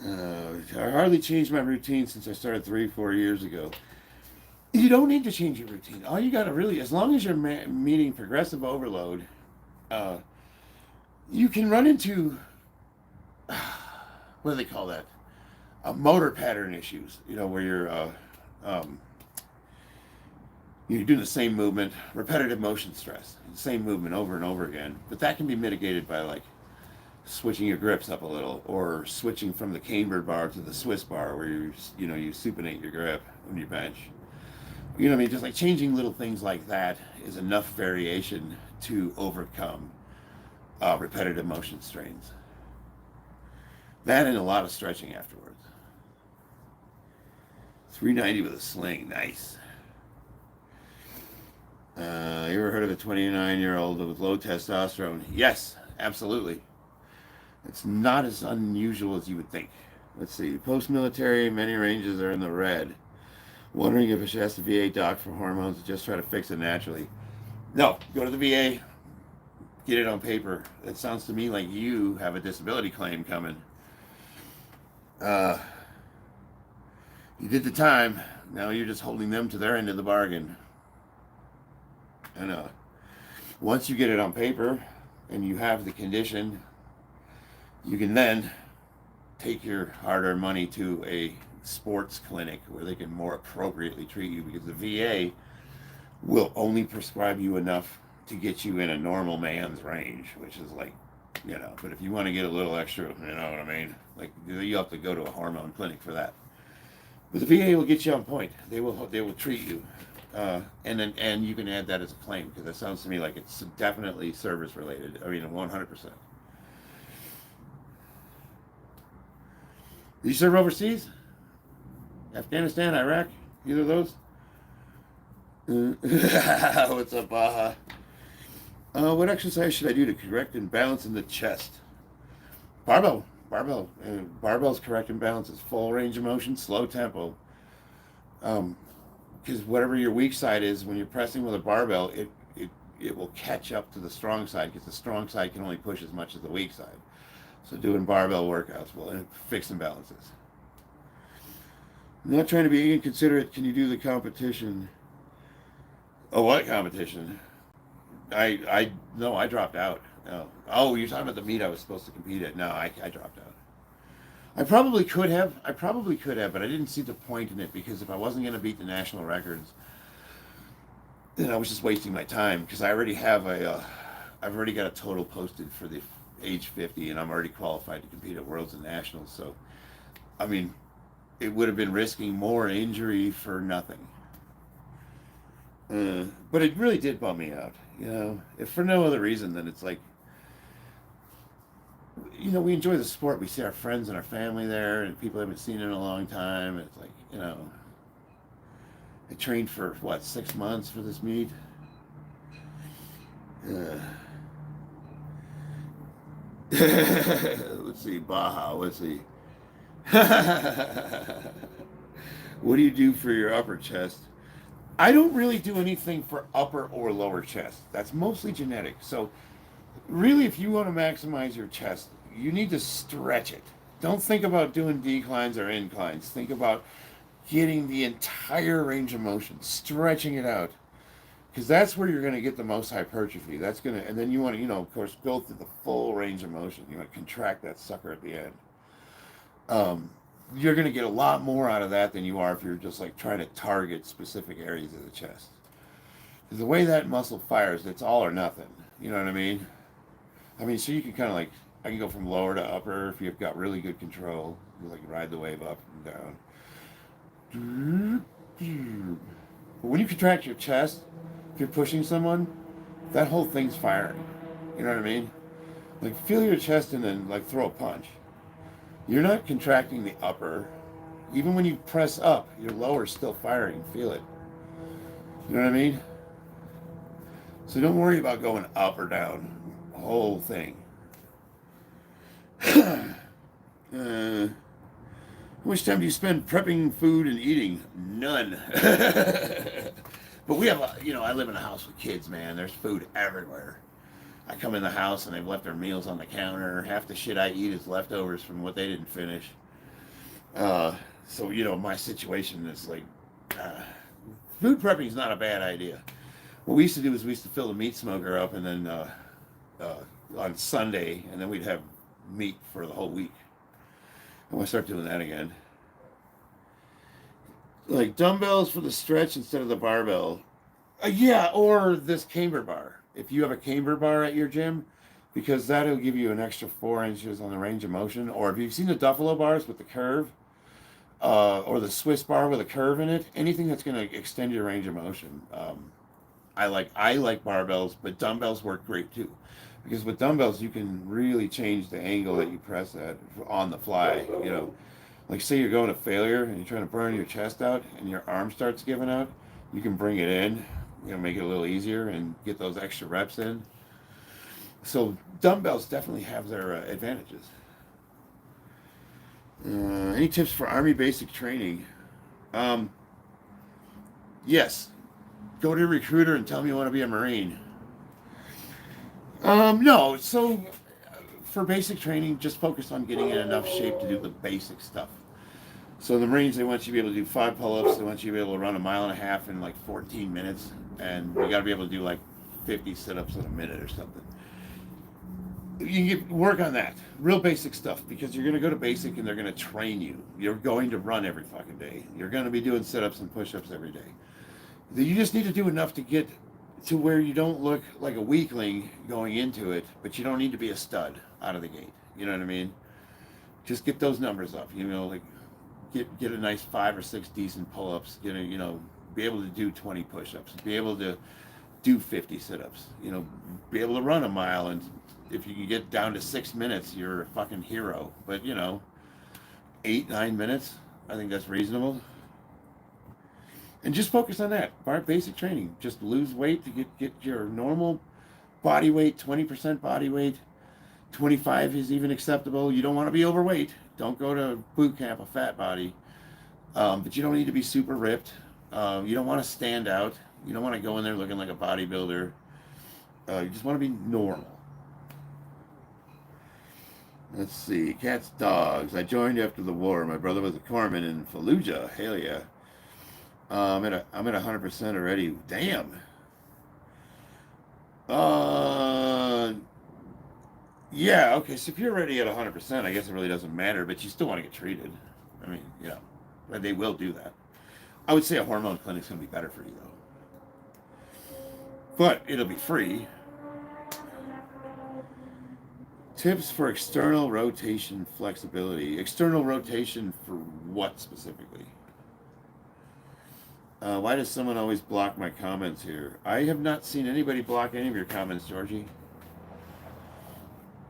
I hardly changed my routine since I started 3-4 years ago. You don't need to change your routine. All you got to really, as long as you're meeting progressive overload, you can run into, what do they call that? Motor pattern issues, where you're doing the same movement, repetitive motion stress, the same movement over and over again. But that can be mitigated by like switching your grips up a little, or switching from the cambered bar to the Swiss bar, where you supinate your grip when you bench. You know what I mean? Just like changing little things like that is enough variation to overcome repetitive motion strains. That and a lot of stretching afterwards. 390 with a sling, nice. You ever heard of a 29-year-old with low testosterone? Yes, absolutely. It's not as unusual as you would think. Let's see. Post-military, many ranges are in the red. Wondering if I should ask the VA doc for hormones or just try to fix it naturally. No, go to the VA. Get it on paper. It sounds to me like you have a disability claim coming. You did the time. Now you're just holding them to their end of the bargain. And once you get it on paper and you have the condition, you can then take your hard-earned money to a sports clinic where they can more appropriately treat you, because the VA will only prescribe you enough to get you in a normal man's range, which is like, but if you want to get a little extra, you know what I mean? Like, you have to go to a hormone clinic for that. But the VA will get you on point. They will treat you. And you can add that as a claim, because that sounds to me like it's definitely service related. I mean, 100%. Did you serve overseas? Afghanistan, Iraq? Either of those? What's up, Baja? What exercise should I do to correct imbalance in the chest? Barbell. Barbell's correct imbalance is full range of motion, slow tempo. Because whatever your weak side is, when you're pressing with a barbell, it will catch up to the strong side, because the strong side can only push as much as the weak side. So doing barbell workouts will fix imbalances. I'm not trying to be inconsiderate. Can you do the competition? Oh, what competition? No, I dropped out. No. Oh, you're talking about the meet I was supposed to compete at? No, I dropped out. I probably could have, but I didn't see the point in it, because if I wasn't going to beat the national records, then I was just wasting my time, because I already have I've already got a total posted for the age 50, and I'm already qualified to compete at Worlds and Nationals. So, I mean, it would have been risking more injury for nothing. But it really did bum me out, if for no other reason than it's like, we enjoy the sport. We see our friends and our family there, and people I haven't seen in a long time. It's like, I trained for 6 months for this meet. Let's see, Baja. Let's see. What do you do for your upper chest? I don't really do anything for upper or lower chest. That's mostly genetic. So really, if you want to maximize your chest, you need to stretch it. Don't think about doing declines or inclines. Think about getting the entire range of motion, stretching it out, because that's where you're going to get the most hypertrophy. And then you want to, of course, go through the full range of motion. You want to contract that sucker at the end. You're going to get a lot more out of that than you are if you're just like trying to target specific areas of the chest. Because the way that muscle fires, it's all or nothing. You know what I mean? So you can kind of like, I can go from lower to upper if you've got really good control. You like ride the wave up and down. But when you contract your chest, if you're pushing someone, that whole thing's firing. You know what I mean? Like, feel your chest and then like throw a punch. You're not contracting the upper. Even when you press up, your lower's still firing. Feel it. You know what I mean? So don't worry about going up or down. The whole thing. How much time do you spend prepping food and eating? None. But we have, I live in a house with kids, man. There's food everywhere. I come in the house and they've left their meals on the counter. Half the shit I eat is leftovers from what they didn't finish. So, you know, my situation is like, food prepping is not a bad idea. What we used to do is we used to fill the meat smoker up and then on Sunday, and then we'd have meat for the whole week. I'm gonna start doing that again. Like dumbbells for the stretch instead of the barbell. Yeah, or this camber bar. If you have a camber bar at your gym, because that'll give you an extra 4 inches on the range of motion. Or if you've seen the Duffalo bars with the curve, or the Swiss bar with a curve in it, anything that's going to extend your range of motion. I like barbells, but dumbbells work great too, because with dumbbells you can really change the angle that you press at on the fly. You know, like say you're going to failure and you're trying to burn your chest out, and your arm starts giving out, you can bring it in. You know, make it a little easier and get those extra reps in. So dumbbells definitely have their advantages. Any tips for Army basic training? Yes. Go to a recruiter and tell them you want to be a Marine. No. So for basic training, just focus on getting in enough shape to do the basic stuff. So the Marines, they want you to be able to do 5 pull-ups. They want you to be able to run 1.5 miles in like 14 minutes. And you got to be able to do like 50 sit-ups in a minute or something. You can work on that. Real basic stuff, because you're going to go to basic and they're going to train you. You're going to run every fucking day. You're going to be doing sit-ups and push-ups every day. You just need to do enough to get to where you don't look like a weakling going into it, but you don't need to be a stud out of the gate. You know what I mean? Just get those numbers up. You know, like get a nice 5 or 6 decent pull-ups. Get a, you know, be able to do 20 push-ups. Be able to do 50 sit-ups. You know, be able to run 1 mile, and if you can get down to 6 minutes, you're a fucking hero. But you know, 8-9 minutes, I think that's reasonable. And just focus on that. Basic training. Just lose weight to get your normal body weight, 20% body weight. 25 is even acceptable. You don't want to be overweight. Don't go to boot camp a fat body. But you don't need to be super ripped. You don't want to stand out. You don't want to go in there looking like a bodybuilder. You just want to be normal. Let's see. Cats, dogs. I joined after the war. My brother was a corpsman in Fallujah. Hell yeah. I'm at 100% already. Damn. Yeah, okay, so if you're already at 100%, I guess it really doesn't matter, but you still want to get treated. I mean, you know, they will do that. I would say a hormone clinic's going to be better for you, though. But it'll be free. Tips for external rotation flexibility. External rotation for what specifically? Why does someone always block my comments here? I have not seen anybody block any of your comments, Georgie.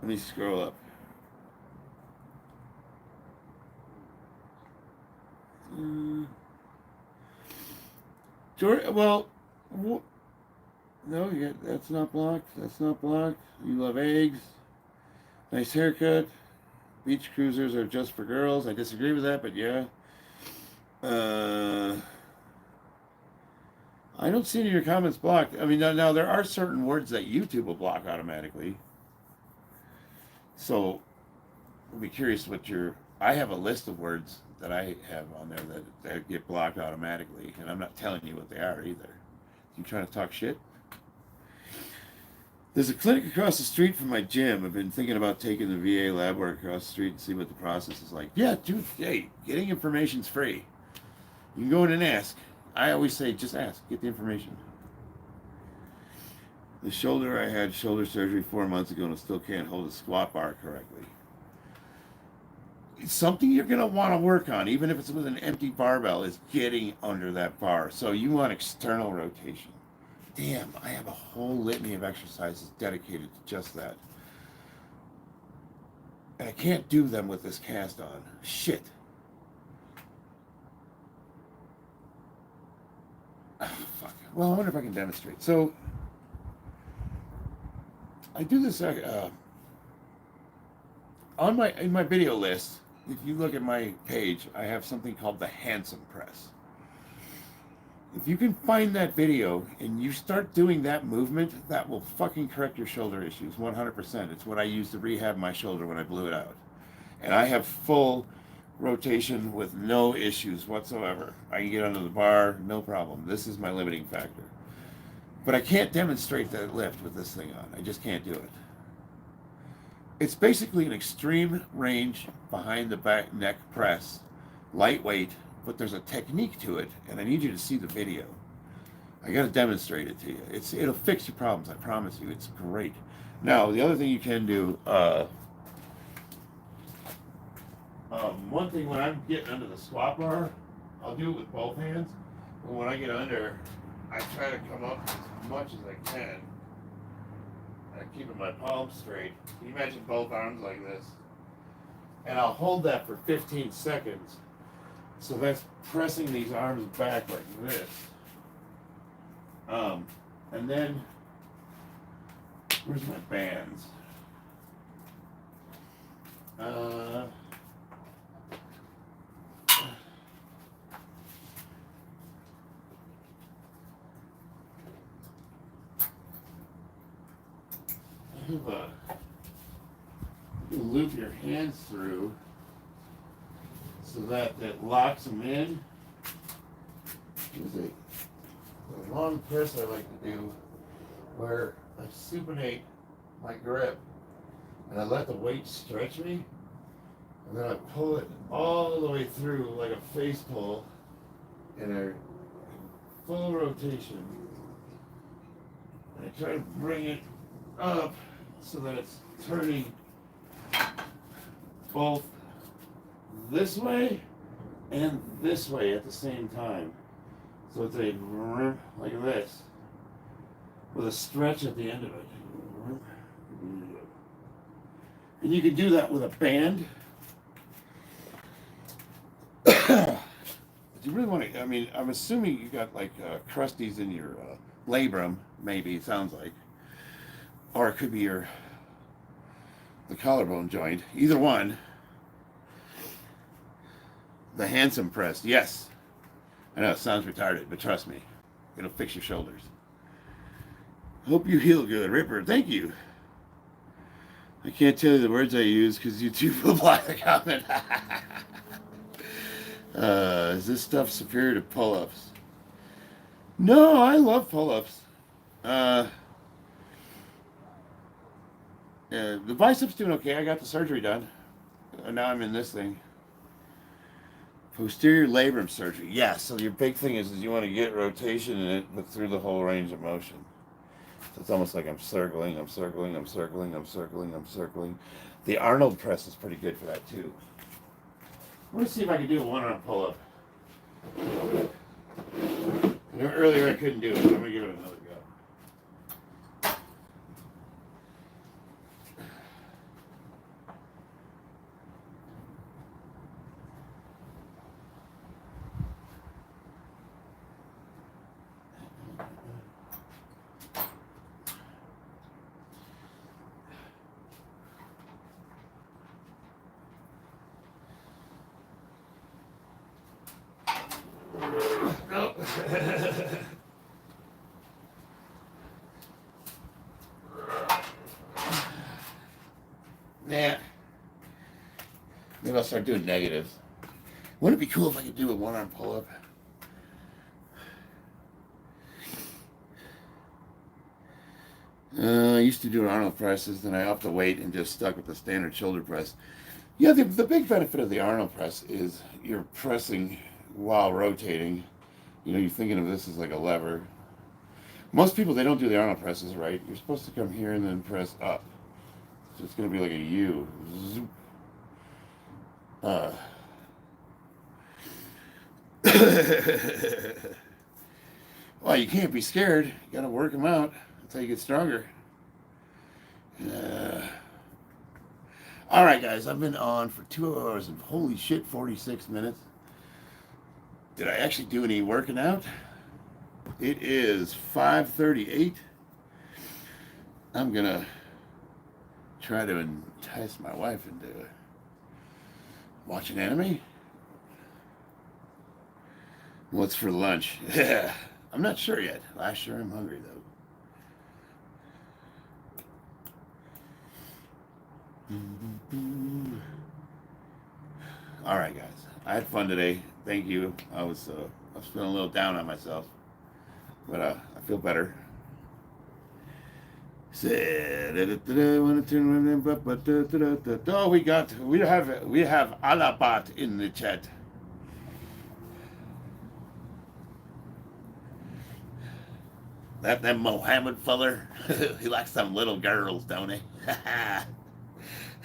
Let me scroll up. George, well, no, that's not blocked. That's not blocked. You love eggs. Nice haircut. Beach cruisers are just for girls. I disagree with that, but yeah. I don't see any of your comments blocked. I mean, now there are certain words that YouTube will block automatically. So, I'll be curious what I have a list of words that I have on there that get blocked automatically, and I'm not telling you what they are either. You trying to talk shit? There's a clinic across the street from my gym. I've been thinking about taking the VA lab work across the street and see what the process is like. Yeah, dude, hey, getting information's free. You can go in and ask. I always say, just ask. Get the information. The shoulder, I had shoulder surgery 4 months ago and still can't hold a squat bar correctly. It's something you're going to want to work on, even if it's with an empty barbell, is getting under that bar. So you want external rotation. Damn, I have a whole litany of exercises dedicated to just that. And I can't do them with this cast on. Shit. Oh, fuck. Well, I wonder if I can demonstrate. So, I do this in my video list. If you look at my page, I have something called the Handsome Press. If you can find that video and you start doing that movement, that will fucking correct your shoulder issues 100%. It's what I used to rehab my shoulder when I blew it out. And I have full rotation with no issues whatsoever. I can get under the bar, no problem. This is my limiting factor. But I can't demonstrate that lift with this thing on. I just can't do it. It's basically an extreme range behind the back neck press, lightweight, but there's a technique to it, and I need you to see the video. I got to demonstrate it to you. It'll fix your problems, I promise you. It's great. Now, the other thing you can do, one thing when I'm getting under the squat bar, I'll do it with both hands, but when I get under, I try to come up as much as I can. I'm keeping my palms straight. Can you imagine both arms like this? And I'll hold that for 15 seconds. So that's pressing these arms back like this. And then, where's my bands? You loop your hands through so that it locks them in. There's a long press I like to do where I supinate my grip and I let the weight stretch me, and then I pull it all the way through like a face pull in a full rotation. And I try to bring it up so that it's turning both this way and this way at the same time. So it's a like this with a stretch at the end of it. And you can do that with a band. But you really want to, I mean, I'm assuming you got like crusties in your labrum, maybe, it sounds like. Or it could be the collarbone joint. Either one. The handsome press, yes. I know it sounds retarded, but trust me, it'll fix your shoulders. Hope you heal good, Ripper. Thank you. I can't tell you the words I use because YouTube will block the comment. Is this stuff superior to pull-ups? No, I love pull-ups. The biceps doing okay. I got the surgery done. Now I'm in this thing. Posterior labrum surgery. Yeah, so your big thing is you want to get rotation in it, but through the whole range of motion. So it's almost like I'm circling. The Arnold press is pretty good for that too. I'm going to see if I can do a one-arm pull-up. Earlier I couldn't do it, but I'm going to give it another go. Yeah. Maybe I'll start doing negatives. Wouldn't it be cool if I could do a one-arm pull-up? I used to do Arnold presses, then I upped the weight and just stuck with the standard shoulder press. Yeah, the big benefit of the Arnold press is you're pressing while rotating. You know, you're thinking of this as like a lever. Most people, they don't do the Arnold presses right. You're supposed to come here and then press up. So it's going to be like a U. Zoop. Well, you can't be scared. You got to work them out. That's how you get stronger. All right, guys. I've been on for 2 hours and holy shit, 46 minutes. Did I actually do any working out? It is 5:38. I'm going to try to entice my wife into watching anime. What's for lunch? Yeah, I'm not sure yet. Last year I'm hungry though. All right, guys. I had fun today. Thank you. I was feeling a little down on myself, but I feel better. Oh, we have Alabat in the chat. That Mohammed feller, he likes some little girls, don't he?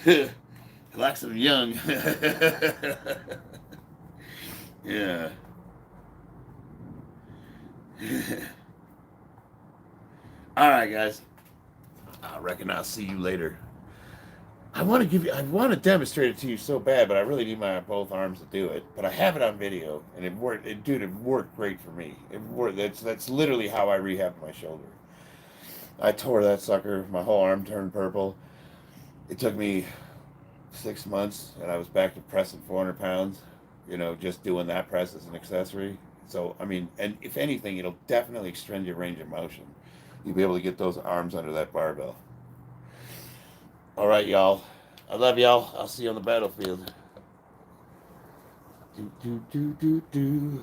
He likes them young. Yeah. All right, guys. I reckon I'll see you later. I want to demonstrate it to you so bad, but I really need my both arms to do it. But I have it on video, and it worked. It worked great for me. It worked. That's literally how I rehabbed my shoulder. I tore that sucker. My whole arm turned purple. It took me 6 months, and I was back to pressing 400 pounds. Just doing that press as an accessory. So, I mean, and if anything, it'll definitely extend your range of motion. You'll be able to get those arms under that barbell. All right, y'all. I love y'all. I'll see you on the battlefield. Do, do, do, do, do.